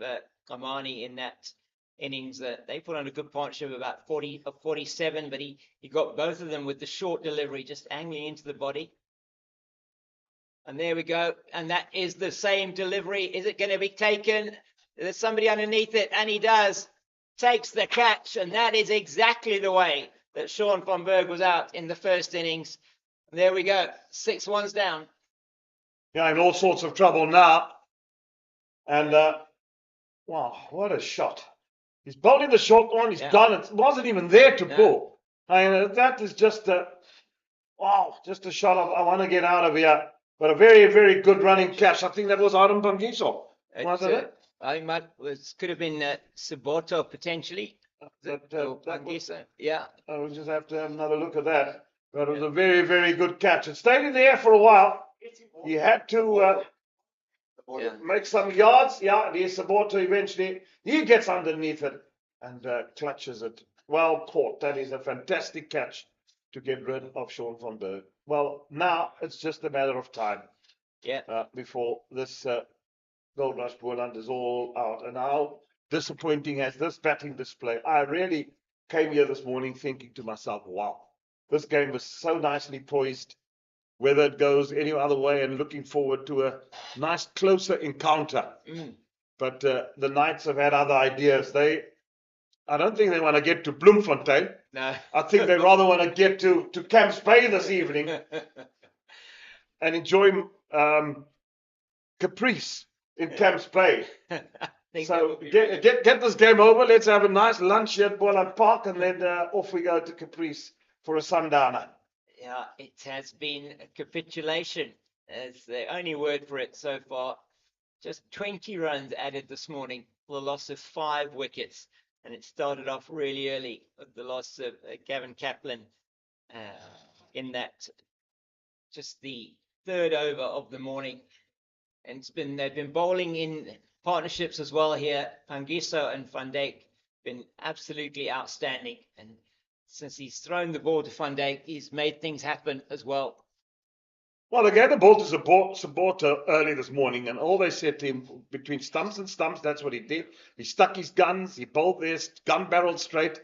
Kamani in that innings. They put on a good partnership of about 47, but he got both of them with the short delivery, just angling into the body. And there we go. And that is the same delivery. Is it going to be taken? There's somebody underneath it, and he does. Takes the catch, and that is exactly the way that Sean Van Berg was out in the first innings. And there we go. 6 ones down. Yeah, in all sorts of trouble now. And, wow, what a shot. He's bowling the short one. He's gone. It wasn't even there to bowl. I mean, that is just just a shot of, I want to get out of here. But a very, very good running catch. I think that was Aaron Pangiso. Wasn't it? I think could have been Sabota potentially. Pangiso. Yeah. We'll just have to have another look at that. But it was a very, very good catch. It stayed in the air for a while. He had to make some yards. Yeah, the Sabota eventually, he gets underneath it and clutches it. Well caught. That is a fantastic catch to get rid of Sean Van Berg. Well, now it's just a matter of time before this Goldrush Boland is all out. And how disappointing has this batting display. I really came here this morning thinking to myself, wow, this game was so nicely poised, whether it goes any other way, and looking forward to a nice closer encounter. But the Knights have had other ideas. I don't think they want to get to Bloemfontein. No. I think they rather want to get to Camps Bay this evening. and enjoy Caprice in Camps Bay. So get this game over. Let's have a nice lunch here at Boland Park, and then off we go to Caprice for a sundowner. Yeah, it has been a capitulation. It's the only word for it so far. Just 20 runs added this morning for the loss of 5 wickets. And it started off really early with the loss of Gavin Kaplan in that, just the 3rd over of the morning. And they've been bowling in partnerships as well here. Pangiso and Van Dijk been absolutely outstanding. And since he's thrown the ball to Van Dijk, he's made things happen as well. Well, they gave the ball to Sabota early this morning, and all they said to him, between stumps and stumps, that's what he did. He stuck his guns, he bowled there, gun barreled straight.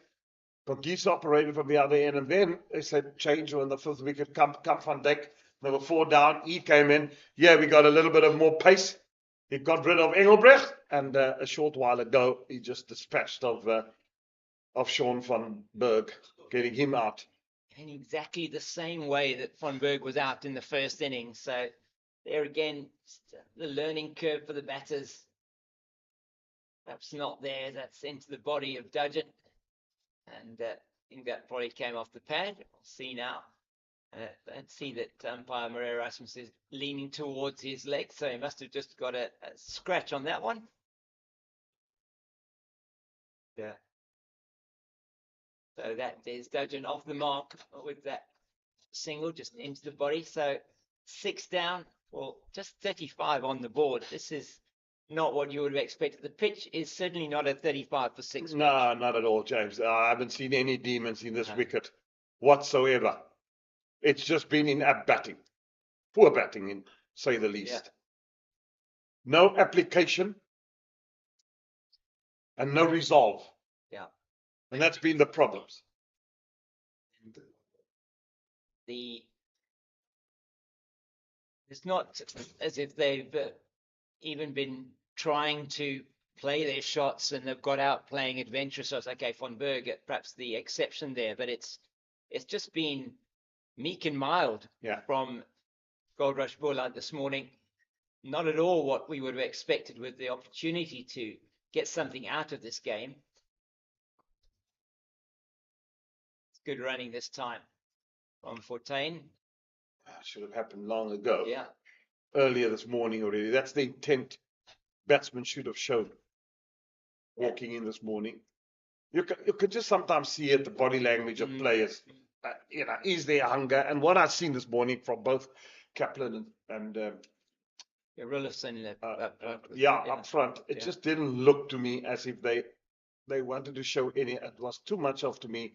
Pangiso operated from the other end, and then they said, change on the 5th wicket, come Van Dijk. There were 4 down. He came in. Yeah, we got a little bit of more pace. He got rid of Engelbrecht, and a short while ago, he just dispatched of Sean van Berg, getting him out. In exactly the same way that Van Berg was out in the first inning. So there again, the learning curve for the batters. Perhaps not there. That's into the body of Dudgeon. And I think that probably came off the pad. We'll see now. Let's see that umpire Maria Rasmus is leaning towards his leg. So he must have just got a scratch on that one. Yeah. So that is Dudgeon off the mark with that single just into the body. So 6 down, well, just 35 on the board. This is not what you would have expected. The pitch is certainly not a 35 for 6. No, not at all, James. I haven't seen any demons in this wicket whatsoever. It's just been inept batting. Poor batting, in say the least. Yeah. No application and no resolve. Yeah. And that's been the problems. It's not as if they've even been trying to play their shots and they've got out playing adventurous shots. Okay, Van Berg, perhaps the exception there, but it's just been meek and mild from Goldrush Boland this morning. Not at all what we would have expected with the opportunity to get something out of this game. Good running this time from Fortuin. Should have happened long ago. Yeah. Earlier this morning already. That's the intent batsmen should have shown walking in this morning. You could just sometimes see it, the body language of players. Is there hunger? And what I've seen this morning from both Kaplan and Rillison up front, it just didn't look to me as if they wanted to show any. It was too much of, to me,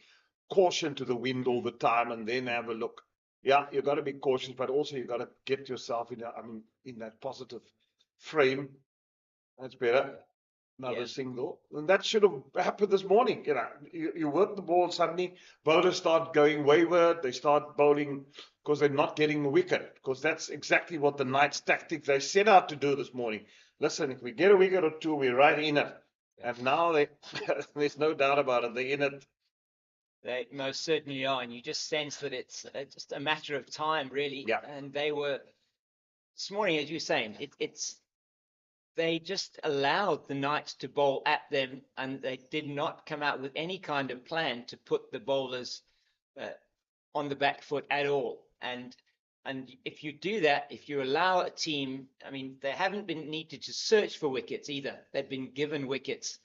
caution to the wind all the time, and then have a look. Yeah, you got to be cautious, but also you got to get yourself in that positive frame. That's better. Another single, and that should have happened this morning. You work the ball, suddenly bowlers start going wayward. They start bowling because they're not getting a wicket. Because that's exactly what the Knights' tactics they set out to do this morning. Listen, if we get a wicket or two, we're right in it. And now there's no doubt about it. They're in it. They most certainly are, and you just sense that it's just a matter of time, really. Yeah. And they were this morning, as you're saying, they just allowed the Knights to bowl at them, and they did not come out with any kind of plan to put the bowlers on the back foot at all. And if you do that, if you allow a team, I mean, they haven't been needed to search for wickets either. They've been given wickets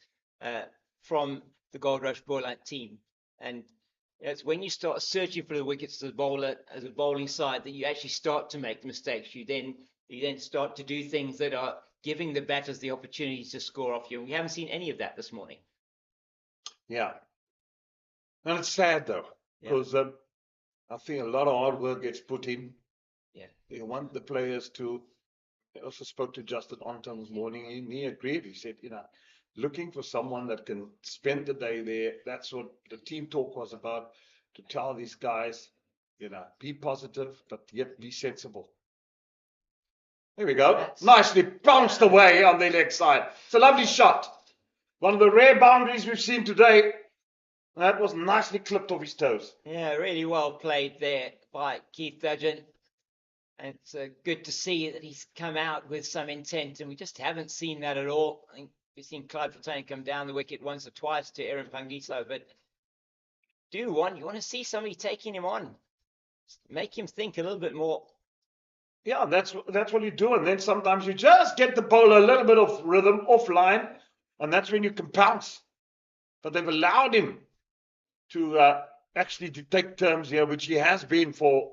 from the Goldrush Boland team. And it's when you start searching for the wickets as a bowler, as a bowling side, that you actually start to make mistakes. You then start to do things that are giving the batters the opportunity to score off you. And we haven't seen any of that this morning. Yeah. And it's sad, though, because I think a lot of hard work gets put in. Yeah. You want the players to. I also spoke to Justin Onton this morning, and he agreed. He said, looking for someone that can spend the day there. That's what the team talk was about, to tell these guys, be positive, but yet be sensible. There we go. Nicely bounced away on the leg side. It's a lovely shot. One of the rare boundaries we've seen today. That was nicely clipped off his toes. Yeah, really well played there by Keith Dudgeon. And it's good to see that he's come out with some intent, and we just haven't seen that at all. I think we've seen Clive Fontaine come down the wicket once or twice to Aaron Pangiso, but you want to see somebody taking him on, make him think a little bit more. Yeah, that's what you do, and then sometimes you just get the bowler a little bit of rhythm offline, and that's when you can pounce. But they've allowed him to actually to take terms here, which he has been for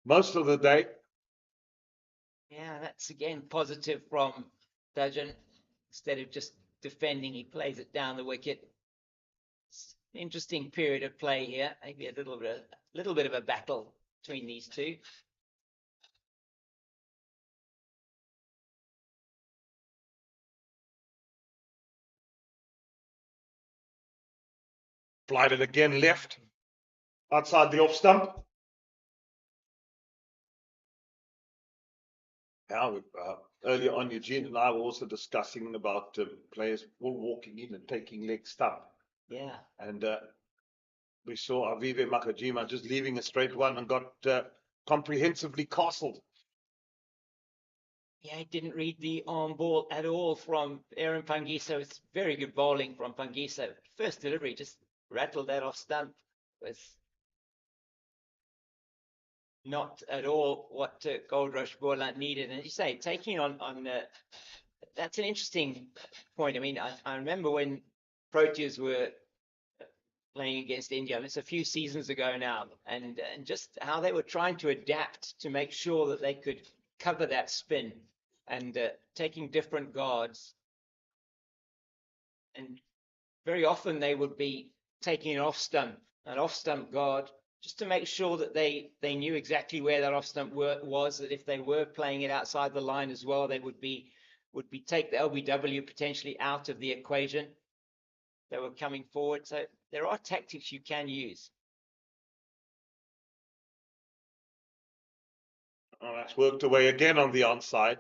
most of the day. Yeah, that's again positive from Dajan. Instead of just defending, he plays it down the wicket. It's an interesting period of play here. Maybe a little bit of a battle between these two. Applied it again left, outside the off stump. Now, earlier on, Eugene and I were also discussing about players all walking in and taking leg stump. Yeah. And we saw Avive Makajima just leaving a straight one and got comprehensively castled. Yeah, he didn't read the arm ball at all from Aaron Pangiso. It's very good bowling from Pangiso. First delivery, just rattled that off stump. Was not at all what Goldrush Boland needed. And as you say, taking on that's an interesting point. I mean, I remember when Proteas were playing against India. It's a few seasons ago now, and just how they were trying to adapt to make sure that they could cover that spin and taking different guards. And very often they would be taking an off stump guard, just to make sure that they knew exactly where that off stump was, that if they were playing it outside the line as well, they would take the LBW potentially out of the equation. They were coming forward. So there are tactics you can use. Oh, that's worked away again on the onside.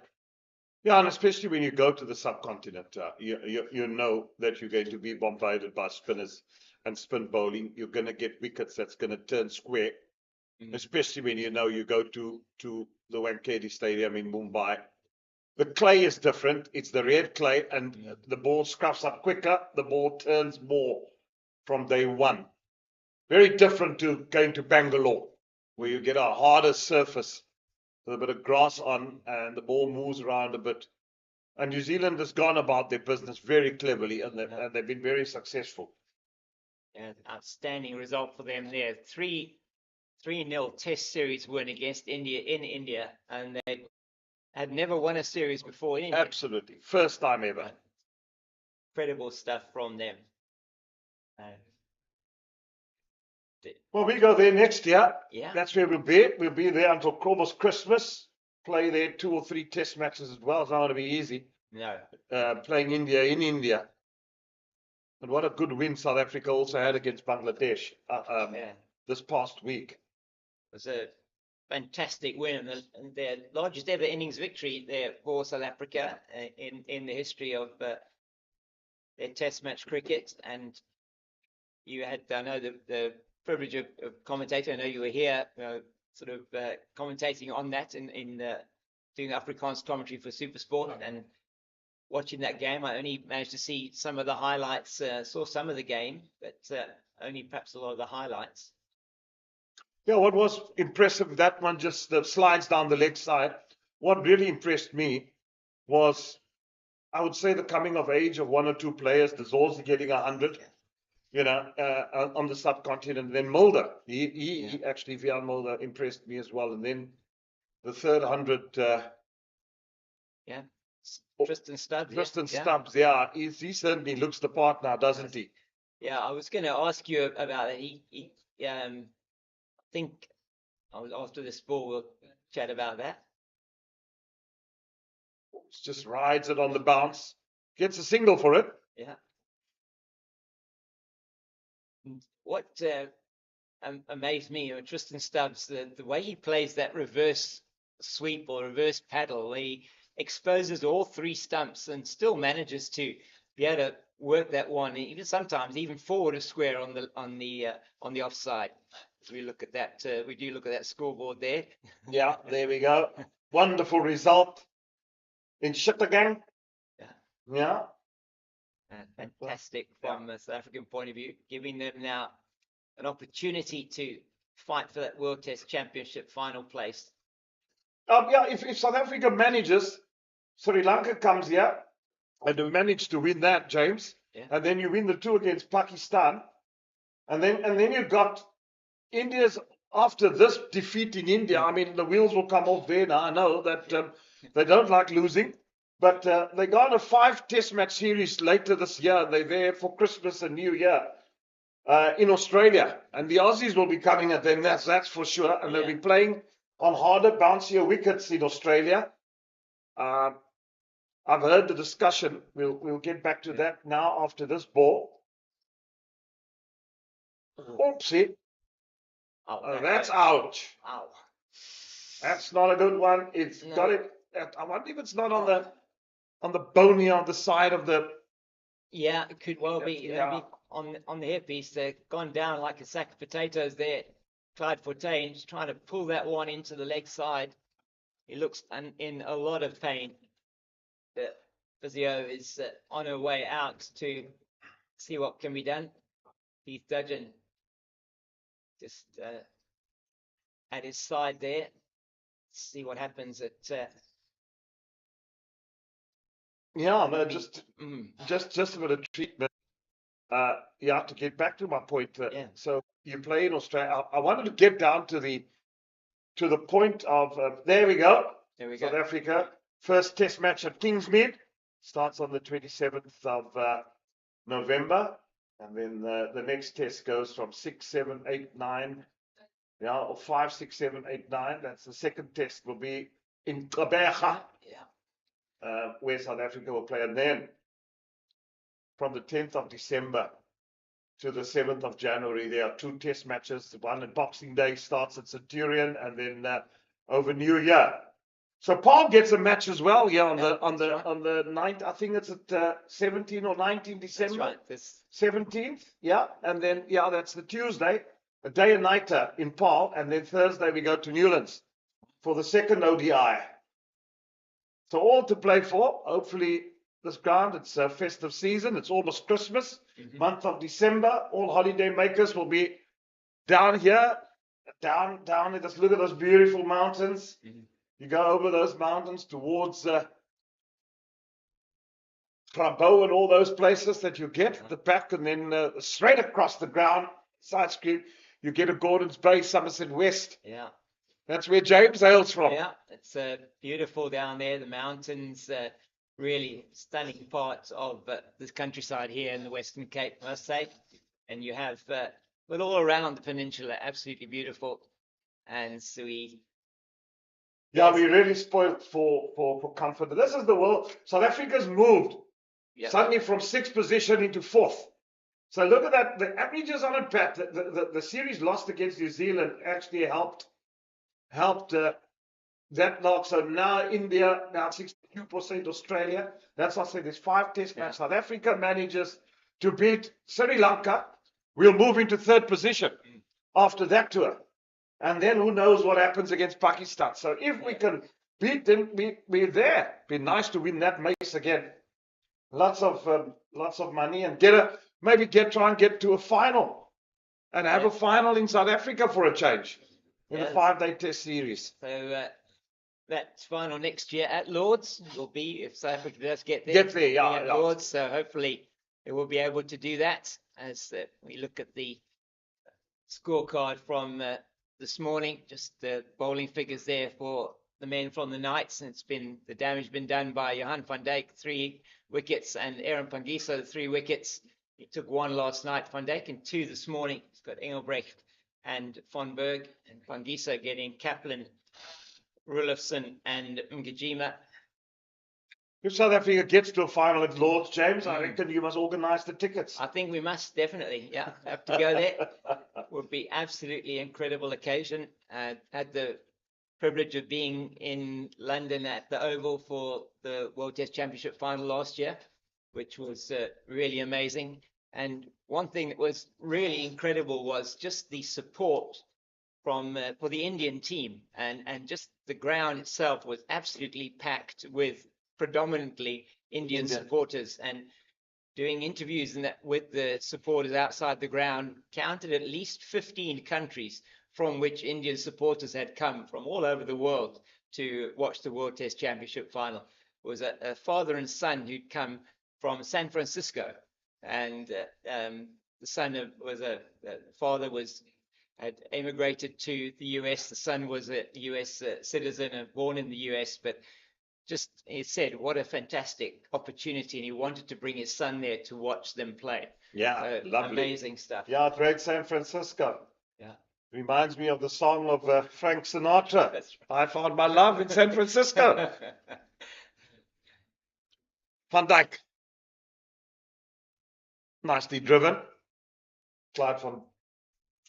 Yeah, and especially when you go to the subcontinent, you know that you're going to be bombarded by spinners and spin bowling. You're going to get wickets that's going to turn square, especially when you know you go to the Wankhede Stadium in Mumbai. The clay is different. It's the red clay, and the ball scruffs up quicker. The ball turns more from day one. Very different to going to Bangalore, where you get a harder surface with a bit of grass on, and the ball moves around a bit. And New Zealand has gone about their business very cleverly, and they've been very successful. Yeah, outstanding result for them there. 3-0 Test series win against India in India, and they had never won a series before in India. Absolutely, first time ever. Incredible stuff from them. Well, we go there next year. Yeah. That's where we'll be. We'll be there until almost Christmas. Play there 2 or 3 test matches as well. It's not going to be easy. No. Playing India in India. And what a good win South Africa also had against Bangladesh this past week. It was a fantastic win and their largest ever innings victory there for South Africa in the history of their test match cricket. And you had, I know, the privilege of commentating. I know you were here, sort of commentating on that in doing Afrikaans commentary for SuperSport and watching that game. I only managed to see some of the highlights, saw some of the game, but only perhaps a lot of the highlights. Yeah, what was impressive, that one, just the slides down the leg side. What really impressed me was, I would say, the coming of age of 1 or 2 players. The Zorzi getting 100. On the subcontinent. Then Mulder, he actually, Vian Mulder, impressed me as well. And then the third 100. Tristan Stubbs. Stubbs, yeah. He certainly looks the part now, doesn't he? Yeah, I was going to ask you about it. I think after this ball, we'll chat about that. Just rides it on the bounce. Gets a single for it. Yeah. What amazed me, Tristan Stubbs, the way he plays that reverse sweep or reverse paddle, he exposes all 3 stumps and still manages to be able to work that one, even sometimes even forward a square on the offside. as we look at that, we do look at that scoreboard there. Yeah, there we go. Wonderful result in Chittagong. Yeah. Yeah. Fantastic from a South African point of view, giving them now an opportunity to fight for that World Test Championship final place. Yeah, if South Africa manages, Sri Lanka comes here and we manage to win that, James, and then you win the two against Pakistan, and then you've got India's after this defeat in India. I mean, the wheels will come off there now. I know that they don't like losing, but they got a 5 Test match series later this year. They're there for Christmas and New Year in Australia, and the Aussies will be coming at them. That's for sure, and they'll be playing on harder, bouncier wickets in Australia. I've heard the discussion. We'll get back to that now after this ball. Oopsie. Oh, that's ouch. Ow. That's not a good one. It's got it. I wonder if it's not on the bone here on the side of the. Yeah, it could well be. Yeah. Maybe on the hairpiece. They've gone down like a sack of potatoes there. Clyde Fortain's trying to pull that one into the leg side. He looks in a lot of pain. The physio is on her way out to see what can be done. Heath Dudgeon just at his side there. See what happens at. Yeah, no, just a bit of treatment. Yeah, to get back to my point. So you play in Australia. I wanted to get down to the point of there we go. There we go. South Africa first Test match at Kingsmead starts on the 27th of November, and then the next test goes from 6, 7, 8, 9. Yeah, or 5, 6, 7, 8, 9. That's the second test will be in Gqeberha. Where South Africa will play, and then from the 10th of December to the 7th of January, there are 2 Test matches. The one on Boxing Day starts at Centurion, and then over New Year. So Paarl gets a match as well here on the 9th. I think it's at 17 or 19 December. That's right. 17th, yeah, and then that's the Tuesday, a day and nighter in Paarl, and then Thursday we go to Newlands for the second ODI. So all to play for. Hopefully this ground, it's a festive season. It's almost Christmas, month of December. All holiday makers will be down here, down. Just look at those beautiful mountains. You go over those mountains towards Grabo and all those places that you get the back, and then straight across the ground, side street, you get a Gordons Bay, Somerset West. Yeah. That's where James hails from. Yeah, it's beautiful down there. The mountains, really stunning parts of this countryside here in the Western Cape, I must say. And you have, but all around the peninsula, absolutely beautiful. And so we really spoiled for comfort. This is the world. South Africa's moved suddenly from 6th position into 4th. So look at that. The averages on it, Pat. The series lost against New Zealand actually helped that knock. So now India, now 62% Australia. That's what I said. There's 5 Test matches. South Africa manages to beat Sri Lanka. We'll move into 3rd position after that tour. And then who knows what happens against Pakistan. So if we can beat them, we're there. Be nice to win that mace again. Lots of money, and try and get to a final and have a final in South Africa for a change. In a 5-day Test series. So that final next year at Lords will be, if South Africa does get there. At Lords, so hopefully it will be able to do that. As we look at the scorecard from this morning, just the bowling figures there for the men from the Knights, and the damage been done by Johan van Dijk, 3 wickets, and Aaron Pangiso, 3 wickets. He took 1 last night, Van Dijk, and 2 this morning. He's got Engelbrecht and Von Berg, and Pangiso getting Kaplan, Rulofsson, and Mgijima. If South Africa gets to a final at Lords, James, I reckon you must organise the tickets. I think we must definitely, have to go there. Would be absolutely incredible occasion. Had the privilege of being in London at the Oval for the World Test Championship final last year, which was really amazing. And one thing that was really incredible was just the support from for the Indian team, and just the ground itself was absolutely packed with predominantly Indian supporters, and doing interviews with the supporters outside the ground, counted at least 15 countries from which Indian supporters had come from all over the world to watch the World Test Championship final. It was a father and son who'd come from San Francisco, and the father had emigrated to the US. The son was a US citizen and born in the US, but just, he said, what a fantastic opportunity, and he wanted to bring his son there to watch them play. Yeah, So, lovely. amazing stuff. Yeah, great San Francisco. Yeah. Reminds me of the song of Frank Sinatra. That's I found my love in San Francisco. Van Dijk. Nicely driven. Clyde van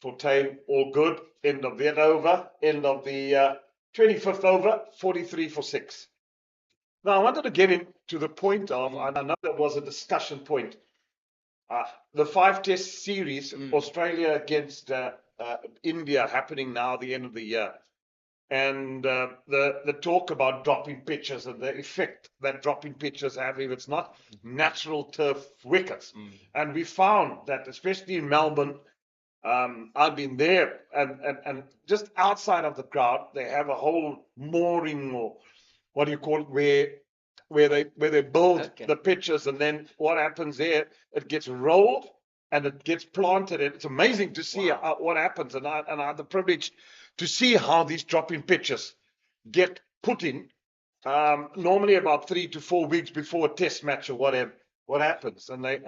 Fontaine, all good. End of that over. End of the 25th over, 43 for 6. Now, I wanted to get into the point of, and I know that was a discussion point, the 5-test series, Australia against India, happening now at the end of the year. And the talk about dropping pitches and the effect that dropping pitches have if it's not natural turf wickets. And we found that, especially in Melbourne, I've been there, and just outside of the crowd, they have a whole mooring, or what do you call it, where they build the pitches, and then what happens there, it gets rolled and it gets planted, and it's amazing to see what happens. And I had the privilege to see how these dropping pitches get put in, normally about 3 to 4 weeks before a test match or whatever. What happens, and they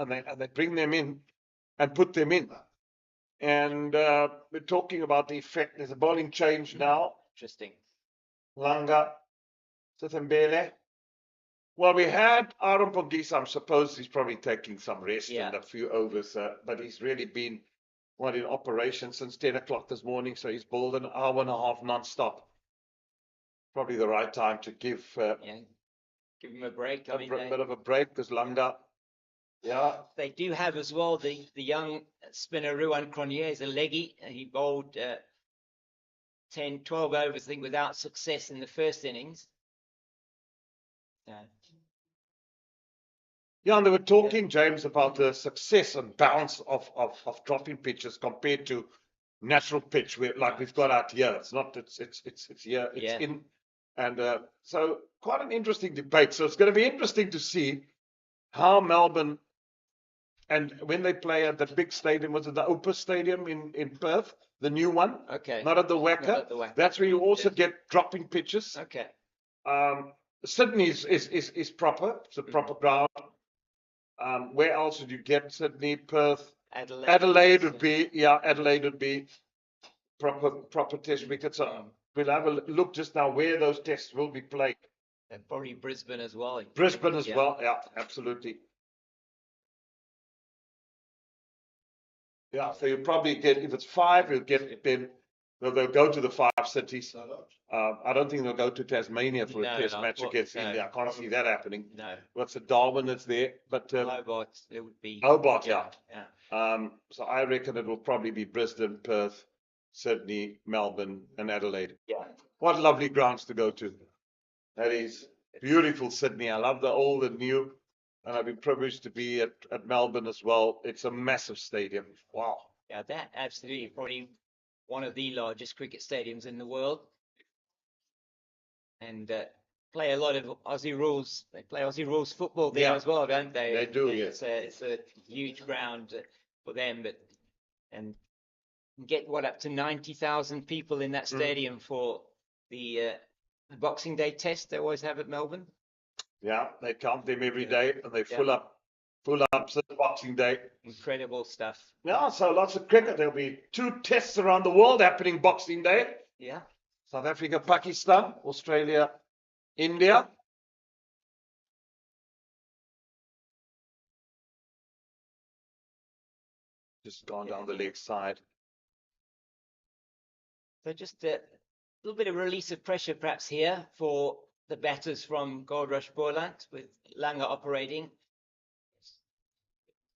bring them in and put them in. And we're talking about the effect. There's a bowling change now. Interesting. Langa, Sithembele. Well, we had Aaron Pongisa. I suppose he's probably taking some rest and a few overs, but he's really been in operation since 10 o'clock this morning. So he's bowled an hour and a half non-stop. Probably the right time to give him a break. A bit of a break, because Langa. Yeah. They do have as well the young spinner Ruan Cronje is a leggy, and he bowled 10, 12 overs, I think, without success in the first innings. Yeah, and they were talking, James, about the success and bounce of dropping pitches compared to natural pitch, where we've got out here. It's not. It's here. It's in, and so quite an interesting debate. So it's going to be interesting to see how Melbourne. And when they play at the big stadium, was it the Opus Stadium in Perth, the new one? Okay. Not at the Wacker. That's where you also get dropping pitches. Okay. Sydney is proper. It's a proper ground. Where else would you get Sydney, Perth? Adelaide would be proper test wickets. So we'll have a look just now where those tests will be played. And probably Brisbane as well. Brisbane as well. Yeah, absolutely. Yeah, so you'll probably get, if it's 5, you'll get then they'll go to the 5 cities. I don't think they'll go to Tasmania for a test match against India. I can't see that happening. No. What's the Darwin that's there? But Hobart, it would be. Hobart, yeah. So I reckon it will probably be Brisbane, Perth, Sydney, Melbourne, and Adelaide. Yeah. What lovely grounds to go to. That is beautiful, Sydney. I love the old and new. And I've been privileged to be at Melbourne as well. It's a massive stadium. Wow. Yeah, that absolutely probably one of the largest cricket stadiums in the world. And play a lot of Aussie rules. They play Aussie rules football there as well, don't they? They do, yes. It's a huge ground for them, and get up to 90,000 people in that stadium for the Boxing Day test they always have at Melbourne. Yeah, they count them every day, and they full up since Boxing Day. Incredible stuff. Yeah, so lots of cricket. There'll be 2 tests around the world happening Boxing Day. Yeah. South Africa, Pakistan, Australia, India. Just gone down the leg side. So just a little bit of release of pressure perhaps here for the batters from Goldrush Boland, with Langa operating.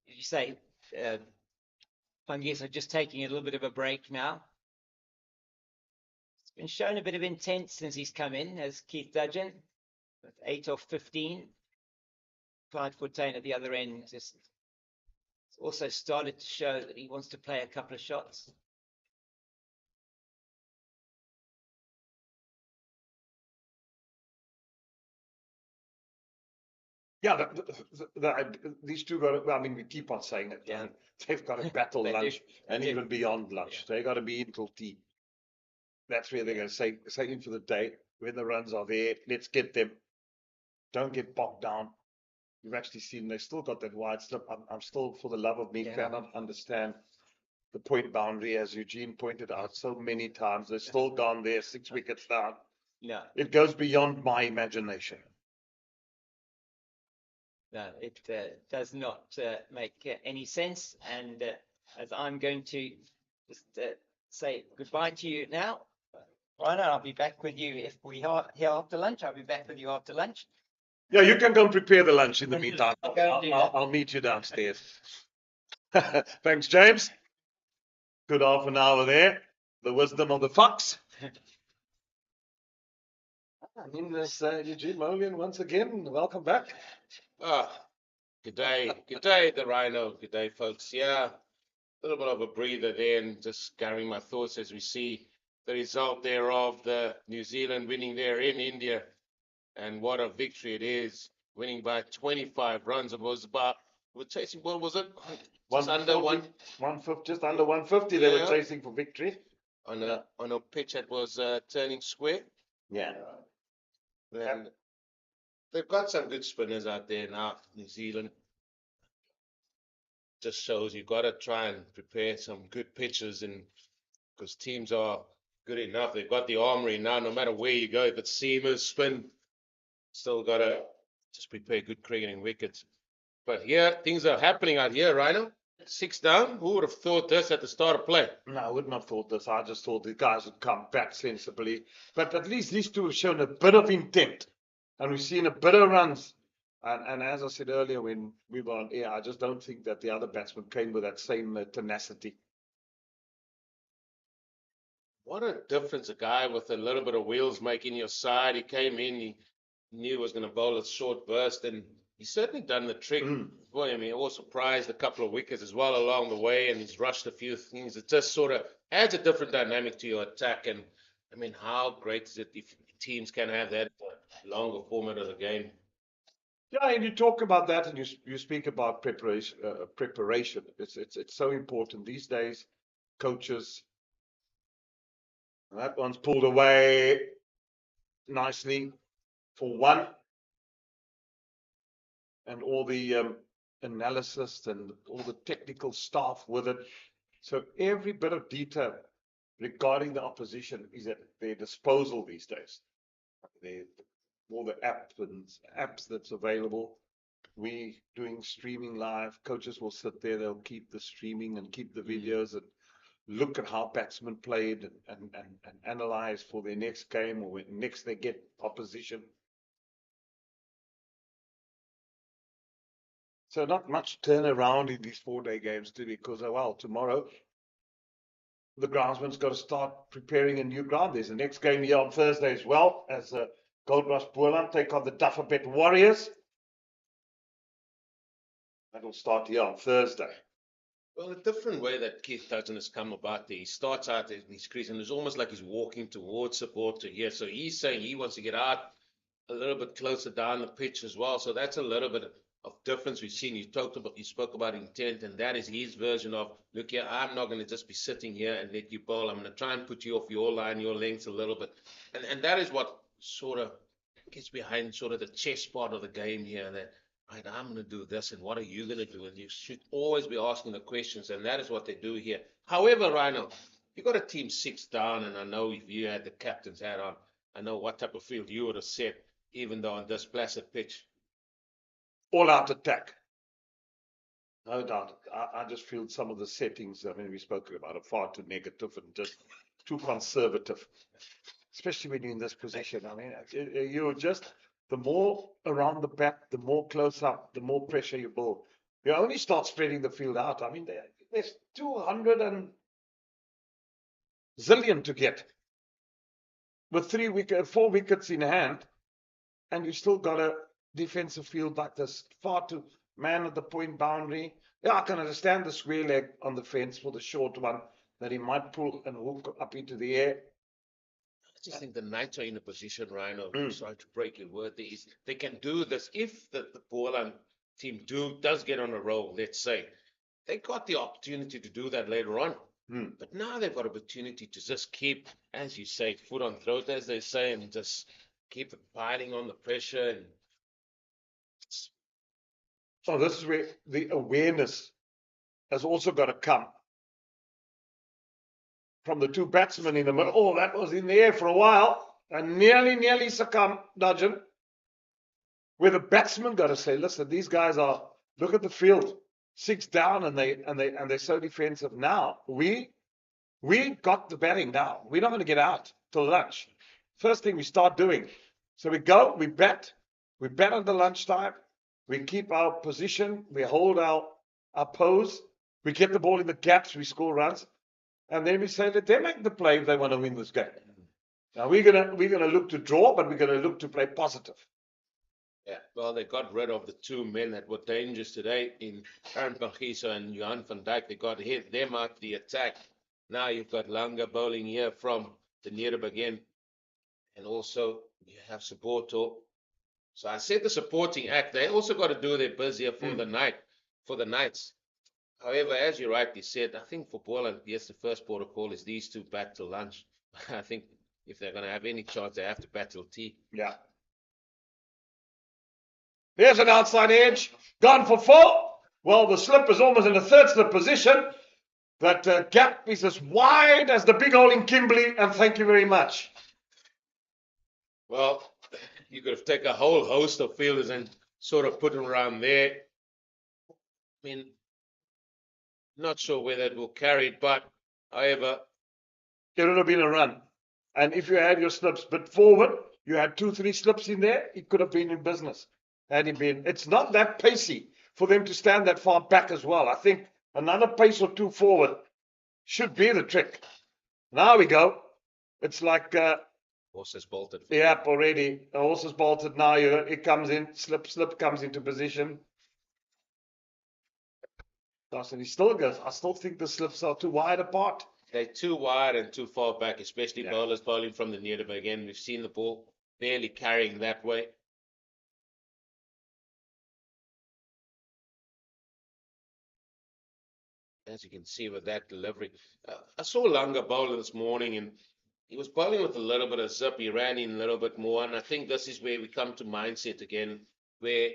Did you say Pangis are just taking a little bit of a break now? been shown a bit of intent since he's come in as Keith Dudgeon, with 8 off 15. Clyde Fortain at the other end just also started to show that he wants to play a couple of shots. Yeah, these two got. I mean, we keep on saying it. Yeah. They've got to battle They lunch do. and They do. even beyond lunch. They got to be in till tea. That's where they're going to say in for the day. When the runs are there, let's get them. Don't get bogged down. You've actually seen they still got that wide slip. I'm still, for the love of me, cannot understand the point boundary, as Eugene pointed out so many times. They're still gone there, 6 wickets down. No, It goes beyond my imagination. no, it does not make any sense. And as I'm going to just say goodbye to you now, Rhino, I'll be back with you if we are here after lunch. I'll be back with you after lunch. Yeah, you can go and prepare the lunch in the meantime. I'll go and do that. I'll meet you downstairs. Thanks, James. Good half an hour there. The wisdom of the fox. I mean, there's Eugene Molian once again. Welcome back. Good day, the Rhino. Good day, folks. Yeah, a little bit of a breather there, and just gathering my thoughts as we see the result there of the New Zealand winning there in India, and what a victory it is, winning by 25 runs. It was about, we're chasing, what was it? Just under 150, just under 150. They were Yeah. chasing for victory. on a pitch that was turning square. Yeah. And they've got some good spinners out there now, New Zealand. Just shows you've got to try and prepare some good pitches, and because teams are good enough, they've got the armory now. No matter where you go, if it's seamers, spin, still got to just prepare good cricketing wickets. But here, things are happening out here, Rhino. 6 down. Who would have thought this at the start of play? No, I would not have thought this. I just thought the guys would come back sensibly. But at least these two have shown a bit of intent. And we've seen a bit of runs. And as I said earlier when we were on air, I just don't think that the other batsmen came with that same tenacity. What a difference a guy with a little bit of wheels making your side. He came in, he knew he was going to bowl a short burst, and he's certainly done the trick. Well, I mean, he also prized a couple of wickets as well along the way, and he's rushed a few things. It just sort of adds a different dynamic to your attack. And I mean, how great is it if teams can have that longer format of the game? Yeah, and you talk about that, and you speak about preparation. It's so important these days. Coaches, that one's pulled away nicely for one, and all the analysis and all the technical staff with it. So every bit of detail regarding the opposition is at their disposal these days. All the apps that's available. We doing streaming live. Coaches will sit there. They'll keep the streaming and keep the videos and look at how batsmen played and analyze for their next game or when next they get opposition. So not much turnaround in these 4-day games too, because tomorrow the groundsman's got to start preparing a new ground. There's the next game here on Thursday as well, as Goldrush Boland take on the Dufferbet Warriors. That'll start here on Thursday. Well, a different way that Keith Dudgeon has come about there. He starts out in his crease, and it's almost like he's walking towards support to here. So he's saying he wants to get out a little bit closer down the pitch as well. So that's a little bit of difference we've seen. You spoke about intent, and that is his version of, look here, I'm not going to just be sitting here and let you bowl. I'm going to try and put you off your line, your length a little bit. And that is what sort of gets behind sort of the chess part of the game here, that, right, I'm going to do this, and what are you going to do? And you should always be asking the questions, and that is what they do here. However, Rhino, you got a team 6 down, and I know if you had the captain's hat on, I know what type of field you would have set, even though on this placid pitch. All out attack. No doubt. I just feel some of the settings, I mean, we spoke about it, far too negative and just too conservative, especially when you're in this position. I mean, you're just, the more around the bat, the more close up, the more pressure you build. You only start spreading the field out. I mean, there's 200 and zillion to get. with 4 wickets in hand, and you still got a defensive field like this, far too man at the point boundary. Yeah, I can understand the square leg on the fence for the short one that he might pull and hook up into the air. I just think the Knights are in a position, Ryan, of trying to break your word. They can do this if the Boland team does get on a roll, let's say. They got the opportunity to do that later on. But now they've got opportunity to just keep, as you say, foot on throat, as they say, and just keep piling on the pressure. And so this is where the awareness has also got to come from the 2 batsmen in the middle. Oh, that was in the air for a while and nearly succumbed, Dudgeon. Where the batsmen got to say, listen, these guys look at the field, 6 down, and they're so defensive. Now we got the batting now. We're not going to get out till lunch. First thing we start doing. So we bat at the lunchtime, we keep our position, we hold our pose, we get the ball in the gaps, we score runs, and then we say, let them make the play if they want to win this game. Now we're gonna look to draw, but we're gonna look to play positive. Yeah, well, they got rid of the 2 men that were dangerous today in Aaron Pagiso and Johan van Dijk. They got them out the attack. Now you've got Langa bowling here from the Nederb again. And also you have Supporto. So I said the supporting act, they also got to do their buzz here for the Knights. However, as you rightly said, I think for Boland, yes, the first protocol is these 2 bat till lunch. I think if they're going to have any chance, they have to bat till tea. Yeah. There's an outside edge, gone for 4. Well, the slip is almost in a 3rd slip position. That gap is as wide as the big hole in Kimberley, and thank you very much. Well, you could have taken a whole host of fielders and sort of put them around there. I mean, not sure whether it will carry it, but however, it would have been a run. And if you had your slips a bit forward, you had 2-3 slips in there, it could have been in business. Had he been, it's not that pacey for them to stand that far back as well. I think another pace or 2 forward should be the trick. Now we go. It's like horse has bolted. Yeah, already. The horse has bolted. Now it comes in. Slip comes into position. And he still goes. I still think the slips are too wide apart. They're too wide and too far back, especially bowlers bowling from the Nederb again. We've seen the ball barely carrying that way. As you can see with that delivery. I saw Langa bowling this morning, and he was bowling with a little bit of zip. He ran in a little bit more, and I think this is where we come to mindset again, where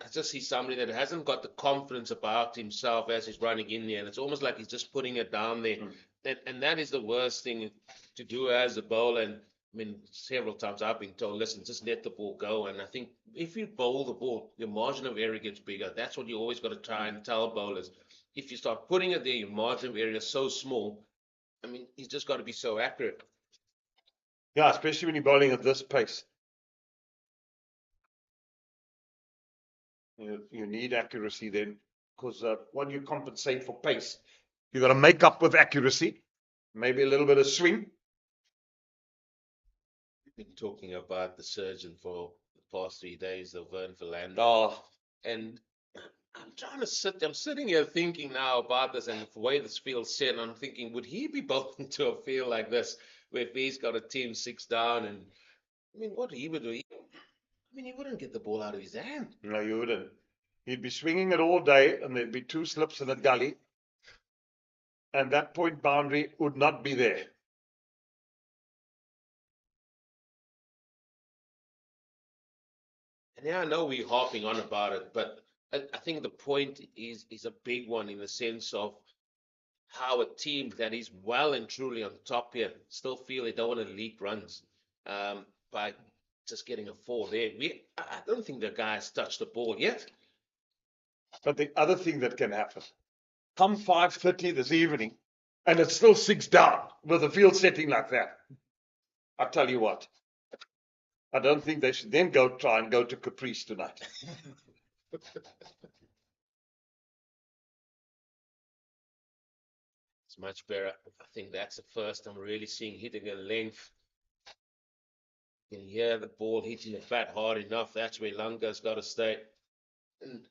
I just see somebody that hasn't got the confidence about himself as he's running in there, and it's almost like he's just putting it down there. And that is the worst thing to do as a bowler. And I mean, several times I've been told, listen, just let the ball go. And I think if you bowl the ball, your margin of error gets bigger. That's what you always got to try and tell bowlers. If you start putting it there, your margin of error is so small. I mean, he's just got to be so accurate. Yeah, especially when you're bowling at this pace. You need accuracy then, because when you compensate for pace, you got to make up with accuracy, maybe a little bit of swing. We've been talking about the surgeon for the past 3 days, the Vern Verlander. Oh, and I'm sitting here thinking now about this and the way this field's set, and I'm thinking, would he be bowling to a field like this, where if he's got a team 6 down, and I mean, what he would do? He wouldn't get the ball out of his hand. No, you wouldn't. He'd be swinging it all day, and there'd be 2 slips in a gully, and that point boundary would not be there. And yeah, I know we're harping on about it, but I think the point is a big one, in the sense of how a team that is well and truly on top here still feel they don't want to leak runs by just getting a 4 there. I don't think the guys touched the ball yet. But the other thing that can happen, come 5:30 this evening, and it's still 6 down with the field setting like that. I tell you what, I don't think they should then try and go to Caprice tonight. It's much better. I think that's the first I'm really seeing hitting a length. You can hear the ball hitting the bat hard enough. That's where Langa's got to stay. And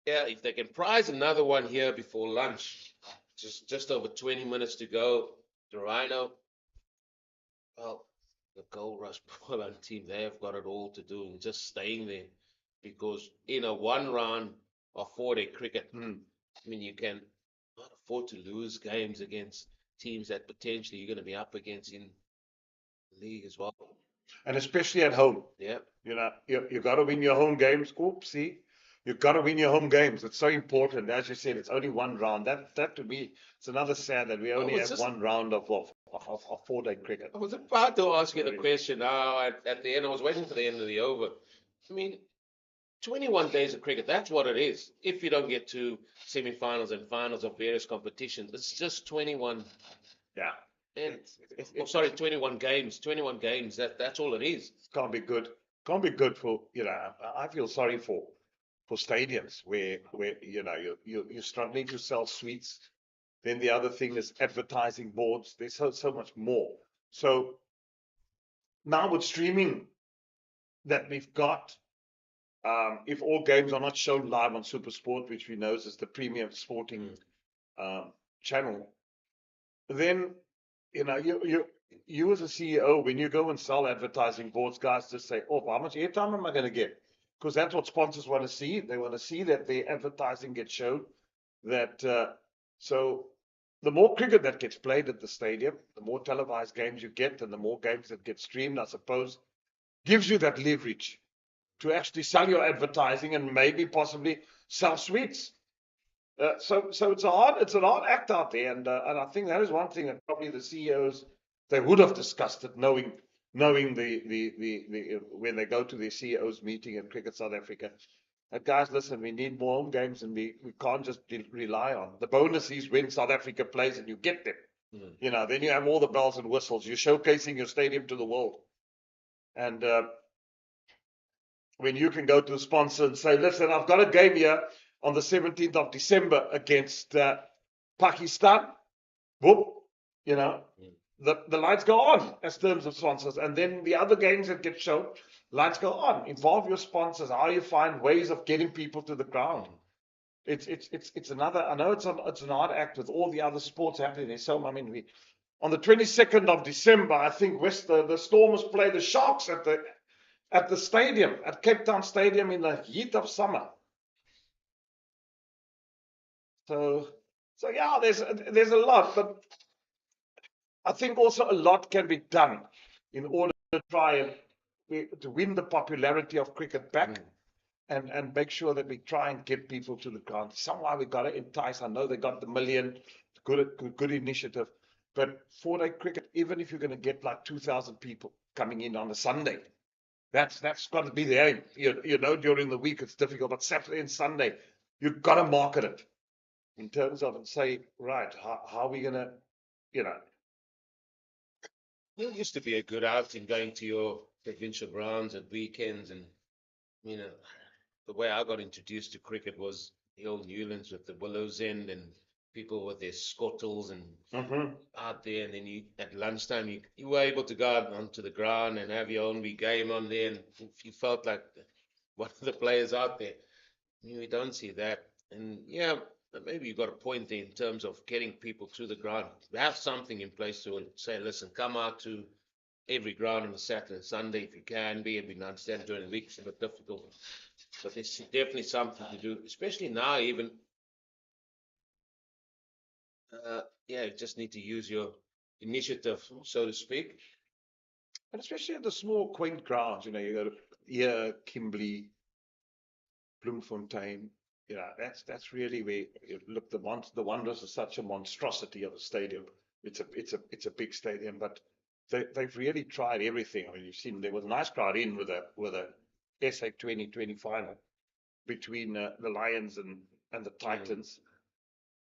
yeah, if they can prize another one here before lunch, just over 20 minutes to go, the Rhino, well, the Goldrush Boland team, they have got it all to do and just staying there. Because in a one round of 4-day cricket, I mean, you can not afford to lose games against teams that potentially you're going to be up against in the league as well. And especially at home. Yeah. You know, you got to win your home games. Oopsie. You've got to win your home games. It's so important. As you said, it's only one round. That to me, it's another sad that we only have one round of 4-day cricket. I was about to ask you the question now at the end. I was waiting for the end of the over. I mean, 21 days of cricket, that's what it is. If you don't get to semi-finals and finals of various competitions, it's just 21. Yeah. And, 21 games. 21 games. That's all it is. It can't be good. Can't be good for, you know, I feel sorry for stadiums where you know you're struggling to sell suites. Then the other thing is advertising boards. There's so much more. So now with streaming that we've got, if all games are not shown live on SuperSport, which we know is the premium sporting channel, then you know you as a CEO, when you go and sell advertising boards, guys just say, oh, how much airtime am I going to get? Because that's what sponsors want to see. They want to see that their advertising gets shown. So the more cricket that gets played at the stadium, the more televised games you get, and the more games that get streamed, I suppose, gives you that leverage to actually sell your advertising and maybe possibly sell suites. So it's an hard act out there, and I think that is one thing that probably the CEOs, they would have discussed it, knowing the when they go to their CEOs meeting in Cricket South Africa. Guys, listen, we need more home games, and we can't just rely on the bonus is when South Africa plays and you get them. You know, then you have all the bells and whistles. You're showcasing your stadium to the world, and when you can go to the sponsor and say, listen, I've got a game here on the 17th of December against Pakistan, whoop, you know, the lights go on as terms of sponsors. And then the other games that get shown, lights go on. Involve your sponsors, how you find ways of getting people to the ground. It's another, I know it's an hard act with all the other sports happening there. So, I mean, on the 22nd of December, I think the Stormers play the Sharks at the stadium, at Cape Town Stadium in the heat of summer. So yeah, there's a lot, but I think also a lot can be done in order to try to win the popularity of cricket back, and make sure that we try and get people to the ground. Somehow we got to entice. I know they got the million, good initiative, but 4-day cricket, even if you're going to get like 2,000 people coming in on a Sunday, that's got to be the aim. You know, during the week it's difficult, but Saturday and Sunday you've got to market it in terms of and say, right, how are we going to, you know. It used to be a good outing going to your provincial grounds at weekends, and you know, the way I got introduced to cricket was the old Newlands with the Willow's End and people with their scottles and out there, and then at lunchtime you were able to go out onto the ground and have your own wee game on there, and if you felt like one of the players out there. I mean, we don't see that, and yeah, maybe you got a point there in terms of getting people to the ground. Have something in place to say, listen, come out to every ground on a Saturday and Sunday if you can be. And we understand during the week it's a bit difficult, but there's definitely something to do, especially now. Even you just need to use your initiative, so to speak. And especially at the small, quaint grounds, you know, you go to Kimberley, Bloemfontein. You know, that's really where look, the Wanderers are such a monstrosity of a stadium. It's a big stadium, but they've really tried everything. I mean, you've seen there was a nice crowd in with a SA 2020 final between the Lions and the Titans.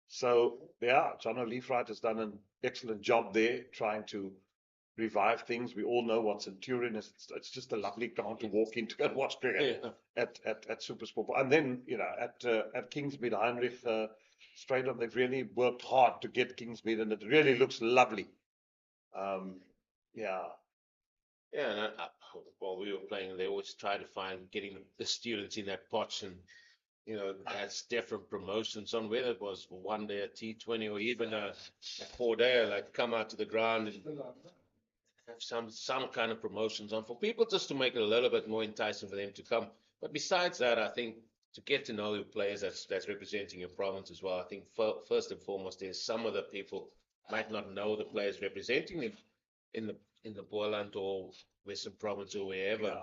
So yeah, John O'Leafright has done an excellent job there, trying to revive things. We all know what Centurion is. It's just a lovely ground to walk into and watch cricket at SuperSport. And then, you know, at Kingsmead, Heinrich Stadium, they've really worked hard to get Kingsmead, and it really looks lovely. Yeah. Yeah, and while we were playing, they always try to find getting the students in that potch, and that's different promotions on, whether it was one day a T20 or even a 4 day, like come out to the ground and have some kind of promotions on for people, just to make it a little bit more enticing for them to come. But besides that, I think to get to know the players that's representing your province as well. I think first and foremost, there's some of the people might not know the players representing them in the Boland or Western Province or wherever.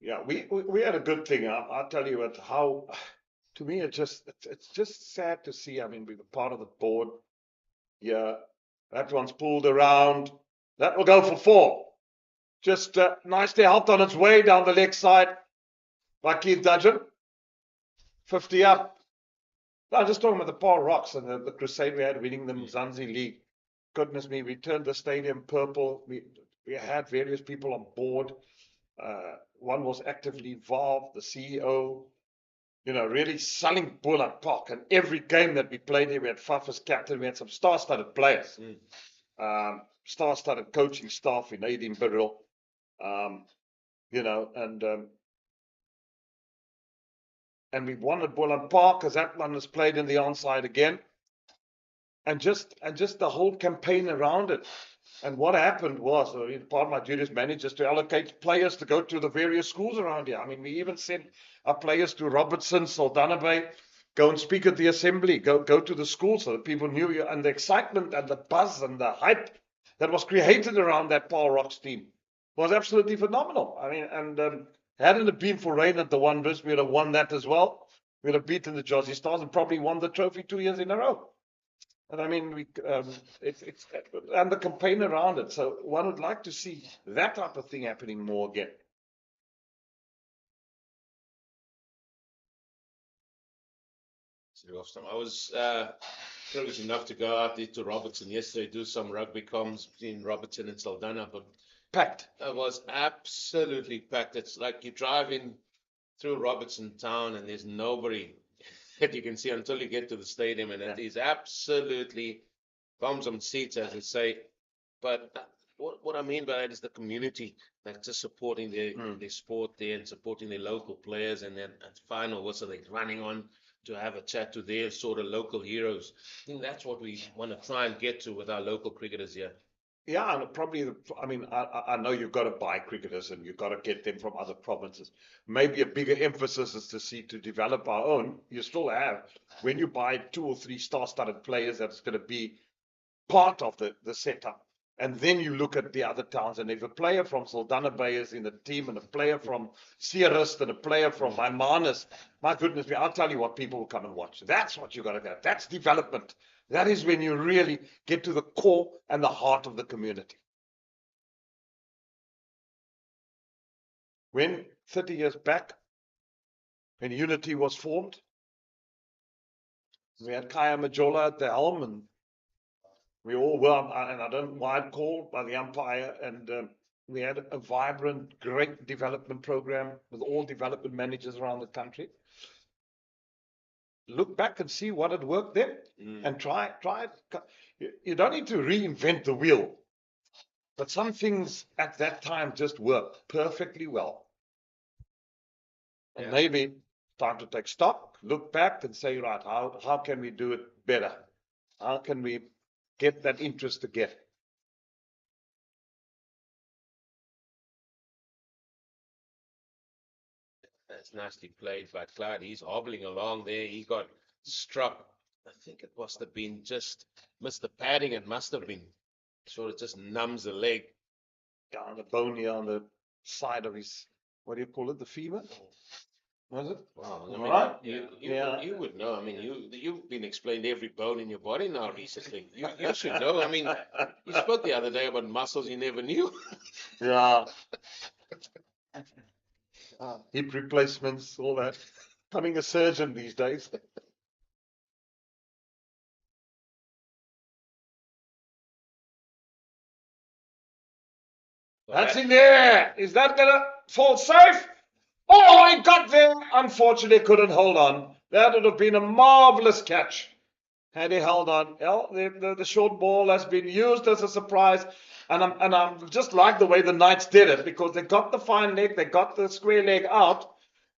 Yeah, we had a good thing. I'll tell you what, how, to me, it's just sad to see. I mean, we were part of the board. Yeah, that one's pulled around. That will go for 4. Just nicely helped on its way down the leg side by Keith Dudgeon. 50 up. I'm just talking about the Paarl Rocks and the crusade we had winning the Mzansi League. Goodness me, we turned the stadium purple. We had various people on board. One was actively involved, the CEO, really selling Boland Park. And every game that we played here, we had Faf as captain. We had some star-studded players, star-studded coaching staff in Edinburgh, and we won at Boland Park because that one was played in the onside again. And just the whole campaign around it. And what happened was, part of my duties managers to allocate players to go to the various schools around here. I mean, we even sent our players to Robertson, Saldanha Bay, go and speak at the assembly, go to the school so that people knew you. And the excitement and the buzz and the hype that was created around that Paarl Rocks team was absolutely phenomenal. I mean, and hadn't it been for rain at the Wanderers, we would have won that as well. We would have beaten the Josie Stars and probably won the trophy 2 years in a row. And I mean, it's and the campaign around it. So one would like to see that type of thing happening more again. I was privileged enough to go out there to Robertson yesterday, do some rugby comms between Robertson and Saldanha, but Packed. it was absolutely packed. It's like you're driving through Robertson town and there's nobody that you can see until you get to the stadium, and it is absolutely bums on seats, as they say. But what I mean by that is the community that's just supporting their sport there and supporting their local players, and then at final whistle they're running on to have a chat to their sort of local heroes. I think that's what we want to try and get to with our local cricketers here. Yeah, and probably, I mean, I know you've got to buy cricketers and you've got to get them from other provinces. Maybe a bigger emphasis is to develop our own. You still have, when you buy 2 or 3 star-studded players, that's going to be part of the setup. And then you look at the other towns, and if a player from Saldanha Bay is in the team, and a player from Sierrist, and a player from Maimanis, my goodness me, I'll tell you what, people will come and watch. That's what you got to get. That's development. That is when you really get to the core and the heart of the community. When 30 years back, when Unity was formed, we had Kaya Majola at the helm, and we all were, and I don't wide call by the umpire, and we had a vibrant, great development program with all development managers around the country. Look back and see what had worked then, and try it. You don't need to reinvent the wheel, but some things at that time just worked perfectly well. And maybe time to take stock, look back and say, right, how can we do it better? How can we get that interest again? That's nicely played by Clyde. He's hobbling along there. He got struck. I think it must have been just missed the padding. It must have been sort of just numbs the leg. Down the bone here on the side of his, what do you call it, the femur? Was it? Wow. I All mean, right. you would know. I mean, you've been explained every bone in your body now recently. You should know. I mean, you spoke the other day about muscles you never knew. Yeah. Hip replacements, all that. Becoming a surgeon these days. That's in there. Is that going to fall safe? Oh, it got there. Unfortunately, couldn't hold on. That would have been a marvelous catch. Had he held on, the short ball has been used as a surprise, and I'm just like the way the Knights did it because they got the fine leg, they got the square leg out,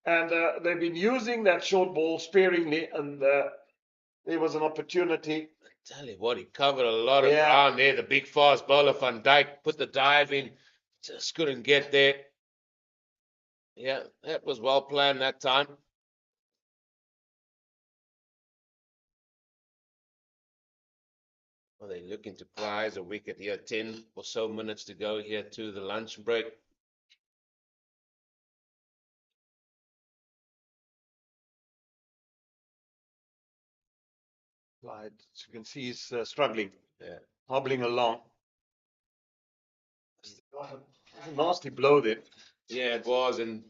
and they've been using that short ball sparingly, and there was an opportunity. Tell you what, he covered a lot of Yeah. ground there. The big fast bowler Van Dijk put the dive in, just couldn't get there. Yeah, that was well planned that time. Well, they're looking to prize a wicket here. 10 or so minutes to go here to the lunch break. As you can see, he's struggling, Yeah. hobbling along. A nasty blow there. Yeah, it was, and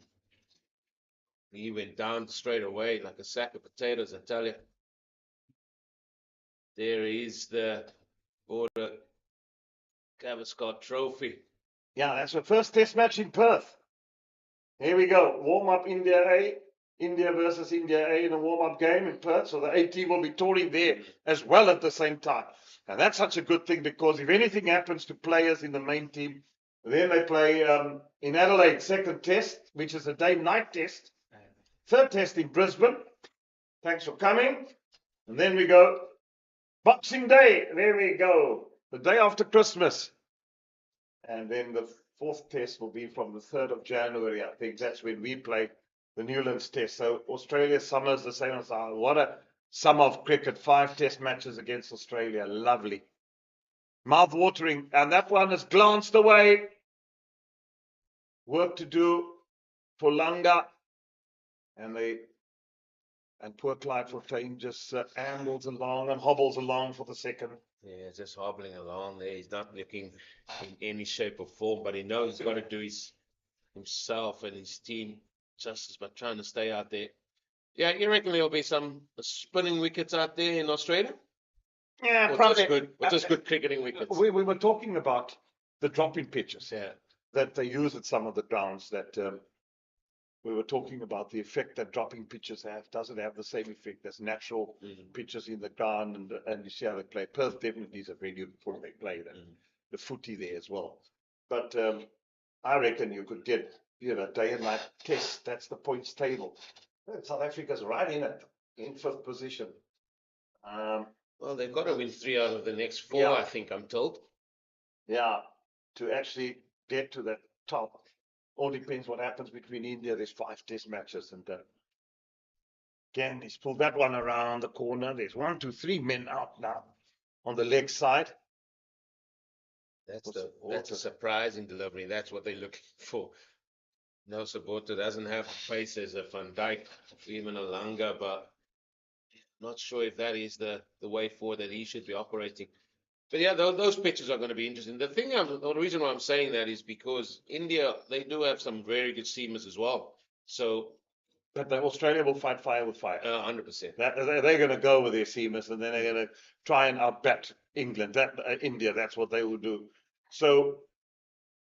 he went down straight away like a sack of potatoes, I tell you. There is the Border Gavaskar Trophy. Yeah, that's the first test match in Perth. Here we go. Warm-up India A. India versus India A in a warm-up game in Perth. So the A team will be touring there as well at the same time. And that's such a good thing because if anything happens to players in the main team, then they play in Adelaide, second test, which is a day-night test. Third test in Brisbane. Thanks for coming. And then we go Boxing Day. There we go. The day after Christmas. And then the fourth test will be from the 3rd of January. I think that's when we play the Newlands test. So Australia's summer is the same as ours. What a summer of cricket. 5 test matches against Australia. Lovely. Mouth-watering. And that one has glanced away. Work to do for Langa. And poor Clive Fontaine just ambles along and hobbles along for the second. Yeah, just hobbling along there. He's not looking in any shape or form, but he knows he's got to do himself and his team justice by trying to stay out there. Yeah, you reckon there'll be some spinning wickets out there in Australia? Yeah, Or probably. just good, or just good cricketing wickets? We were talking about the dropping pitches Yeah. that they use at some of the grounds that we were talking about the effect that dropping pitches have. Doesn't have the same effect as natural pitches in the ground, and you see how they play. Perth definitely is a very good form they play that. The footy there as well. But I reckon you could get day and night test. That's the points table. South Africa's right in it, in 5th position. Well, they've got to win 3 out of the next 4, Yeah. I think I'm told. Yeah, to actually get to the top. All depends what happens between India. There's 5 test matches, and again, he's pulled that one around the corner. There's 1, 2, 3 men out now on the leg side. That's a surprising delivery. That's what they're looking for. No Sabota doesn't have pace as a Van Dijk, even a Langa, but not sure if that is the way forward that he should be operating. But yeah, those pitches are going to be interesting. The reason why I'm saying that is because India, they do have some very good seamers as well. So, But Australia will fight fire with fire. 100%. They're going to go with their seamers, and then they're going to try and outbat England. India, that's what they will do. So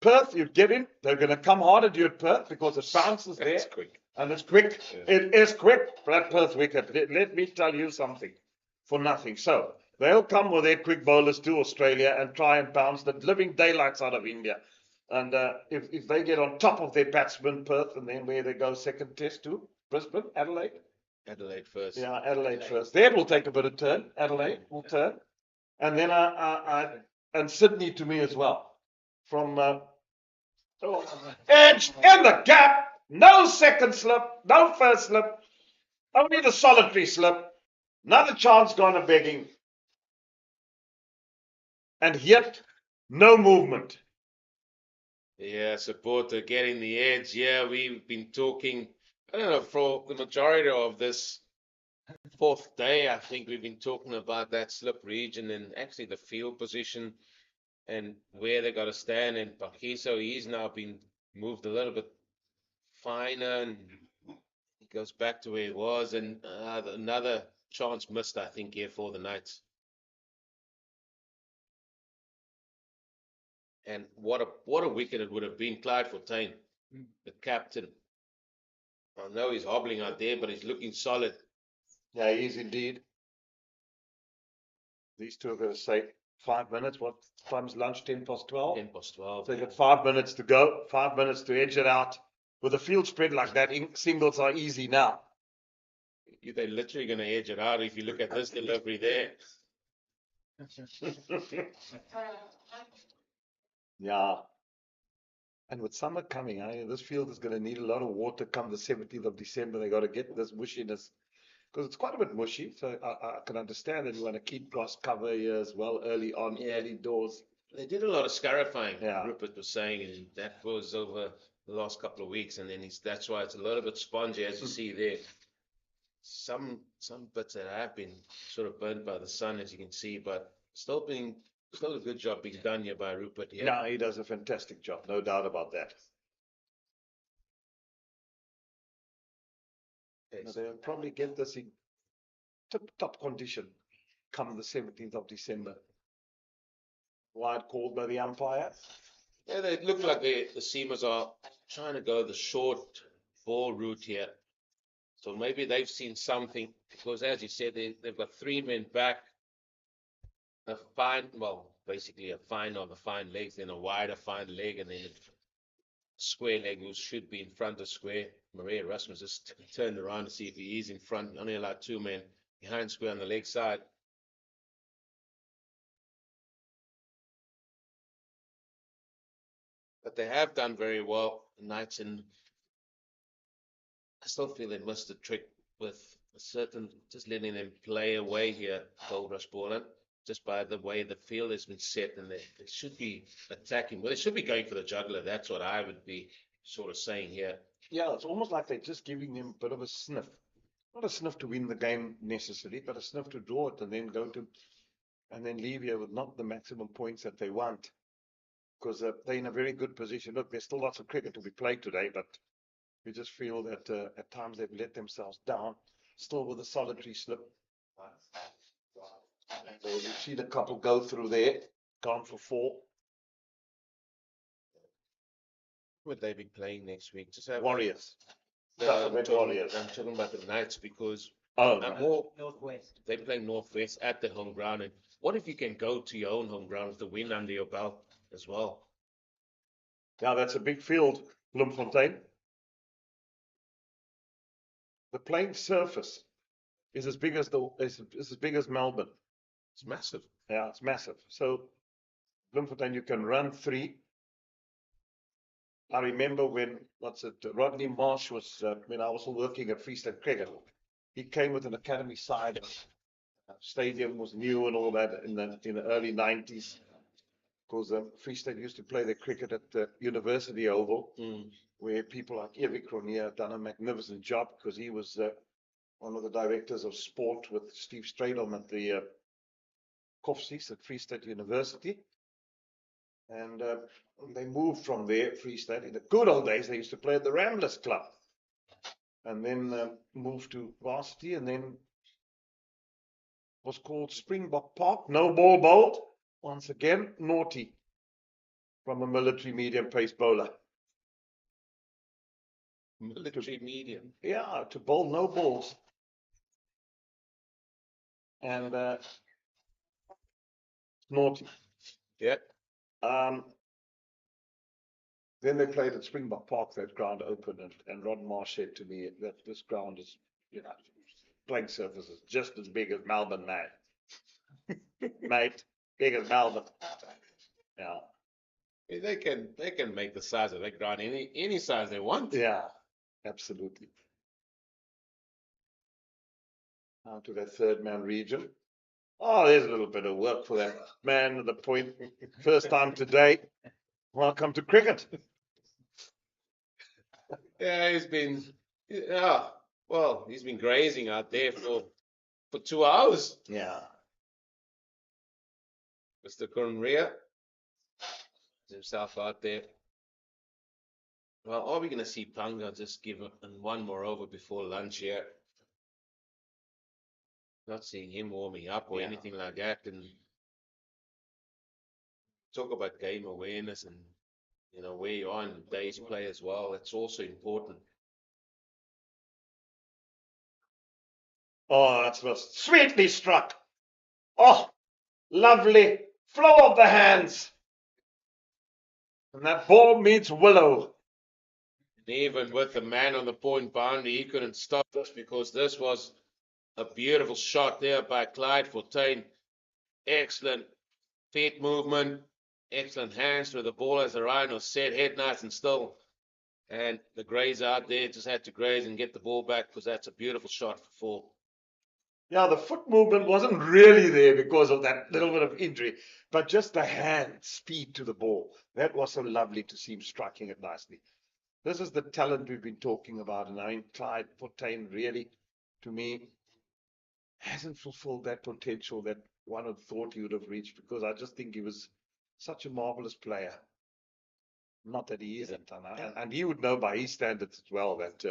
Perth, you get in. They're going to come hard at you at Perth because it bounces there. It's quick. And it's quick. Yeah. It is quick for that Perth wicket. Let me tell you something. For nothing. So they'll come with their quick bowlers to Australia and try and bounce the living daylights out of India. And if they get on top of their batsmen, Perth, and then where they go second test to Brisbane, Adelaide. Adelaide first. Yeah, Adelaide first. That will take a bit of turn. Adelaide will turn. And then and Sydney to me as well. From edge in the gap. No second slip. No first slip. Only the solitary slip. Another chance gone a begging. And yet, no movement. Yeah, supporter getting the edge. Yeah, we've been talking, I don't know, for the majority of this 4th day, I think we've been talking about that slip region and actually the field position and where they got to stand. And Pakiso, he's now been moved a little bit finer and he goes back to where he was. And another chance missed, I think, here for the Knights. And what a wicket it would have been. Clive Fontaine, the captain. I know he's hobbling out there, but he's looking solid. Yeah, he is indeed. These two are going to say 5 minutes. What time's lunch? 10 past 12? 10 past 12. So they've got 5 minutes to go, 5 minutes to edge it out. With a field spread like that, singles are easy now. They're literally going to edge it out if you look at this delivery there. Yeah. And with summer coming, this field is going to need a lot of water come the 17th of December. They got to get this mushiness because it's quite a bit mushy. So I can understand that you want to keep grass cover here as well early on, early doors. They did a lot of scarifying, Yeah. Rupert was saying, and that was over the last couple of weeks. And then that's why it's a little bit spongy, as you see there. Some bits that have been sort of burnt by the sun, as you can see, but still a good job being done here by Rupert here. Yeah, he does a fantastic job, no doubt about that. Okay, Now, they'll probably get this in tip-top condition come the 17th of December. Wide called by the umpire. yeah, they look like the seamers are trying to go the short ball route here. So maybe they've seen something, because as you said, they've got 3 men back, basically a fine on the fine legs, then a wider fine leg, and then a square leg who should be in front of square. Maria Rasmus just turned around to see if he is in front, only allowed 2 men behind square on the leg side. But they have done very well, the Knights, and I still feel they missed a trick with just letting them play away here, Goldrush Boland, just by the way the field has been set, and they should be attacking. Well, they should be going for the juggler. That's what I would be sort of saying here. Yeah, it's almost like they're just giving them a bit of a sniff. Not a sniff to win the game necessarily, but a sniff to draw it and then leave here with not the maximum points that they want. Because they're in a very good position. Look, there's still lots of cricket to be played today, but we just feel that at times they've let themselves down, still with a solitary slip. So you see the couple go through there, gone for 4. Would they be playing next week? Just have Warriors. I'm Warriors. talking about the Knights because Northwest. they play Northwest at the home ground. And what if you can go to your own home ground with the win under your belt as well? Now that's a big field, Bloemfontein. The playing surface is as big as Melbourne. It's massive. Yeah, it's massive. So Bloemfontein, you can run 3. I remember when Rodney Marsh was when I was working at Free State Cricket. He came with an academy side. Stadium was new and all that in the early 90s. Because Free State used to play their cricket at the University Oval, where people like Erik Cronje have done a magnificent job because he was one of the directors of sport with Steve Stradom at the Kofsies at Free State University. And they moved from there, Free State. In the good old days, they used to play at the Ramblers Club. And then moved to varsity, and then was called Springbok Park. No ball bowled. Once again, naughty from a military medium pace bowler. Military medium. Yeah, to bowl no balls. And naughty. Yeah. Then they played at Springbok Park, that ground opened, and Ron Marsh said to me that this ground is, playing surface is just as big as Melbourne, mate. Mate, big as Melbourne. Yeah. They can make the size of that ground any size they want. Yeah, absolutely. Now to that third man region. Oh, there's a little bit of work for that man at the point. First time today. Welcome to cricket. Yeah, he's been grazing out there for 2 hours. Yeah. Mr. Cornrea himself out there. Well, are we going to see Panga just give one more over before lunch here? Not seeing him warming up or anything like that. And talk about game awareness and where you are in the day's play as well. That's also important. Oh, that's sweetly struck. Oh, Lovely flow of the hands. And that ball meets willow. And even with the man on the point boundary, he couldn't stop this because this was a beautiful shot there by Clyde Fontaine. Excellent feet movement, excellent hands through the ball as the Rhino said, head nice and still. And the graze out there just had to graze and get the ball back because that's a beautiful shot for four. Yeah, the foot movement wasn't really there because of that little bit of injury, but just the hand speed to the ball. That was so lovely to see him striking it nicely. This is the talent we've been talking about. And I mean, Clyde Fontaine really, to me, hasn't fulfilled that potential that one had thought he would have reached, because I just think he was such a marvelous player. Not that he isn't, and he would know by his standards as well that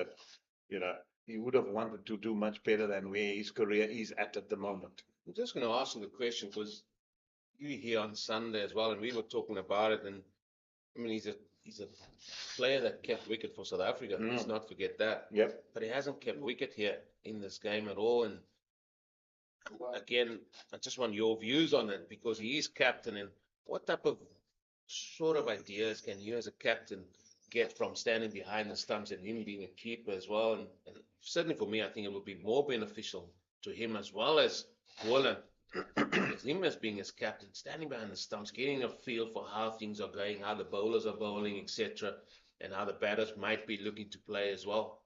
he would have wanted to do much better than where his career is at the moment. I'm just going to ask you the question because you were here on Sunday as well, and we were talking about it. And I mean, he's a player that kept wicket for South Africa. Let's not forget that. Yep. But he hasn't kept wicket here in this game at all. And again, I just want your views on it because he is captain. And what type of sort of ideas can you as a captain get from standing behind the stumps and him being a keeper as well? And certainly for me, I think it would be more beneficial to him as well as Boland, as him as being his captain, standing behind the stumps, getting a feel for how things are going, how the bowlers are bowling, etc., and how the batters might be looking to play as well.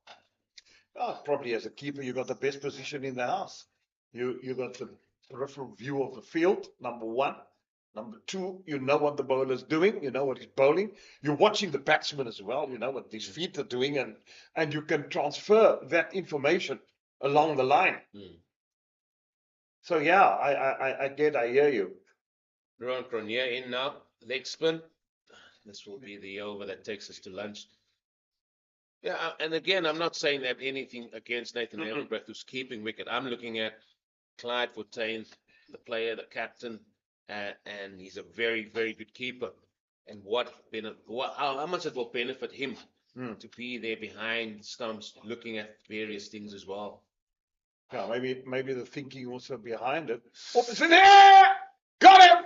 Probably as a keeper, you got the best position in the house. You got the peripheral view of the field, number one. Number two, you know what the bowler's doing, you know what he's bowling. You're watching the batsman as well, you know what his feet are doing, and you can transfer that information along the line. So yeah, I hear you. Ron Cronje in now, leg spin. This will be the over that takes us to lunch. Yeah, and again, I'm not saying that anything against Nathan Elbrecht, who's keeping wicket. I'm looking at Clyde Fontaine, the player, the captain, and he's a very, very good keeper. And how much it will benefit him to be there behind stumps, looking at various things as well. Yeah, maybe the thinking also behind it. It's in there! Got him!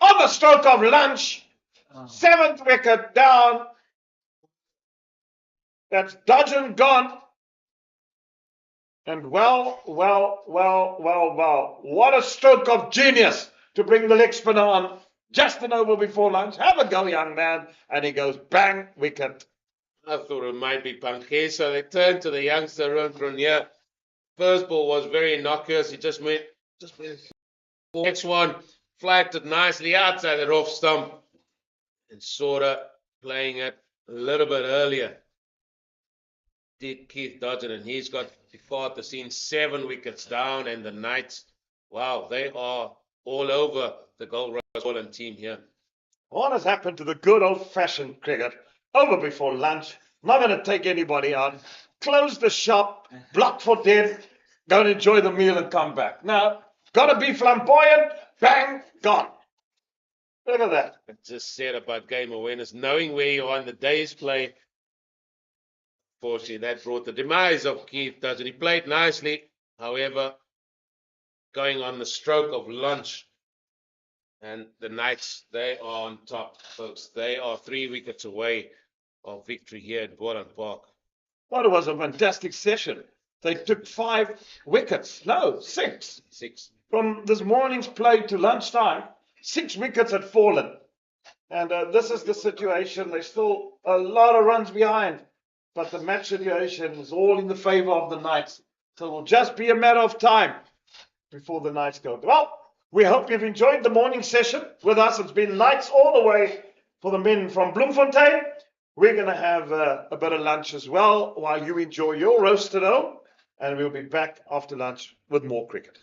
On the stroke of lunch. 7th wicket down. That's Dudgeon gone. And well. What a stroke of genius to bring the leg spinner on just an over before lunch. Have a go, young man. And he goes bang, wicket. I thought it might be Pankhe, so they turned to the youngster Ron Cronje. First ball was very innocuous. He just went. Next one, flatted nicely outside the off stump. And sort of playing it a little bit earlier. Did Keith Dodgen, and he's got before the scene 7 wickets down, and the Knights, wow, they are all over the Goldrush Boland team here. What has happened to the good old-fashioned cricket? Over before lunch, not going to take anybody out, close the shop, block for dead, go and enjoy the meal and come back. Now, got to be flamboyant, bang, gone. Look at that. I just said about game awareness, knowing where you are in the day's play. Fortunately, that brought the demise of Keith Dodgen. He played nicely, however, going on the stroke of lunch. And the Knights, they are on top, folks. They are 3 wickets away of victory here at Boland Park. Well, it was a fantastic session. They took 5 wickets. No, 6. 6. From this morning's play to lunchtime, 6 wickets had fallen. And this is the situation. They're still a lot of runs behind. But the match situation is all in the favor of the Knights. So it will just be a matter of time before the Knights go. Well, we hope you've enjoyed the morning session with us. It's been Knights all the way for the men from Bloemfontein. We're going to have a bit of lunch as well while you enjoy your roast at home. And we'll be back after lunch with more cricket.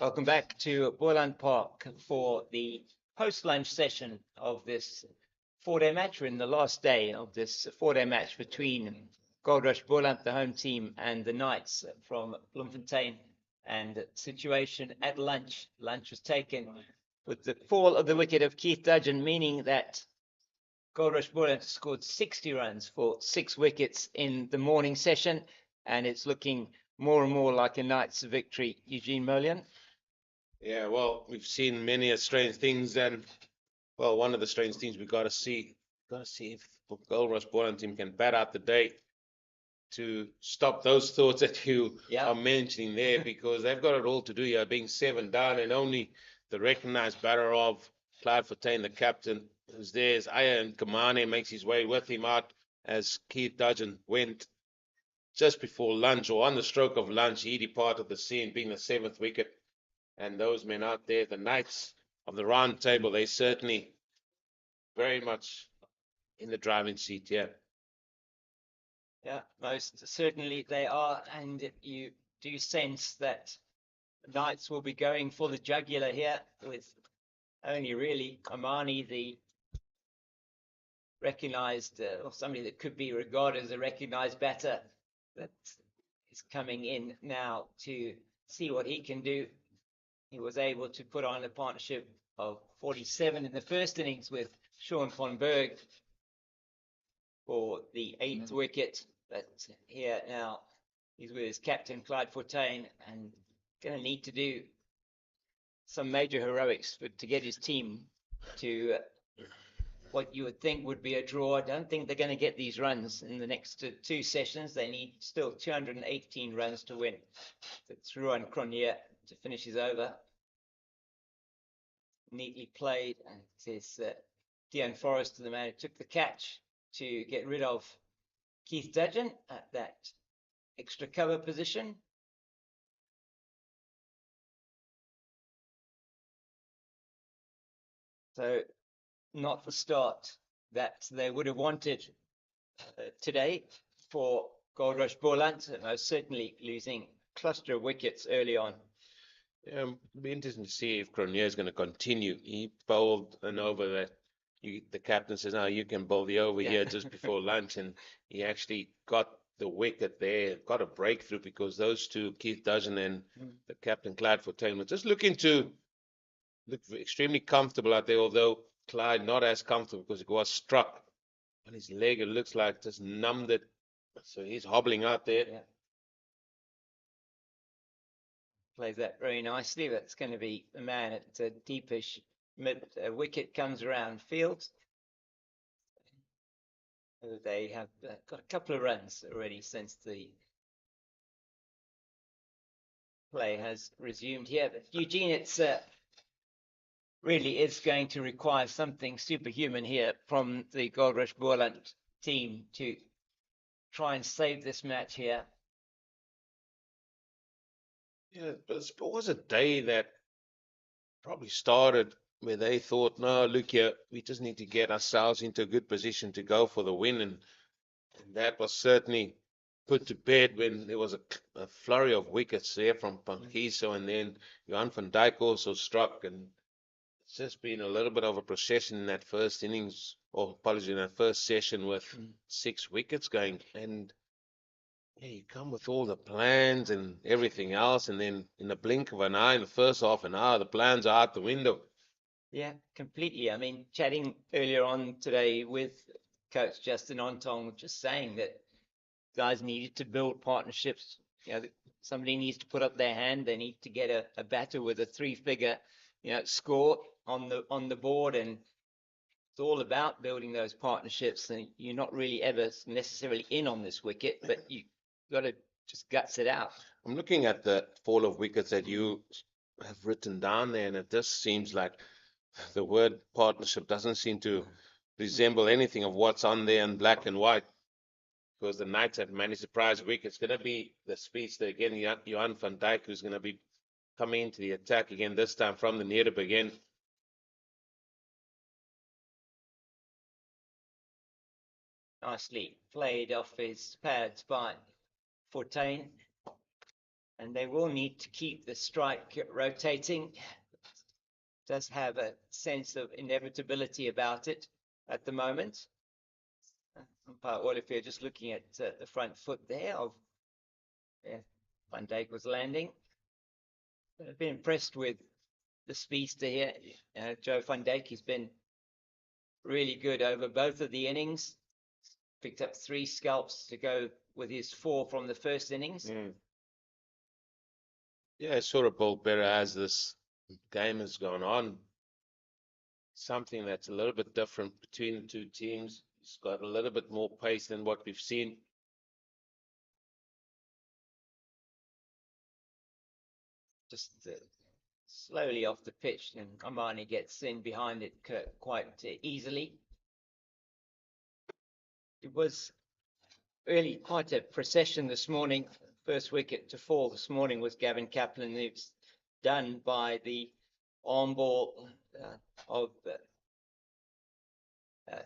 Welcome back to Boland Park for the post-lunch session of this four-day match. We're in the last day of this four-day match between Goldrush Boland, the home team, and the Knights from Bloemfontein. And situation at lunch. Lunch was taken with the fall of the wicket of Keith Dudgeon, meaning that Goldrush Boland scored 60 runs for 6 wickets in the morning session, and it's looking more and more like a Knights victory. Eugene Molian. Yeah, well, we've seen many strange things, and well, one of the strange things we got to see if the Goldrush Boland team can bat out the day to stop those thoughts that you are mentioning there, because they've got it all to do here, being 7 down, and only the recognized batter of Clyde Fontaine, the captain, who's there, is Aya, and Kamane makes his way with him out as Keith Dudgeon went just before lunch, or on the stroke of lunch. He departed the scene, being the 7th wicket. And those men out there, the Knights of the Round Table, they certainly very much in the driving seat, yeah. Yeah, most certainly they are, and you do sense that Knights will be going for the jugular here, with only really Kamani, the recognized, or somebody that could be regarded as a recognized batter, that is coming in now to see what he can do. He was able to put on a partnership of 47 in the first innings with Sean von Berg for the 8th wicket. But here now, he's with his captain, Clyde Fontaine, and going to need to do some major heroics to get his team to what you would think would be a draw. I don't think they're going to get these runs in the next 2 sessions. They need still 218 runs to win. It's Ruan Cronje to finish his over. Neatly played, and it is Dion Forrester, the man who took the catch to get rid of Keith Dudgeon at that extra cover position. So not the start that they would have wanted today for Goldrush Boland, most certainly losing a cluster of wickets early on. It'll be interesting to see if Cronje is going to continue. He bowled an over that the captain says, "No, you can bowl the over here just before lunch," and he actually got the wicket there, got a breakthrough, because those two, Keith Dudgeon and the captain Clyde Fontaine, were just looking to look extremely comfortable out there, although Clyde not as comfortable because it was struck on his leg. It looks like just numbed it, so he's hobbling out there. Yeah. Plays that very nicely. That's going to be the man at deepish mid wicket comes around field. They have got a couple of runs already since the play has resumed here. But Eugene, it's really is going to require something superhuman here from the Goldrush Boland team to try and save this match here. Yeah, but it was a day that probably started where they thought, no, look here, we just need to get ourselves into a good position to go for the win. And that was certainly put to bed when there was a flurry of wickets there from Pankiso, and then Johan van Dijk also struck. And it's just been a little bit of a procession in that first innings, or apologies, in that first session with 6 wickets going. And yeah, you come with all the plans and everything else, and then in the blink of an eye, in the first half an hour, the plans are out the window. Yeah, completely. I mean, chatting earlier on today with Coach Justin Ontong, just saying that guys needed to build partnerships. You know, somebody needs to put up their hand. They need to get a batter with a 3-figure, score on the board, and it's all about building those partnerships. And you're not really ever necessarily in on this wicket, but you got to just guts it out. I'm looking at the fall of wickets that you have written down there, and it just seems like the word partnership doesn't seem to resemble anything of what's on there in black and white, because the Knights have managed to prize wickets. It's going to be the speedster again, Johan van Dijk, who's going to be coming into the attack again, this time from the near again. Nicely played off his pads by Fontaine. and they will need to keep the strike rotating. Does have a sense of inevitability about it at the moment. Paarl, if you're just looking at the front foot there of Van Dijk was landing. I've been impressed with the speedster here. Joe Van Dijk has been really good over both of the innings. Picked up 3 scalps to go with his 4 from the first innings. Yeah, sort of bowled better as this game has gone on. Something that's a little bit different between the two teams. He's got a little bit more pace than what we've seen. Just slowly off the pitch, and Amani gets in behind it quite easily. It was really quite a procession this morning. First wicket to fall this morning was Gavin Kaplan. It's done by the arm ball of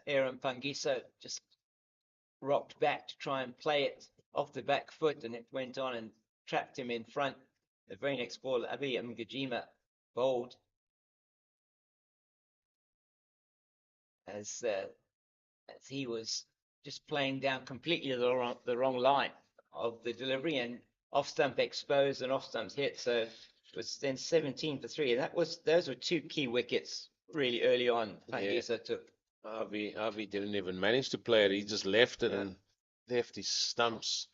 Aaron Pangiso, just rocked back to try and play it off the back foot, and it went on and trapped him in front. The very next ball, Abi Mgajima bowled as he was just playing down completely the wrong line of the delivery, and off stump exposed and off stumps hit. So it was then 17 for 3, and those were 2 key wickets really early on. Pangiso took. Avi didn't even manage to play it. He just left it and left his stumps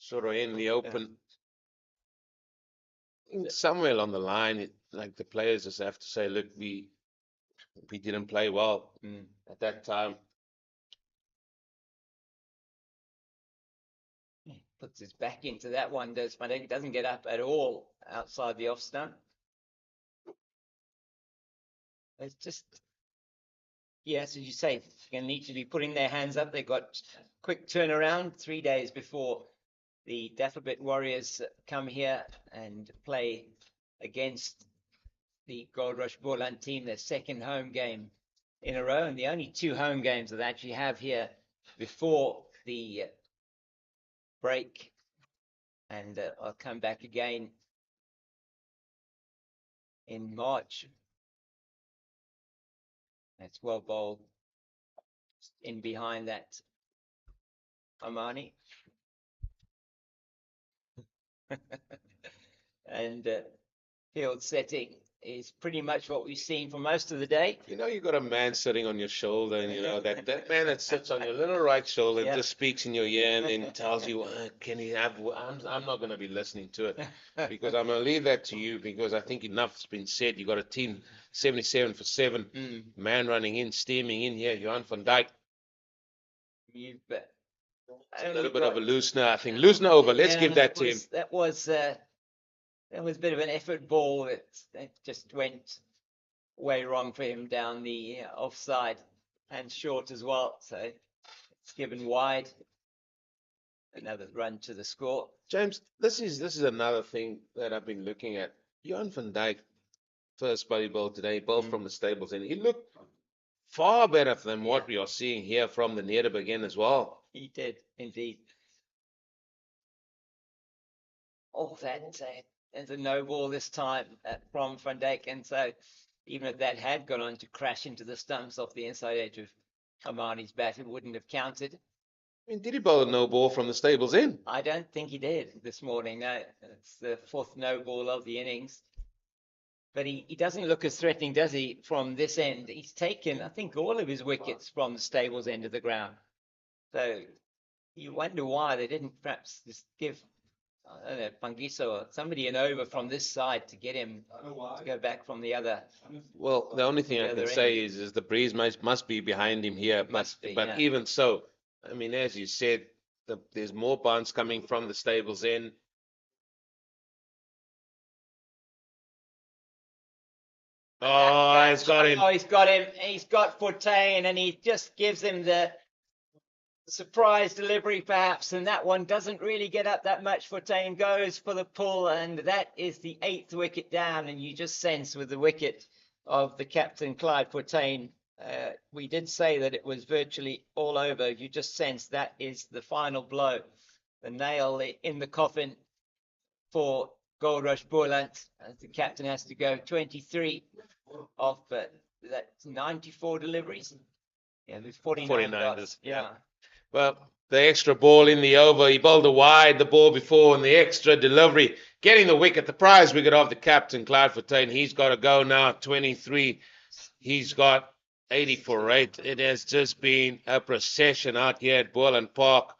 sort of in the open. Somewhere along the line, like the players just have to say, look, we didn't play well at that time. Puts his back into that one, does Madek. Doesn't get up at all outside the off stump. It's just, yes, as you say, they're going to need to be putting their hands up. They've got quick turnaround 3 days before the Dapperbit Warriors come here and play against the Goldrush Boland team, their 2nd home game in a row, and the only 2 home games that they actually have here before the break. And I'll come back again in March. That's well bowled in behind that Amani. And field setting is pretty much what we've seen for most of the day. You know, you got a man sitting on your shoulder, and you know that man that sits on your little right shoulder and just speaks in your ear and tells you, can he have, I'm not going to be listening to it, because I'm going to leave that to you, because I think enough's been said. You got a team 77 for 7, man running in, steaming in here, Johan van Dijk. You've A little bit of a loosener, I think. Loosener over. Let's give that to him. That was a bit of an effort ball. It just went way wrong for him down the offside and short as well. So it's given wide. Another run to the score. James, this is another thing that I've been looking at. Johan van Dijk, first buddy ball today, ball from the stables, and he looked far better than what we are seeing here from the Nederburg end as well. He did, indeed. Oh, that's a no ball this time from Van Dijk. And so even if that had gone on to crash into the stumps off the inside edge of Amani's bat, it wouldn't have counted. I mean, did he bowl a no ball from the stables in? I don't think he did this morning. No, it's the 4th no ball of the innings. But he doesn't look as threatening, does he, from this end? He's taken, I think, all of his wickets from the stables end of the ground. So you wonder why they didn't perhaps just give, I don't know, Pangiso or somebody an over from this side to get him to go back from the other. Well, the only thing I can say is the breeze must be behind him here. But even so, I mean, as you said, there's more bounce coming from the stables in. Oh, he's got him. Oh, he's got him. He's got Fortain, and he just gives him the surprise delivery, perhaps. And that one doesn't really get up that much. Fortain goes for the pull, and that is the 8th wicket down. And you just sense with the wicket of the captain, Clyde Fortain, we did say that it was virtually all over. You just sense that is the final blow, the nail in the coffin for Goldrush Boland, the captain has to go 23 of that's 94 deliveries. Yeah, there's 49 dots. Yeah. Well, the extra ball in the over, he bowled a wide the ball before, and the extra delivery, getting the wicket, the prize wicket of the captain, Clyde Fontaine. He's got to go now, 23. He's got 80 for 8. It has just been a procession out here at Boland Park.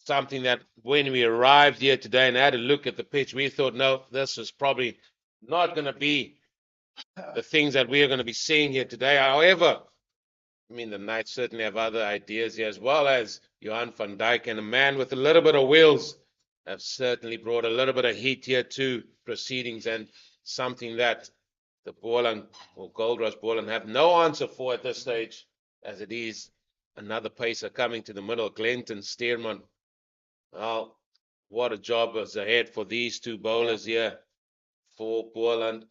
Something that when we arrived here today and had a look at the pitch, we thought, no, this is probably not going to be the things that we are going to be seeing here today. However, I mean, the Knights certainly have other ideas here, as well as Johan van Dijk, and a man with a little bit of wheels have certainly brought a little bit of heat here to proceedings, and something that the Boland or Goldrush Boland have no answer for at this stage, as it is another pacer coming to the middle, Glenton Stearman. Well, what a job is ahead for these two bowlers here for Boland.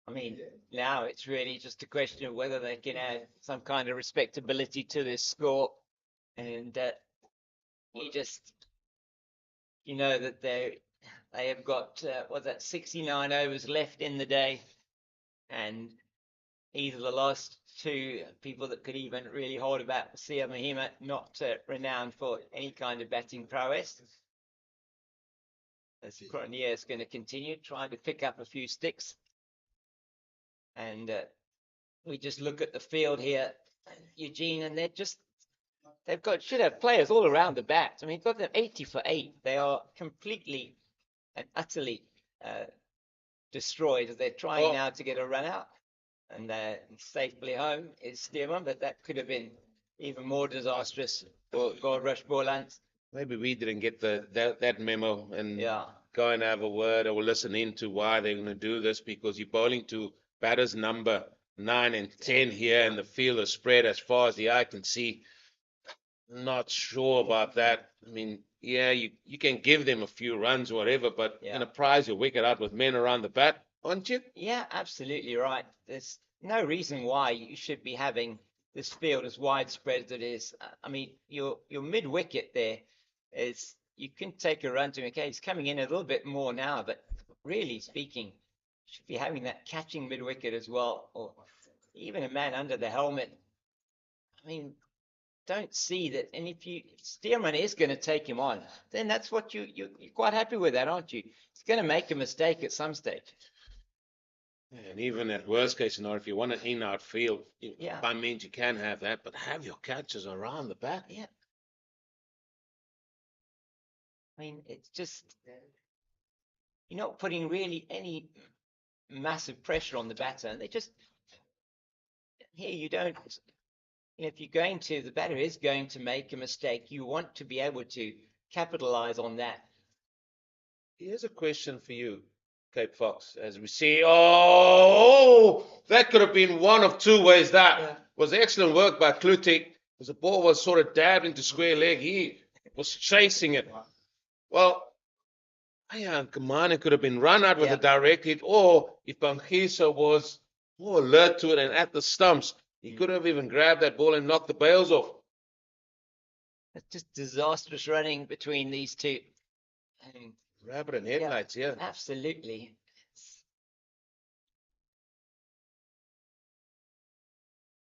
I mean, now it's really just a question of whether they can add some kind of respectability to this score. And you know that they have got, 69 overs left in the day. And either the last two people that could even really hold about Sia Mahima, not renowned for any kind of batting prowess. As Cronje is going to continue trying to pick up a few sticks. And we just look at the field here, Eugene, and should have players all around the bat. I mean, you've got them 80 for 8. They are completely and utterly destroyed as they're trying now to get a run out. And safely home is Stearman, but that could have been even more disastrous for Goldrush Boland. Maybe we didn't get that memo and go and have a word or listen into why they're going to do this, because you're bowling to batters number 9 and 10 here, and the field is spread as far as the eye can see. Not sure about that. I mean, yeah, you can give them a few runs or whatever, but you're going to prize your wicket out with men around the bat, aren't you? Yeah, absolutely right. There's no reason why you should be having this field as widespread as it is. I mean, your mid wicket there is, you can take a run to him. Okay, he's coming in a little bit more now, but really speaking, you should be having that catching mid wicket as well, or even a man under the helmet. I mean, don't see that. And if Stearman is going to take him on, then that's what you're quite happy with that, aren't you? He's going to make a mistake at some stage. And even at worst case scenario, if you want an in-out field, by means you can have that, but have your catches around the bat. Yeah. I mean, it's just, you're not putting really any massive pressure on the batter. And they just, here you don't, if you're going to, the batter is going to make a mistake. You want to be able to capitalize on that. Here's a question for you, Cape Fox, as we see, that could have been one of two ways. That was excellent work by Klutik, as the ball was sort of dabbed into square leg. He was chasing it. Well, Kamani could have been run out with a direct hit, or if Bangiso was more alert to it and at the stumps, he could have even grabbed that ball and knocked the bails off. It's just disastrous running between these two. And rabbit and headlights, absolutely.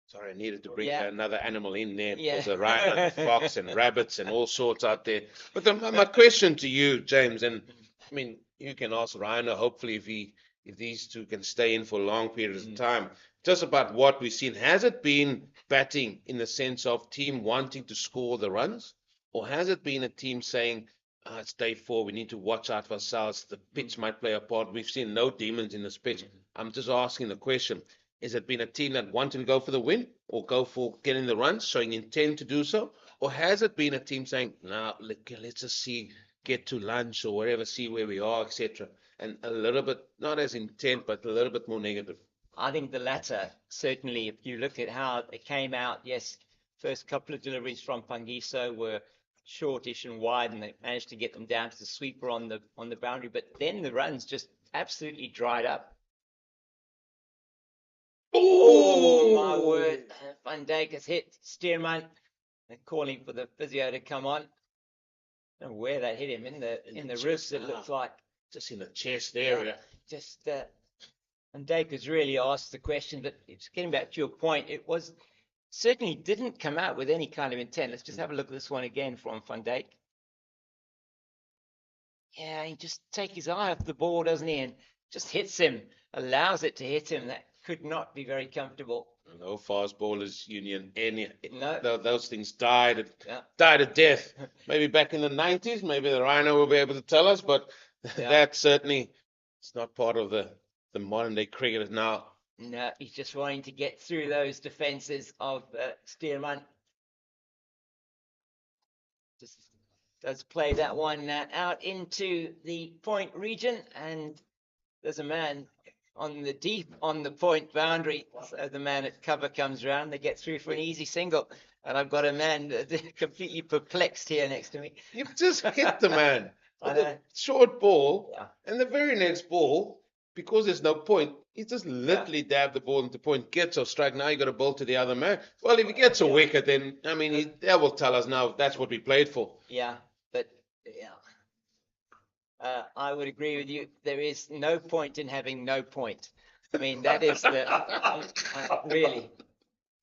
Sorry, I needed to bring another animal in there. There's a rhino, fox, and rabbits and all sorts out there. But my question to you, James, and I mean, you can ask Rhino, hopefully, if these two can stay in for long periods of time, just about what we've seen. Has it been batting in the sense of team wanting to score the runs, or has it been a team saying, it's day 4, we need to watch out for ourselves, the pitch might play a part? We've seen no demons in this pitch. I'm just asking the question. Has it been a team that wanted to go for the win or go for getting the runs, showing intent to do so? Or has it been a team saying, no, let's just get to lunch or whatever, see where we are, etc. And a little bit, not as intent, but a little bit more negative? I think the latter, certainly. If you look at how they came out, yes, first couple of deliveries from Pangiso were shortish and wide, and they managed to get them down to the sweeper on the boundary. But then the runs just absolutely dried up. Oh, my word. Van Dijk has hit Stearman. They're calling for the physio to come on. I don't know where that hit him, in the ribs, it looks like. just in the chest area. Just Van Dijk has really asked the question, but it's getting back to your point. It was certainly didn't come out with any kind of intent. Let's just have a look at this one again from Van Dijk. Yeah, he just takes his eye off the ball, doesn't he? And just hits him, allows it to hit him. That could not be very comfortable. No fast bowlers union. No. Those things died Yeah. a death. Maybe back in the 90s, maybe the Rhino will be able to tell us, but that certainly is not part of the modern day cricket now. No, he's just wanting to get through those defenses of Stearman. Just does play that one out into the point region, and there's a man on the point boundary. So the man at cover comes around. They get through for an easy single, and I've got a man completely perplexed here next to me. You've just hit the man I with know. a short ball, Yeah. and the very next ball, because there's no point, he just literally dabbed the ball into point, gets off strike. Now you got to bowl to the other man. Well, if he gets a wicket, then I mean that will tell us now that's what we played for. Yeah, but I would agree with you. There is no point in having no point. I mean, that is really,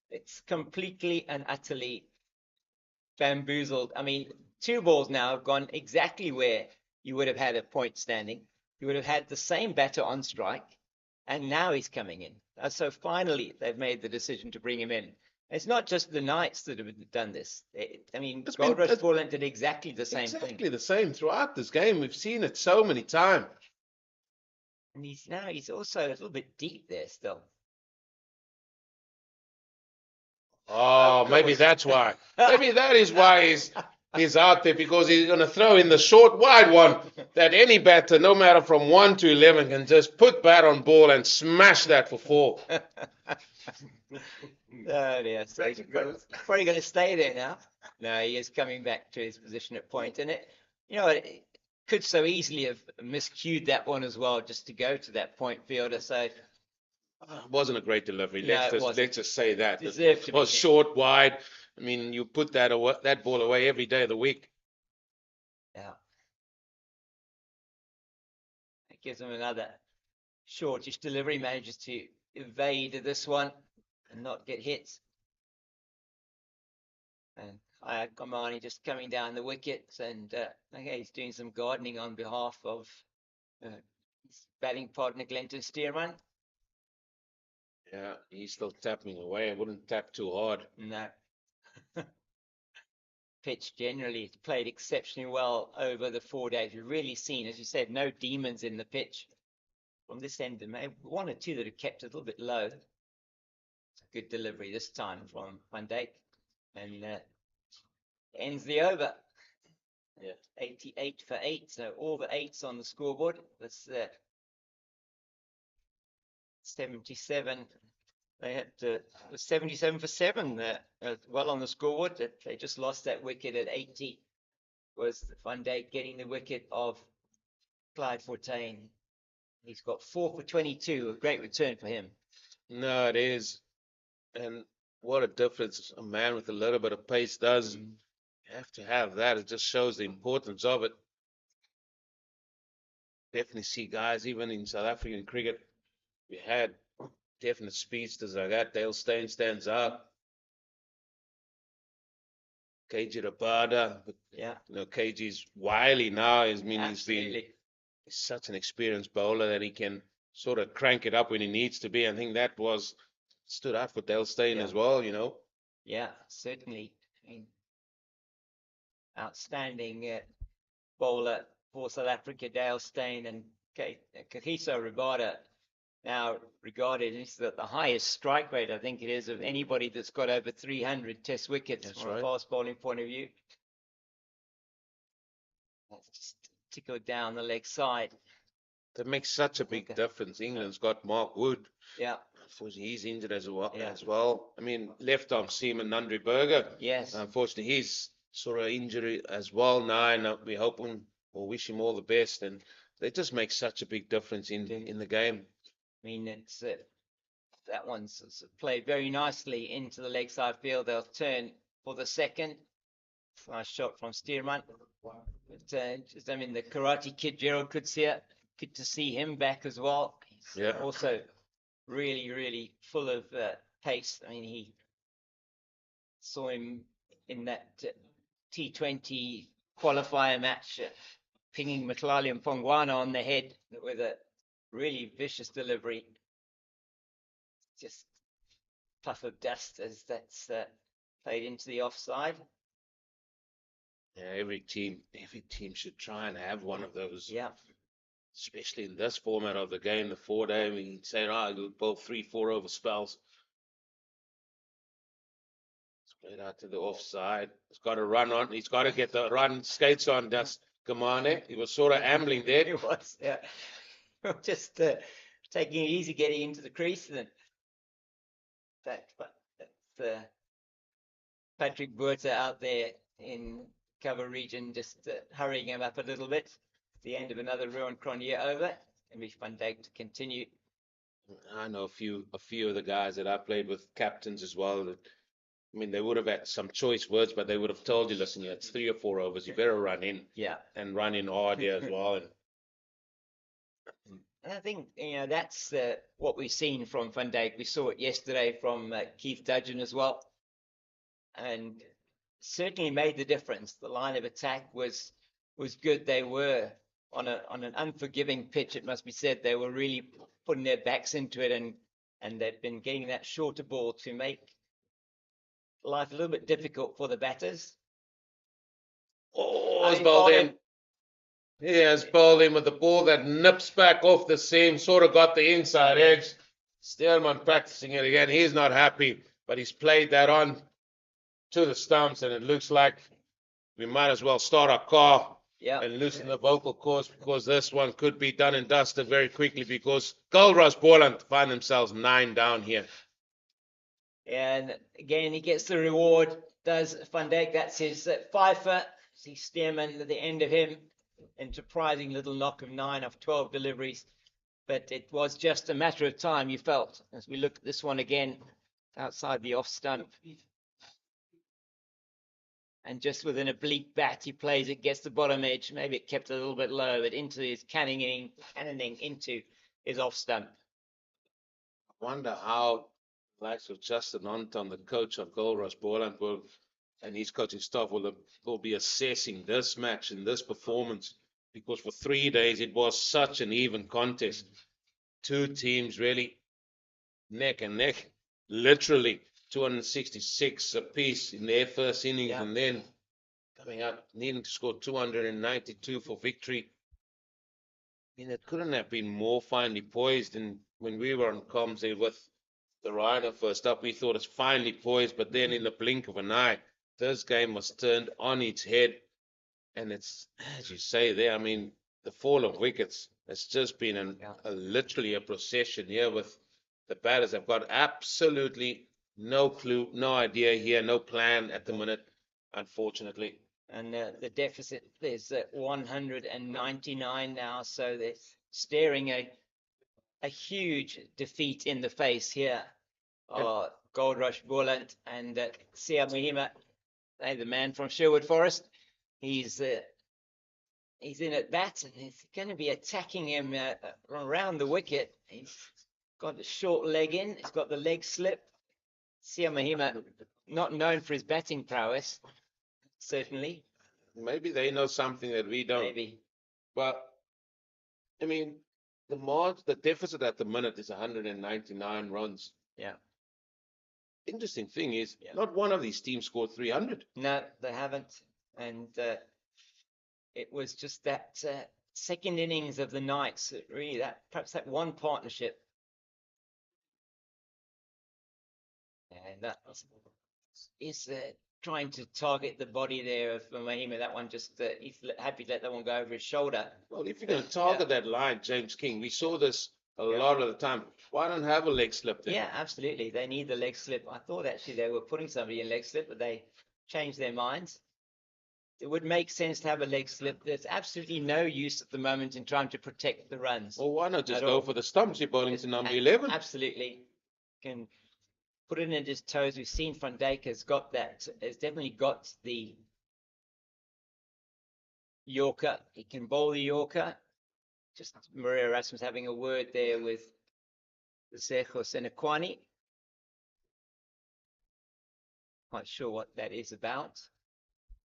it's completely and utterly bamboozled. I mean, 2 balls now have gone exactly where you would have had a point standing. You would have had the same batter on strike, and now he's coming in. So finally, they've made the decision to bring him in. It's not just the Knights that have done this. I mean, Goldrush Boland did exactly the same thing. Exactly the same throughout this game. We've seen it so many times. And he's also a little bit deep there still. Oh, maybe that's why. Maybe that is why he's out there, because he's going to throw in the short, wide one that any batter, no matter from 1 to 11, can just put bat on ball and smash that for 4. Oh dear. So he's probably going to stay there now. No, he is coming back to his position at point. And it could so easily have miscued that one as well, just to go to that point fielder. So It wasn't a great delivery. No, Let's just say that. Deserved to It was be hit. short, wide. I mean, you put that ball away every day of the week. yeah, it gives him another shortish delivery. Manages to evade this one and not get hit. And Kamani just coming down the wickets, and okay, he's doing some gardening on behalf of his batting partner Glenton Stearman. Yeah, he's still tapping away. I wouldn't tap too hard. No. Pitch generally played exceptionally well over the 4 days. We've really seen, as you said, no demons in the pitch. From this end, there may 1 or 2 that have kept it a little bit low. It's a good delivery this time from Van Dijk, and ends the over. Yeah, 88 for 8. So all the 8s on the scoreboard. That's 77. They had 77 for 7 well on the scoreboard. They just lost that wicket at 80. Was Van Dijk getting the wicket of Clyde Fortuin. He's got 4 for 22. A great return for him. no, it is. And what a difference a man with a little bit of pace does. You have to have that. It just shows the importance of it. Definitely see guys, even in South African cricket, we had definite speedsters like that. Dale Steyn stands out. KG Rabada, but Yeah, KG's wily now. I mean, absolutely. he's such an experienced bowler that he can sort of crank it up when he needs to be. I think that stood out for Dale Steyn as well. Yeah, certainly. I mean, outstanding bowler for South Africa, Dale Steyn, and Kagiso Rabada, now regarded as the highest strike rate, I think it is, of anybody that's got over 300 test wickets. That's from right. a fast bowling point of view. That's just tickled down the leg side. That makes such a big Okay. difference. England's got Mark Wood. Yeah, Unfortunately, he's injured as well. Yeah. I mean, left arm seaman Nandri Berger. yes. Unfortunately, he's sort of injury as well now, and we hope or wish him all the best. And they just make such a big difference in the game. I mean, it's that one's played very nicely into the leg side field. They'll turn for the second. Nice shot from Steerman. But, I mean, the Karate Kid, Gerald Coetzee, good to see him back as well. He's also really, really full of pace. I mean, he saw him in that T20 qualifier match, pinging Matlali and Pongwana on the head with a really vicious delivery. Just puff of dust as that's played into the offside. Yeah, every team should try and have one of those. Yeah. Especially in this format of the game, the 4-day, we say, we'll bowl 3-4 over spells. Straight out to the offside. He's got to run on. He's got to get the run skates on. That's Kamane. He was sort of ambling there. He was, yeah. Just taking it easy, getting into the crease, and that's Patrick Buerta out there in cover region, just hurrying him up a little bit. The end of another Rowan Cronje over, and we Van Dijk to continue. I know a few of the guys that I played with, captains as well. That, I mean, they would have had some choice words, but they would have told you, listen, it's 3 or 4 overs. You better run in. Yeah. And run in hard here as well. And I think, that's what we've seen from Van Dijk. We saw it yesterday from Keith Dudgeon as well. And certainly made the difference. The line of attack was good. They were on an unforgiving pitch, it must be said. They were really putting their backs into it, and they've been getting that shorter ball to make life a little bit difficult for the batters. Oh, it's bowled in. He has bowled in with the ball that nips back off the seam, sort of got the inside edge. Steelman practicing it again. He's not happy, but he's played that on to the stumps, and it looks like we might as well start our car and loosen the vocal cords, because this one could be done and dusted very quickly, because Goldrush, Boland find themselves 9 down here. And again, he gets the reward, does Van Dijk. That's his fifer. See Stearman at the end of him. Enterprising little knock of 9 of 12 deliveries. But it was just a matter of time, you felt, as we look at this one again, outside the off stump. And just with an oblique bat, he plays it, gets the bottom edge. Maybe it kept a little bit low, but into his cannoning into his off stump. I wonder how the likes of Justin Anton, the coach of Goldrush, Boland, and his coaching staff will be assessing this match and this performance, because for 3 days it was such an even contest. 2 teams really neck and neck, literally 266 apiece in their first innings, and then coming out needing to score 292 for victory. I mean, it couldn't have been more finely poised. And when we were on comms there with the Rhino first up, we thought it's finely poised, but then in the blink of an eye, this game was turned on its head. And it's, as you say there, I mean, the fall of wickets has just been literally a procession here, with the batters have got absolutely no clue, no idea here, no plan at the minute, unfortunately. And the deficit is 199 now, so they're staring a huge defeat in the face here. Goldrush, Boland, and Sia Mahima, the man from Sherwood Forest. He's in at bat, and he's going to be attacking him around the wicket. He's got the short leg in. He's got the leg slip. Sia Mahima, not known for his batting prowess, certainly. Maybe they know something that we don't. Maybe. But, I mean, the deficit at the minute is 199 runs. Yeah. Interesting thing is, not one of these teams scored 300. No, they haven't. And it was just that second innings of the Knights, really, perhaps that one partnership. And that is trying to target the body there of Mahima. That one just, he's happy to let that one go over his shoulder. Well, if you're going to target that line, James King, we saw this a lot of the time. Why don't have a leg slip there? Yeah, absolutely. They need the leg slip. I thought actually they were putting somebody in leg slip, but they changed their minds. It would make sense to have a leg slip. There's absolutely no use at the moment in trying to protect the runs. Well, why not just go for the stumps? You're bowling to number 11. Absolutely. Can put it in his toes. We've seen Van Dijk has got that. Has definitely got the Yorker. He can bowl the Yorker. Just Maria Rasmus having a word there with Sejo Senequani. Not sure what that is about.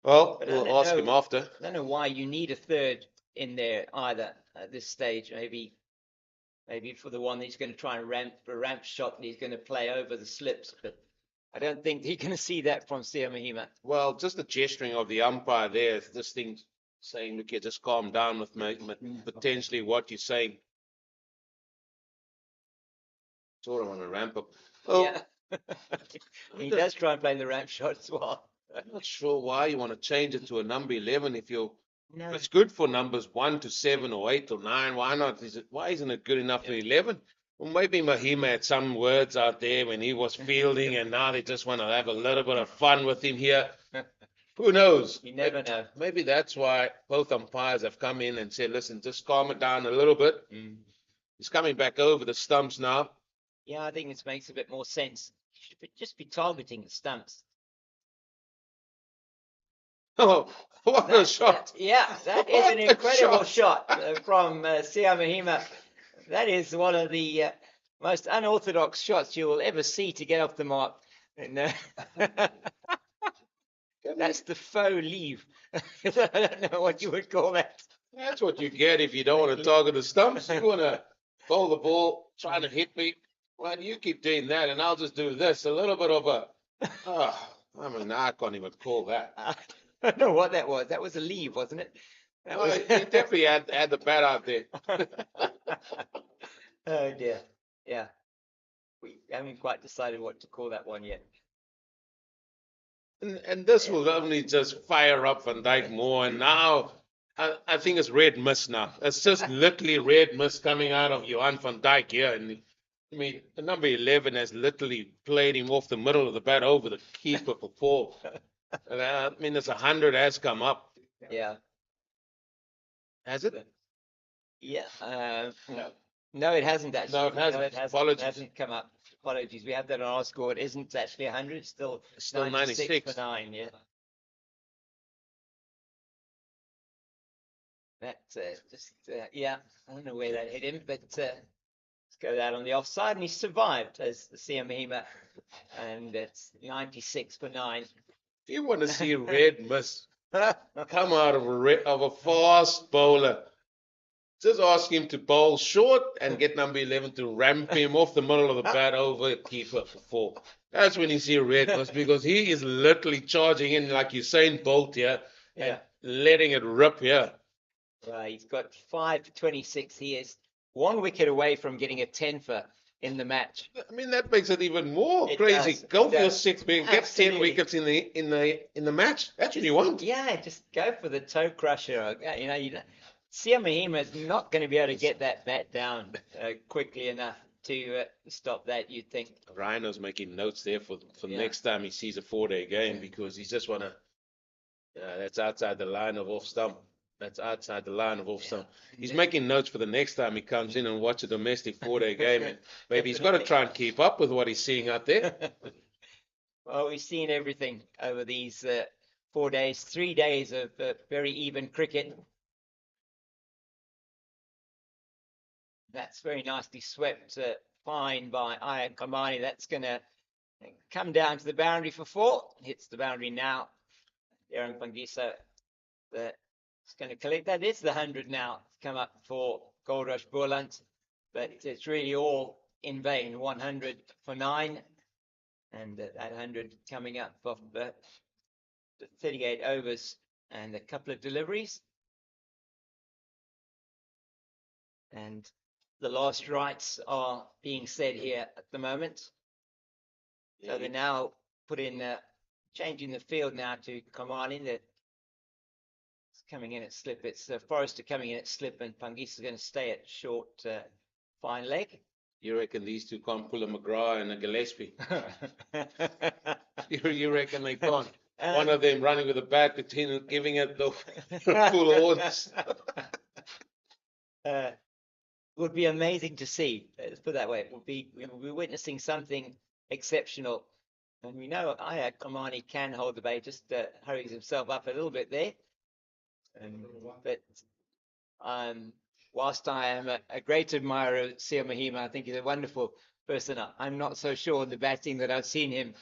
Well, But I we'll don't ask him know- after. I don't know why you need a third in there either at this stage. Maybe for the one that's going to try and ramp shot, and he's going to play over the slips. But I don't think you're going to see that from Sia Mahima. Well, just the gesturing of the umpire there, this thing saying, look here, just calm down with potentially what you're saying. Sort of want to ramp up. Oh, Yeah. He does try and play the ramp shot as well. I'm not sure why you want to change it to a number 11 if you're. No. It's good for numbers 1 to 7 or 8 or 9. Why not? Why isn't it good enough for 11? Well, maybe Mahima had some words out there when he was fielding, and now they just want to have a little bit of fun with him here. Who knows? You never know. Maybe that's why both umpires have come in and said, listen, just calm it down a little bit. He's coming back over the stumps now. Yeah, I think this makes a bit more sense. You should just be targeting the stumps. Oh, what a shot. Yeah, that is What an a incredible shot. shot from Sia Mahima. That is one of the most unorthodox shots you will ever see to get off the mark. And, that's the faux leave. I don't know what you would call that. That's what you get if you don't want to target the stumps. You want to bowl the ball, trying to hit me. Well, you keep doing that, and I'll just do this. A little bit of a. I can't even call that. I don't know what that was. That was a leave, wasn't it? That Well, was... he definitely had the bat out there. Oh dear. Yeah. We haven't quite decided what to call that one yet. And this will only just fire up Van Dijk more. And now I think it's red mist now. It's just literally red mist coming out of Johan Van Dijk here. And I mean, the number 11 has literally played him off the middle of the bat over the keeper for 4. And, I mean, there's 100 has come up. Yeah. Has it? Yeah. No. No, it hasn't actually. No, it hasn't. Apologies. It hasn't come up. Apologies. We have that on our score. It isn't actually 100. It's still 96 for 9. Yeah. That yeah. I don't know where that hit him, but let's go that on the offside, and he survived as the Sia Mahima, and it's 96 for 9. If you want to see red mist come out of a fast bowler, just ask him to bowl short and get number 11 to ramp him off the middle of the bat over the keeper for 4. That's when you see red mist, because he is literally charging in like Usain Bolt here and letting it rip here. Right, he's got 5 to 26. He is 1 wicket away from getting a 10 for in the match. I mean, that makes it even more It crazy. does. Go It for your does. 6th win, get 10 Absolutely. wickets in the match. That's what you want. Yeah, just go for the toe crusher. You know, Sia Mahima is not going to be able to get that bat down quickly enough to stop that, you'd think. Rhino's making notes there for next time he sees a 4-day game, because he's just want to. That's outside the line of off stump. That's outside the line of off stump. He's making notes for the next time he comes in and watch a domestic 4-day game. And maybe he's got to try and keep up with what he's seeing out there. Well, we've seen everything over these 4 days, 3 days of very even cricket. That's very nicely swept fine by Ian Kamani. That's going to come down to the boundary for 4. Hits the boundary now. Darren Pangisa is going to collect that. It's the 100 now. It's come up for Goldrush Boland, but it's really all in vain. 100 for 9, and that 100 coming up off the 38 overs and a couple of deliveries. And the last rites are being said here at the moment. So they're now put in, changing the field now to Kamani. That it's coming in at slip. It's Forrester coming in at slip, and Pangisa is going to stay at short fine leg. You reckon these two can't pull a McGrath and a Gillespie? You reckon they can't? One of them running with a bat between, giving it the full orders. Would be amazing to see. Let's put it that way. We'll be witnessing something exceptional, and we know Kamani can hold the bay. Just hurries himself up a little bit there. But whilst I am a great admirer of Sia Mahima, I think he's a wonderful person. I'm not so sure in the batting that I've seen him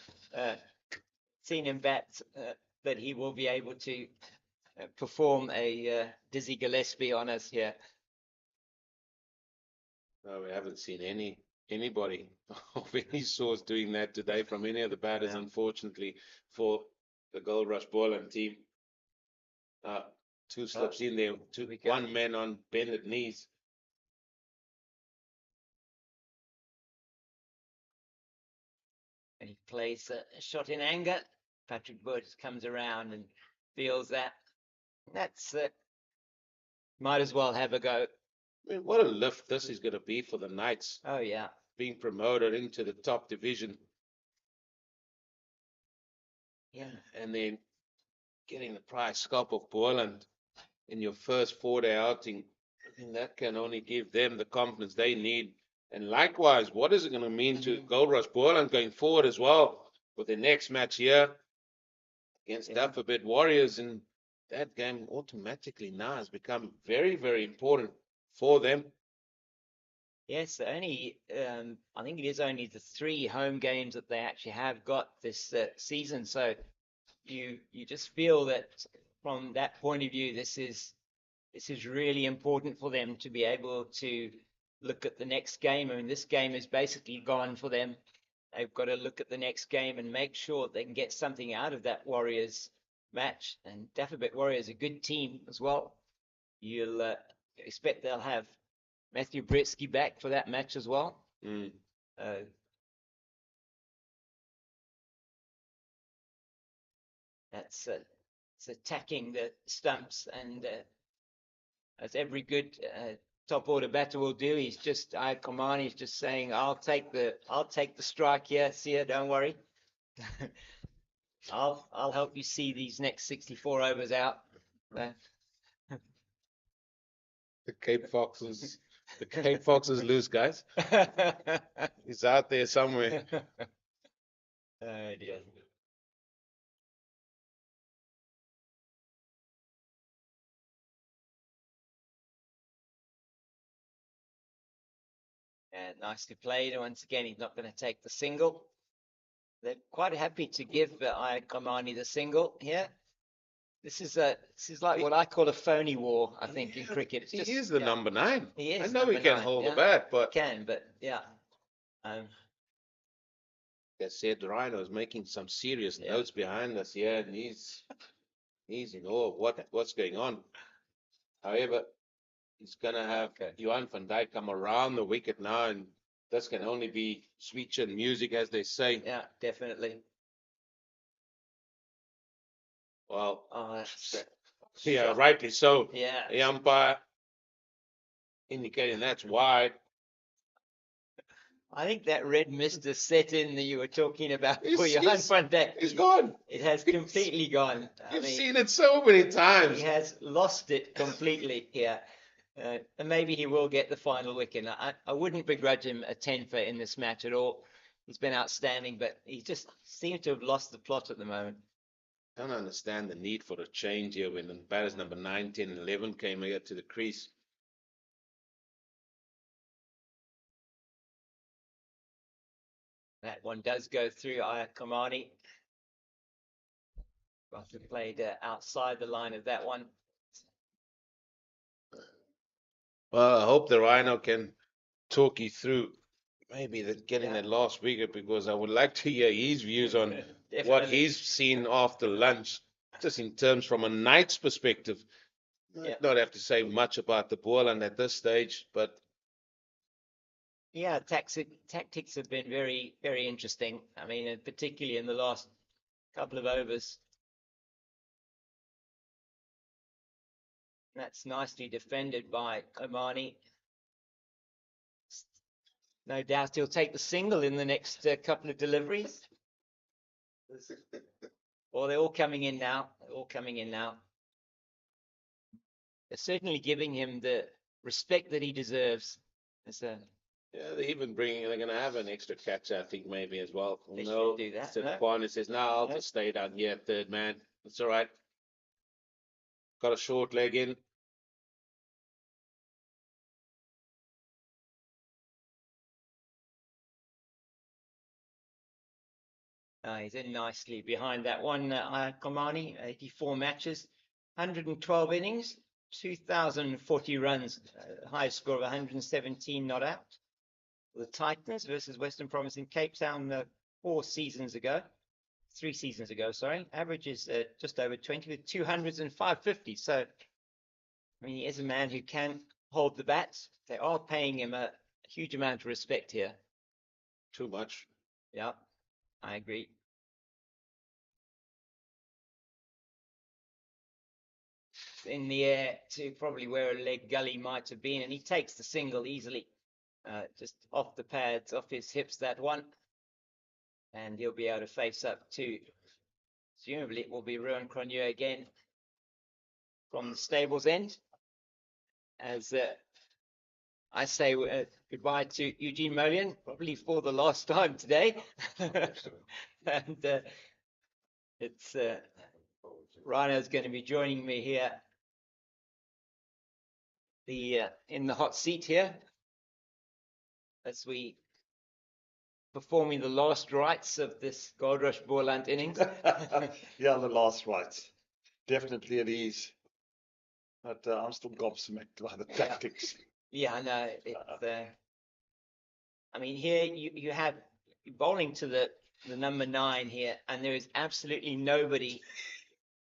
bat that he will be able to perform a Dizzy Gillespie on us here. No, we haven't seen anybody of any sort doing that today from any of the batters, unfortunately, for the Goldrush Boland team. Two slips in there, one man on bended knees. And he plays a shot in anger. Patrick Bush comes around and feels that. That's might as well have a go. I mean, what a lift this is going to be for the Knights. Oh, yeah. Being promoted into the top division. Yeah. And then getting the prize scalp of Boland in your first 4-day outing. I think that can only give them the confidence they need. And likewise, what is it going to mean to Goldrush Boland going forward as well with the next match here against Alphabet Warriors? And that game automatically now has become very, very important for them. Yes, only I think it is only the 3 home games that they actually have got this season. So you just feel that from that point of view, this is really important for them to be able to look at the next game. I mean, this game is basically gone for them. They've got to look at the next game and make sure they can get something out of that Warriors match. And Alphabet Warriors a good team as well. You'll expect they'll have Matthew Britsky back for that match as well. That's it's attacking the stumps, and as every good top order batter will do, he's just Komani's just saying, I'll take the strike here, Sia, don't worry. I'll help you see these next 64 overs out. The Cape Foxes lose, guys. He's out there somewhere. Oh dear. And nicely played. Once again, he's not going to take the single. They're quite happy to give Komani the single here. This is like what I call a phony war, I think, in cricket. He is the number 9. He is. I know he can hold the bat, but yeah. I said Rhino is making some serious notes behind us here, and he's in awe of what's going on. However, he's gonna have Johan van Dijk come around the wicket now, and this can only be sweet chin music, as they say. Yeah, definitely. Well, yeah, rightly so. Yeah. The umpire indicating that's wide. I think that red mist has set in that you were talking about for Johan van Dijk. It's gone. It has completely gone. You've seen it so many times. He has lost it completely here. And maybe he will get the final wicket. I wouldn't begrudge him a 10 in this match at all. He's been outstanding, but he just seems to have lost the plot at the moment. I don't understand the need for a change here when the batters number 9, 10, and 11 came here to the crease. That one does go through Komani. After played outside the line of that one. Well, I hope the Rhino can talk you through maybe getting that last wicket, because I would like to hear his views on what he's seen after lunch, just in terms from a Knight's perspective. Not have to say much about the Boland at this stage, but yeah, tactics have been very, very interesting. I mean, particularly in the last couple of overs. That's nicely defended by Komani. No doubt he'll take the single in the next couple of deliveries. Well, they're all coming in now. They're certainly giving him the respect that he deserves. they're even they're going to have an extra catch, I think, maybe as well. They should do that. Paarl says, no, I'll just stay down here, third man. It's all right. got a short leg in. He's in nicely behind that one. Komani, 84 matches, 112 innings, 2,040 runs, high score of 117 not out. The Titans versus Western Province in Cape Town 3 seasons ago, sorry. Average is just over 20 with 200s and 550. So, I mean, he is a man who can hold the bats. They are paying him a huge amount of respect here. Too much. Yeah, I agree. In the air to probably where a leg gully might have been, and he takes the single easily. Just off the pads, off his hips, that one. And he'll be able to face up to, presumably it will be Rowan Cronje again from the stables end. As I say goodbye to Eugene Molian, probably for the last time today. And it's Rhino's going to be joining me here in the hot seat here as we performing the last rites of this Goldrush Boland innings. Yeah, the last rights. Definitely it is. But I'm still gobsmacked by the tactics. Yeah, I know. I mean, here you have bowling to the number 9 here, and there is absolutely nobody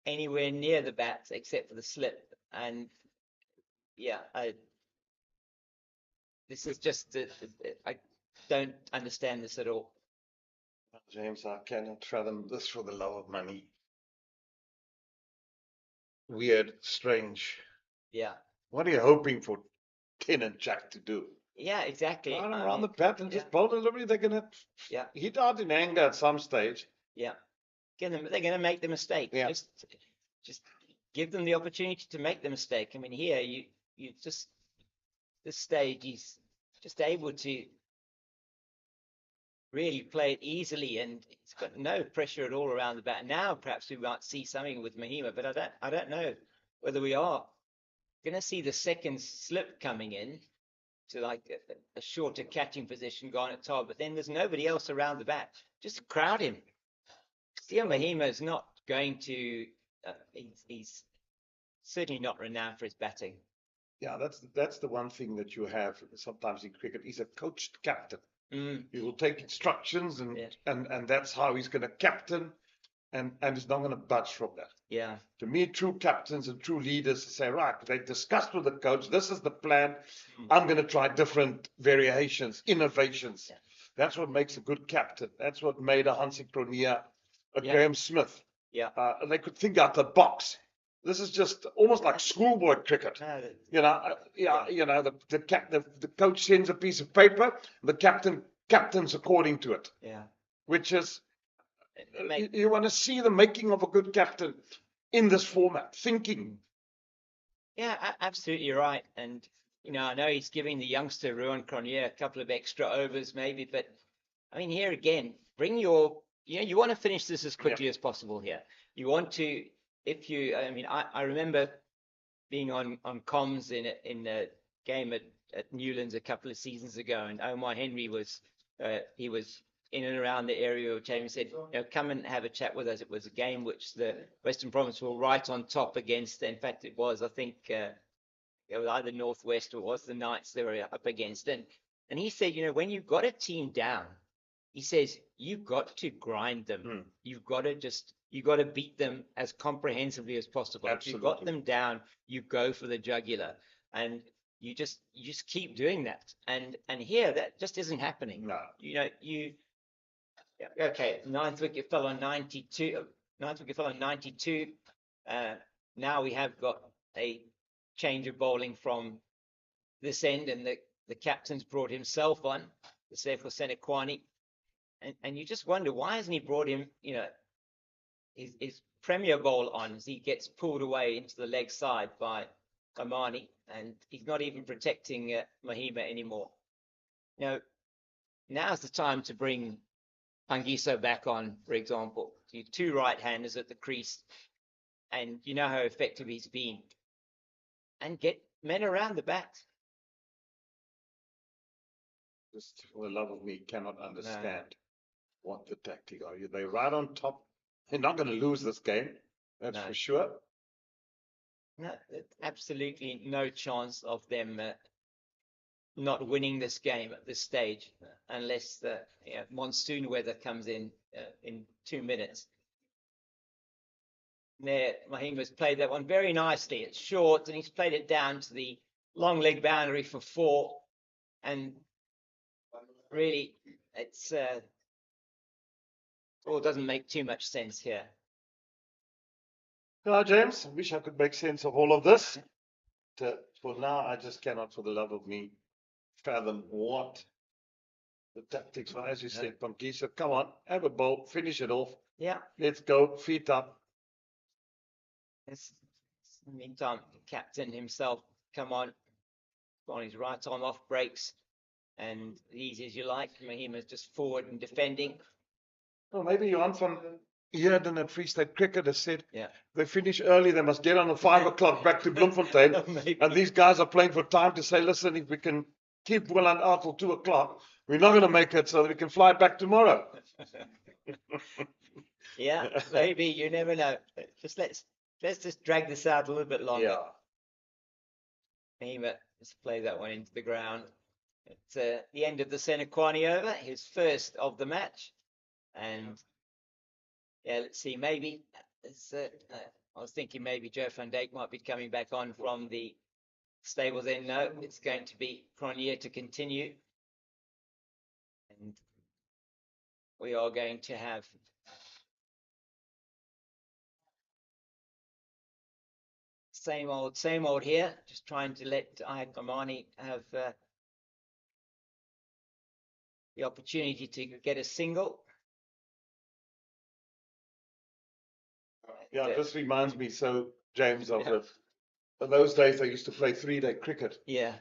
anywhere near the bats except for the slip. And yeah, this is just I don't understand this at all. James, I cannot fathom this for the love of money. Weird, strange. Yeah. What are you hoping for Tin and Jack to do? Yeah, exactly. Run around the bat and just bowl delivery. They're going to hit out in anger at some stage. Yeah. They're going to make the mistake. Yeah. Just give them the opportunity to make the mistake. I mean, here you just this stage he's just able to really play it easily, and he's got no pressure at all around the bat. Now perhaps we might see something with Mahima, but I don't know whether we are going to see the second slip coming in to like a shorter catching position going at top, but then there's nobody else around the bat. Just crowd him. Steel Mahima is not going to. He's certainly not renowned for his batting. Yeah, that's the one thing that you have sometimes in cricket. He's a coached captain. He will take instructions, and that's how he's going to captain, and he's not going to budge from that. Yeah. To me, true captains and true leaders say, right, they discussed with the coach, this is the plan. I'm going to try different variations, innovations. Yeah. That's what makes a good captain. That's what made a Hansie Cronje, a Graham Smith. Yeah. They could think out the box. This is just almost like schoolboy cricket. You know, the coach sends a piece of paper, the captains according to it. Yeah. Which is, you want to see the making of a good captain in this format, thinking. Yeah, absolutely right. And, you know, I know he's giving the youngster Rowan Cronje a couple of extra overs maybe, but I mean, here again, bring your, you want to finish this as quickly as possible here. You want to, I remember being on comms in a game at Newlands a couple of seasons ago, and Omar Henry was in and around the area which James said, come and have a chat with us. It was a game which the Western Province were right on top against. In fact, it was, I think, it was either Northwest or it was the Knights they were up against. And he said, when you've got a team down, he says, you've got to grind them. You've got to beat them as comprehensively as possible. Absolutely. If you've got them down, you go for the jugular. And you just keep doing that. And here that just isn't happening. No. Okay, ninth wicket fell on 92. Now we have got a change of bowling from this end, and the captain's brought himself on, the Sefo Senekwani. And you just wonder, why hasn't he brought him, his premier bowl on as he gets pulled away into the leg side by Omani, and he's not even protecting Mahima anymore. Now's the time to bring Pangiso back on, for example. Two right-handers at the crease. and you know how effective he's been, and get men around the bat. Just for the love of me, cannot understand what the tactic are. They're right on top. They're not going to lose this game. That's for sure. No, absolutely no chance of them not winning this game at this stage, unless the monsoon weather comes in 2 minutes. There, Mahima's played that one very nicely. It's short, and he's played it down to the long leg boundary for 4. And really, it's all doesn't make too much sense here. No, James, I wish I could make sense of all of this. For now, I just cannot, for the love of me, fathom what the tactics are. As you said, Pankisa, come on, have a bowl, finish it off. Yeah. Let's go, feet up. Yes. In the meantime, the captain himself, come on his right arm off breaks, and easy as you like. Mahima's just forward and defending. Well, maybe Johan van Heerden at Free State Cricket has said Yeah. they finish early, they must get on at 5 o'clock back to Bloemfontein. And these guys are playing for time to say, listen, if we can keep Boland out till 2 o'clock, we're not going to make it so that we can fly back tomorrow. Yeah, maybe, you never know. Just let's just drag this out a little bit longer. Yeah. Mahima just play that one into the ground. It's the end of the Senekwani over, his first of the match. And yeah, let's see, maybe I was thinking maybe Joe van Dijk might be coming back on from the stable then. No, it's going to be Cronje to continue. And we are going to have same old here, just trying to let Ayat have the opportunity to get a single. Yeah, this reminds me, so James, of in those days they used to play 3-day cricket. Yeah.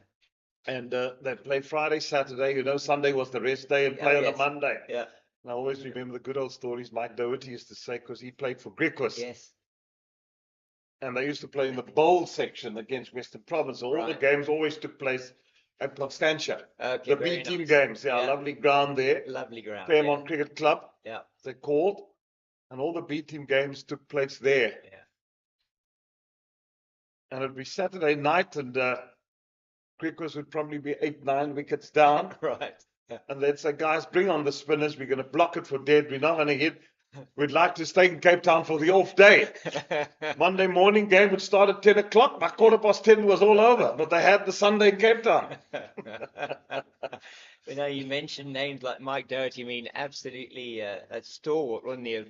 And they'd play Friday, Saturday, Sunday was the rest day, and play on a Monday. Yeah. And I always remember the good old stories Mike Doherty used to say, because he played for Griquas. Yes. And they used to play in the bowl section against Western Province. All the games always took place at Constantia. Okay, the B team games, lovely ground there. Lovely ground. Fairmont Cricket Club, they're called. And all the B team games took place there. Yeah. And it'd be Saturday night, and Griquas would probably be 8-9 wickets down. Right. Yeah. And they'd say, guys, bring on the spinners. We're going to block it for dead. We're not going to hit. We'd like to stay in Cape Town for the off day. Monday morning game would start at 10 o'clock. By 10:15 was all over. But they had the Sunday in Cape Town. You mentioned names like Mike Doherty. I mean, absolutely a stalwart, wasn't he, of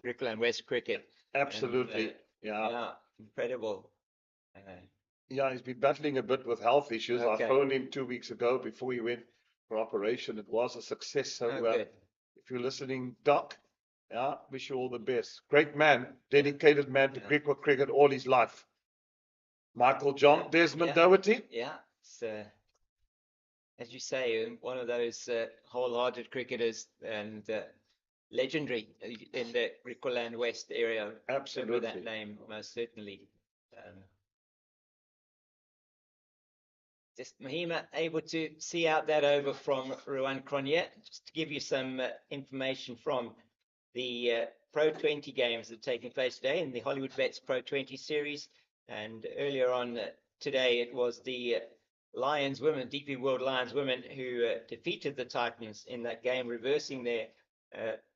Griqualand West cricket? Absolutely. And, incredible. He's been battling a bit with health issues. I phoned him 2 weeks ago before he went for operation. It was a success. So if you're listening, Doc, wish you all the best. Great man, dedicated man to Griquas cricket all his life. Michael John Desmond Doherty. Yeah, it's, as you say, one of those wholehearted cricketers and legendary in the Griqualand West area. Absolutely. Remember that name, most certainly. Just Mahima able to see out that over from Ruan Cronje. Just to give you some information from the Pro 20 games that are taking place today in the Hollywood Vets Pro 20 series. And earlier on today, it was the Lions women, DP World Lions women, who defeated the Titans in that game, reversing their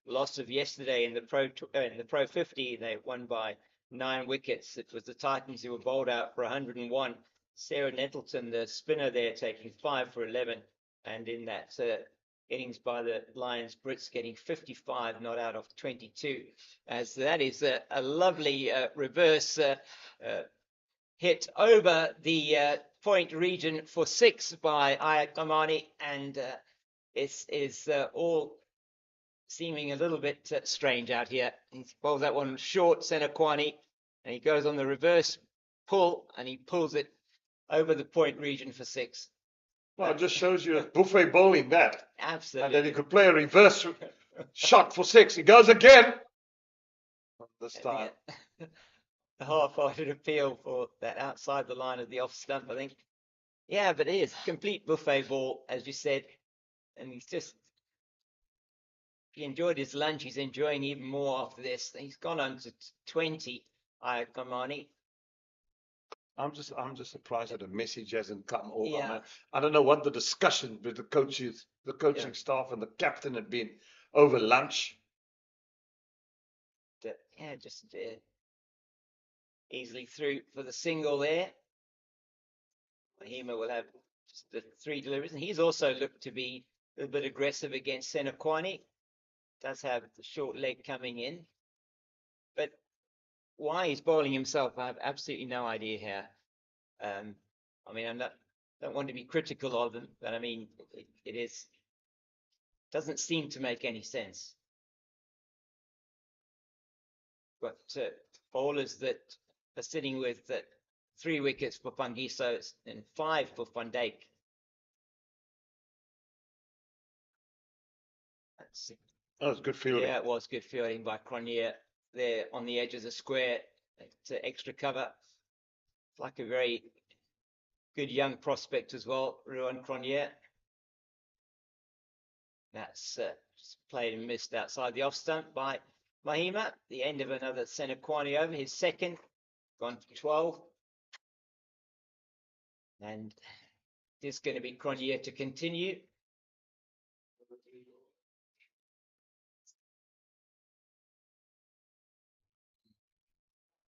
loss of yesterday in the Pro 50. They won by 9 wickets. It was the Titans who were bowled out for 101. Sarah Nettleton, the spinner there, taking 5 for 11. And in that innings by the Lions, Brits getting 55 not out of 22. As that is a lovely reverse hit over the point region for 6 by Ayat Kamani. And it is all seeming a little bit strange out here. He bowls that one short, Senekwani, and he goes on the reverse pull, and he pulls it over the point region for 6. Well, it just shows you a buffet bowling that. Absolutely. And then he could play a reverse shot for 6. He goes again. This time. half-hearted appeal for that outside the line of the off stump, I think. Yeah, but it is complete buffet ball, as you said. And he enjoyed his lunch. He's enjoying even more after this. He's gone on to 20, Kamani. I'm just surprised that a message hasn't come over. Yeah. I don't know what the discussion with the coaches, the coaching staff, and the captain had been over lunch. Yeah, just easily through for the single there. Mahima will have just the 3 deliveries, and he's also looked to be a little bit aggressive against Senakwani. Does have the short leg coming in, but why he's bowling himself, I have absolutely no idea here. I mean, don't want to be critical of him, but I mean, it doesn't seem to make any sense. But bowlers that are sitting with 3 wickets for Pangiso and 5 for Van Dijk. That was good fielding. Yeah, it was good fielding by Cronje there on the edge of the square to extra cover. Like a very good young prospect as well, Ruan Cronje. That's just played and missed outside the off stump by Mahima. The end of another Senakwani over, his second, gone to 12. And this is going to be Cronje to continue.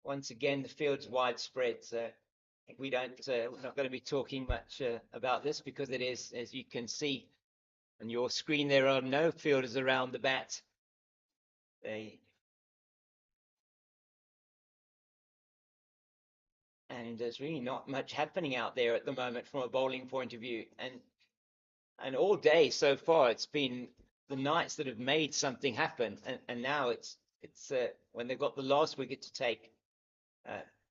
Once again, the field's widespread, so we're not going to be talking much about this because it is, as you can see on your screen, there are no fielders around the bat. And there's really not much happening out there at the moment from a bowling point of view. And all day so far, it's been the Knights that have made something happen. And now it's when they've got the last wicket to take,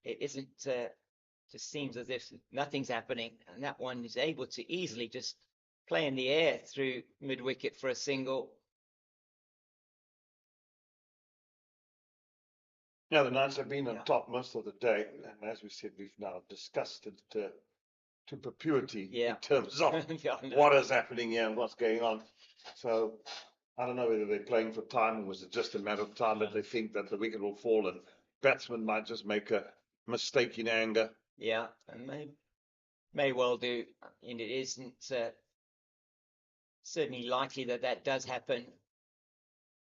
it isn't, just seems as if nothing's happening. And that one is able to easily just play in the air through mid-wicket for a single. Yeah, the Knights have been on top most of the day. And as we said, we've now discussed it to perpetuity in terms of what is happening here and what's going on. So I don't know whether they're playing for time or was it just a matter of time that they think that the wicket will fall and batsmen might just make a mistake in anger. Yeah, and may well do. And it isn't certainly likely that does happen.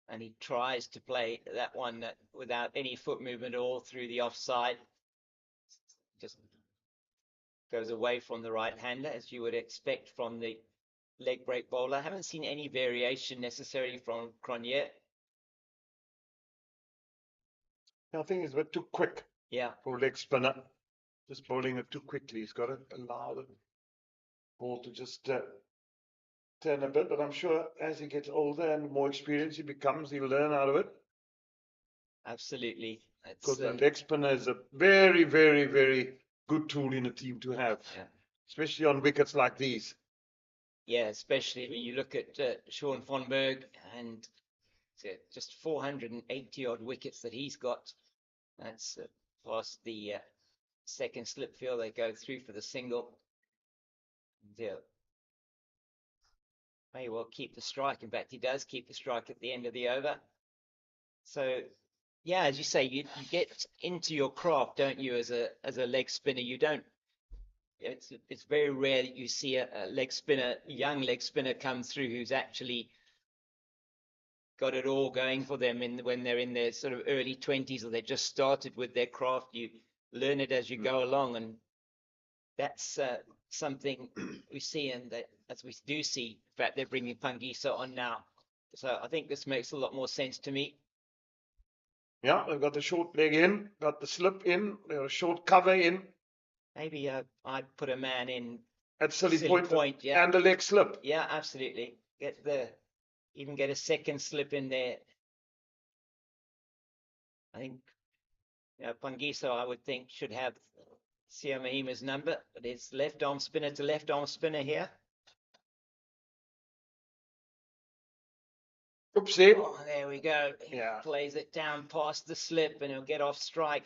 And he tries to play that one without any foot movement at all through the offside. Just goes away from the right-hander, as you would expect from the leg break bowler. I haven't seen any variation necessarily from Cronje. I think he's a bit too quick for leg spinner. Just bowling it too quickly. He's got to allow the ball to just turn a bit. But I'm sure as he gets older and more experienced he becomes, he'll learn out of it. Absolutely. Because the leg spinner is a very, very, very good tool in a team to have, especially on wickets like these. Yeah, especially when you look at Sean von Berg and just 480 odd wickets that he's got. That's past the second slip field. They go through for the single. May well keep the strike. In fact, he does keep the strike at the end of the over. So, yeah, as you say, you get into your craft, don't you? As a leg spinner, you don't. It's very rare that you see a leg spinner, young leg spinner, come through who's actually got it all going for them when they're in their sort of early 20s or they just started with their craft. You learn it as you go along, and that's something we see, and as we do see, in fact, they're bringing Pangiso on now. So I think this makes a lot more sense to me. Yeah, they've got the short leg in, got the slip in, they've got a short cover in. Maybe I'd put a man in at silly point, yeah, and a leg slip. Yeah, absolutely. Even get a second slip in there. I think Pangiso, I would think, should have Sia Mahima's number, but it's left arm spinner to left arm spinner here. Oopsie. Oh, there we go. He plays it down past the slip and he'll get off strike.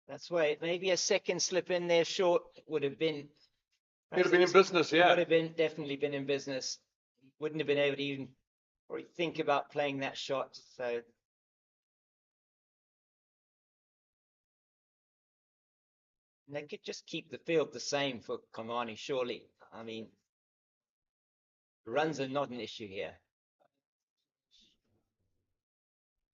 That's why maybe a second slip in there short would have been. He'd have been in business, Would yeah. have been definitely been in business. Wouldn't have been able to even probably think about playing that shot. So they could just keep the field the same for Komani, surely. I mean, runs are not an issue here.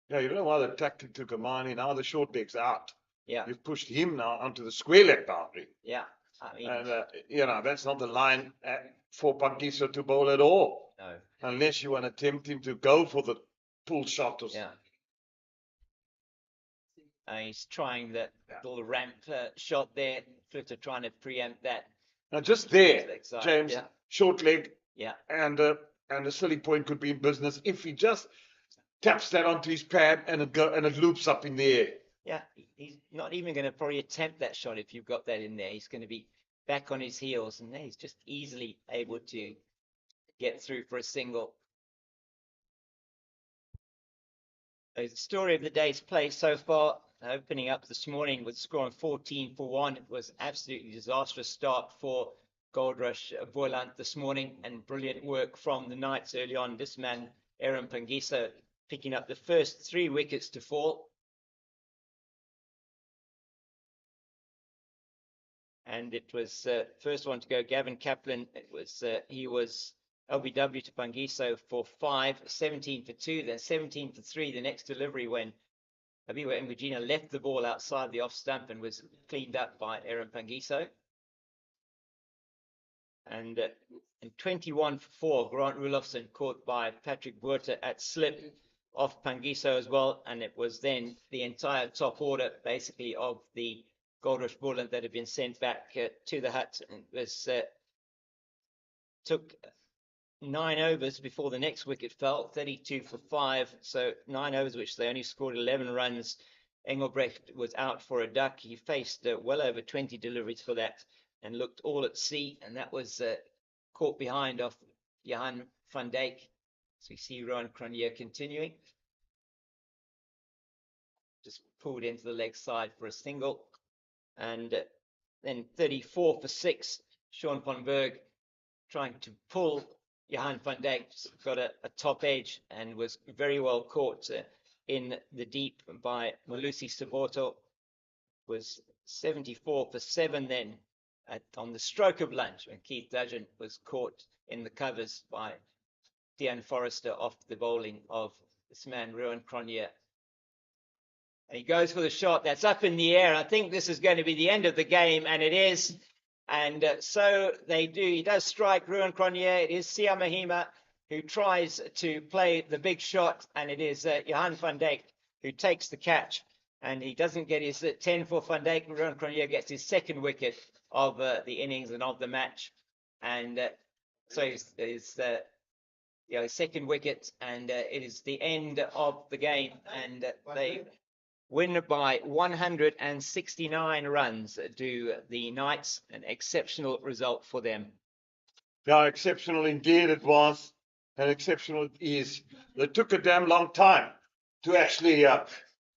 Yeah, you don't know why the tactic to Kamani, now the short leg's out. Yeah, You've pushed him now onto the square leg boundary. yeah. I mean, And, that's not the line for Pangiso to bowl at all. no, Unless you want to tempt him to go for the pull shot or yeah. He's trying that little ramp shot there. Flitter trying to preempt that. Now just there, Leg side, James, yeah. short leg Yeah, and a silly point could be in business if he just taps that onto his pad and it loops up in the air. yeah. He's not even going to probably attempt that shot if you've got that in there. He's going to be back on his heels, and he's just easily able to get through for a single. The story of the day's play so far, opening up this morning with scoring 14 for 1. It was absolutely disastrous start for Goldrush Boland this morning, and brilliant work from the Knights early on. This man, Aaron Pangiso, picking up the first 3 wickets to fall. And it was first one to go, Gavin Kaplan. It was he was LBW to Pangiso for 5, 17 for 2, then 17 for 3. The next delivery when Abiwa Mbujina left the ball outside the off stump and was cleaned up by Aaron Pangiso. And in 21 for 4, Grant Rulofsson caught by Patrick Buerta at slip off Pangiso as well. And it was then the entire top order, basically, of the Goldrush Boland that had been sent back to the hut. And it was took 9 overs before the next wicket fell, 32 for 5. So 9 overs, which they only scored 11 runs. Engelbrecht was out for a duck. He faced well over 20 deliveries for that and looked all at sea. And that was caught behind off Johan van Dijk. So we see Rowan Cronje continuing. Just pulled into the leg side for a single. And then 34 for 6, Sean van Berg trying to pull Johan van Dijk, got a top edge and was very well caught in the deep by Malusi Saboto. Was 74 for 7 then on the stroke of lunch when Keith Dudgeon was caught in the covers by Dean Forrester off the bowling of this man, Rowan Cronje. And he goes for the shot that's up in the air. I think this is going to be the end of the game, and it is. And so they do. He does strike Rowan Cronje. It is Sia Mahima who tries to play the big shot, and it is Johan van Dijk who takes the catch. And he doesn't get his 10 for Van Dijk, and Rowan Cronje gets his second wicket of the innings and of the match. And so his second wicket, and it is the end of the game. And they win by 169 runs, do the Knights. An exceptional result for them. Yeah, exceptional indeed it was. And exceptional it is. They took a damn long time to actually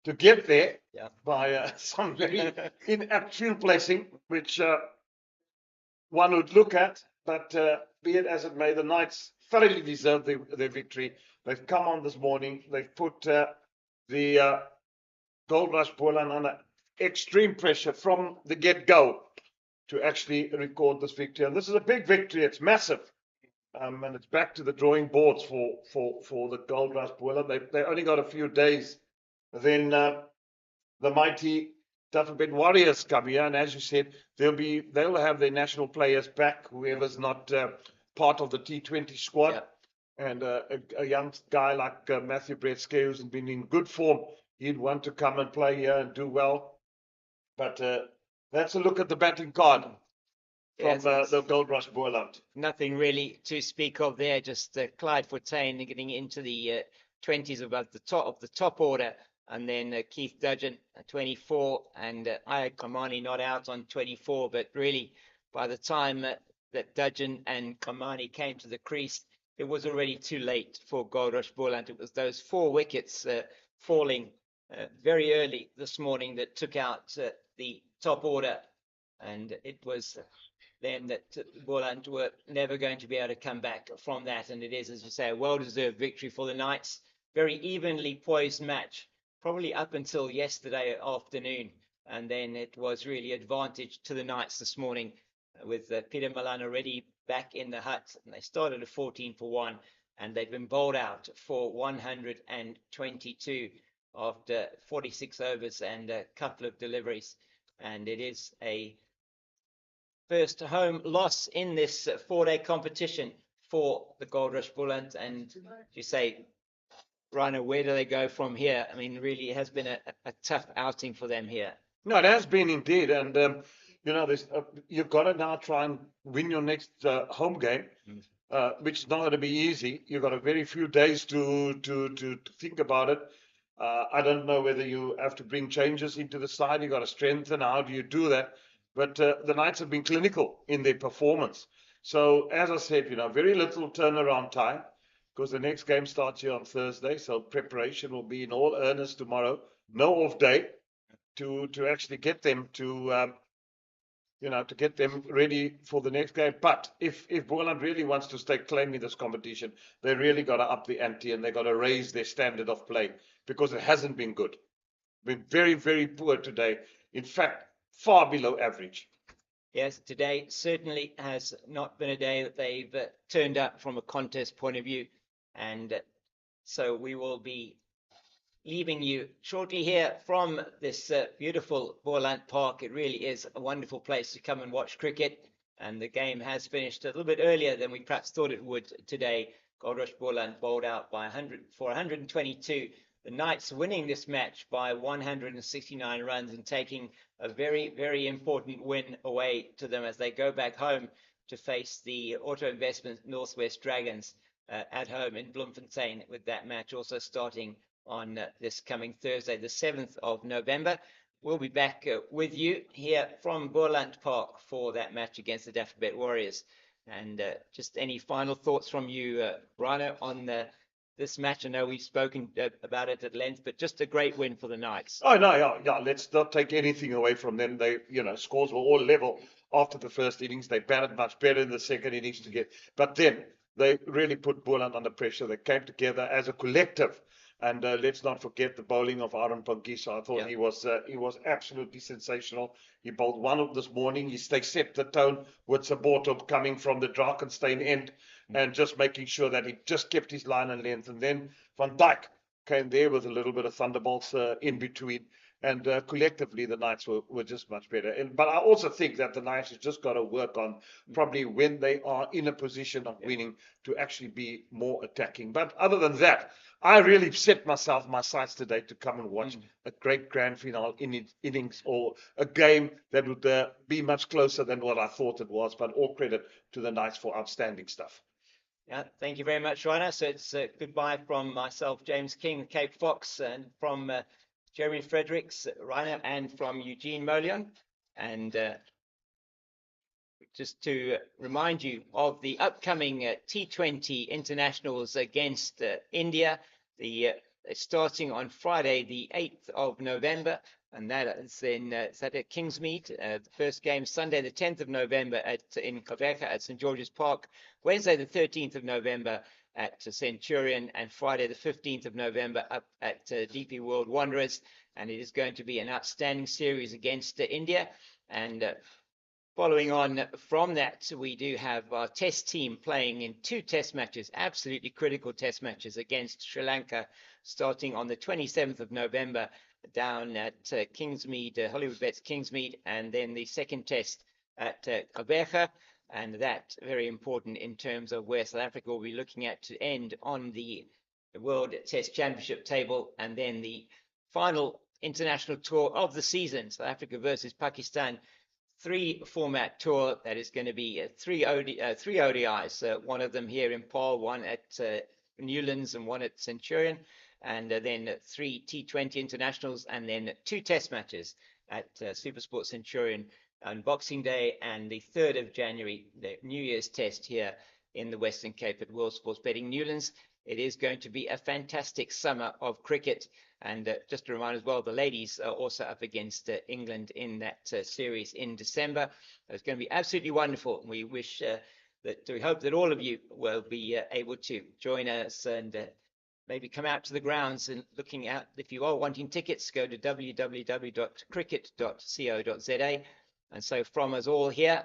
to get there by some very inept field placing, which one would look at. But be it as it may, the Knights thoroughly deserved their victory. They've come on this morning. They've put the Goldrush Boland under extreme pressure from the get-go to actually record this victory. And this is a big victory. It's massive. And it's back to the drawing boards for the Goldrush Boland. They only got a few days. Then the mighty Dufferbed Warriors come here. And as you said, they'll have their national players back, whoever's not part of the T20 squad. Yeah. And a young guy like Matthew Bretske, who's been in good form, he'd want to come and play here and do well. But that's a look at the batting card from the Goldrush Boland. Nothing really to speak of there. Just Clyde Fortuyn getting into the 20s above the top order. And then Keith Dudgeon, 24, and Ayad Kamani not out on 24. But really, by the time that Dudgeon and Kamani came to the crease, it was already too late for Goldrush Boland. It was those 4 wickets falling very early this morning that took out the top order, and it was then that Boland were never going to be able to come back from that, and it is, as you say, a well-deserved victory for the Knights. Very evenly poised match, probably up until yesterday afternoon, and then it was really advantage to the Knights this morning with Peter Malan already back in the hut, and they started at 14 for 1, and they've been bowled out for 122 after 46 overs and a couple of deliveries, and it is a first home loss in this 4-day competition for the Goldrush Boland. And you say, Rhino, where do they go from here? I mean, really, it has been a tough outing for them here. No, it has been indeed, and you've got to now try and win your next home game, which is not going to be easy. You've got a very few days to think about it. I don't know whether you have to bring changes into the side. You've got to strengthen. How do you do that? But the Knights have been clinical in their performance. So, as I said, very little turnaround time because the next game starts here on Thursday. So preparation will be in all earnest tomorrow. No off day to actually get them to get them ready for the next game. But if Boland really wants to stay claim in this competition, they really got to up the ante and they got to raise their standard of play because it hasn't been good. Been very, very poor today. In fact, far below average. Yes, today certainly has not been a day that they've turned up from a contest point of view. And so we will be leaving you shortly here from this beautiful Boland Park. It really is a wonderful place to come and watch cricket. And the game has finished a little bit earlier than we perhaps thought it would today. Goldrush Boland bowled out by 122. The Knights winning this match by 169 runs and taking a very, very important win away to them as they go back home to face the Auto Investment Northwest Dragons at home in Bloemfontein, with that match also starting on this coming Thursday, the 7th of November. We'll be back with you here from Boland Park for that match against the Dapperbet Warriors. And just any final thoughts from you, Rhino, on this match? I know we've spoken about it at length, but just a great win for the Knights. Oh, no, yeah. Let's not take anything away from them. They, scores were all level after the first innings. They batted much better in the second innings to get, but then they really put Boland under pressure. They came together as a collective. And let's not forget the bowling of Aaron Pankisa. I thought he was absolutely sensational. He bowled one of this morning. They set the tone with Saboto coming from the Drakenstein end and just making sure that he just kept his line and length. And then Van Dijk came there with a little bit of thunderbolts in between. And collectively, the Knights were just much better. But I also think that the Knights have just got to work on probably when they are in a position of winning to actually be more attacking. But other than that, I really set my sights today to come and watch a great grand final innings or a game that would be much closer than what I thought it was. But all credit to the Knights for outstanding stuff. Yeah, thank you very much, Rhino. So it's goodbye from myself, James King, Cape Fox, and from Jeremy Fredericks, Rhino, and from Eugene Molion. And just to remind you of the upcoming T20 internationals against India, starting on Friday, the 8th of November. And that is at Kingsmead. The first game Sunday, the 10th of November in Kobeka at St. George's Park. Wednesday, the 13th of November at Centurion, and Friday, the 15th of November up at DP World Wanderers. And it is going to be an outstanding series against India. And following on from that, we do have our test team playing in 2 test matches, absolutely critical test matches against Sri Lanka, starting on the 27th of November down at Kingsmead, Hollywood Bets Kingsmead, and then the second test at Kobeka. And that very important in terms of where South Africa will be looking at to end on the World Test Championship table. And then the final international tour of the season, South Africa versus Pakistan, 3-format tour that is going to be three ODIs, one of them here in Paarl, one at Newlands and one at Centurion, and then 3 T20 internationals, and then 2 test matches at Supersport Centurion on Boxing Day, and the 3rd of January, the New Year's test here in the Western Cape at World Sports Betting Newlands. it is going to be a fantastic summer of cricket. And just to remind as well, the ladies are also up against England in that series in December. It's going to be absolutely wonderful. We wish we hope that all of you will be able to join us and maybe come out to the grounds and looking out. If you are wanting tickets, go to www.cricket.co.za. And so from us all here,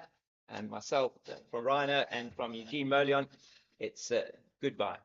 and myself, from Rhino and from Eugene Molion, it's goodbye.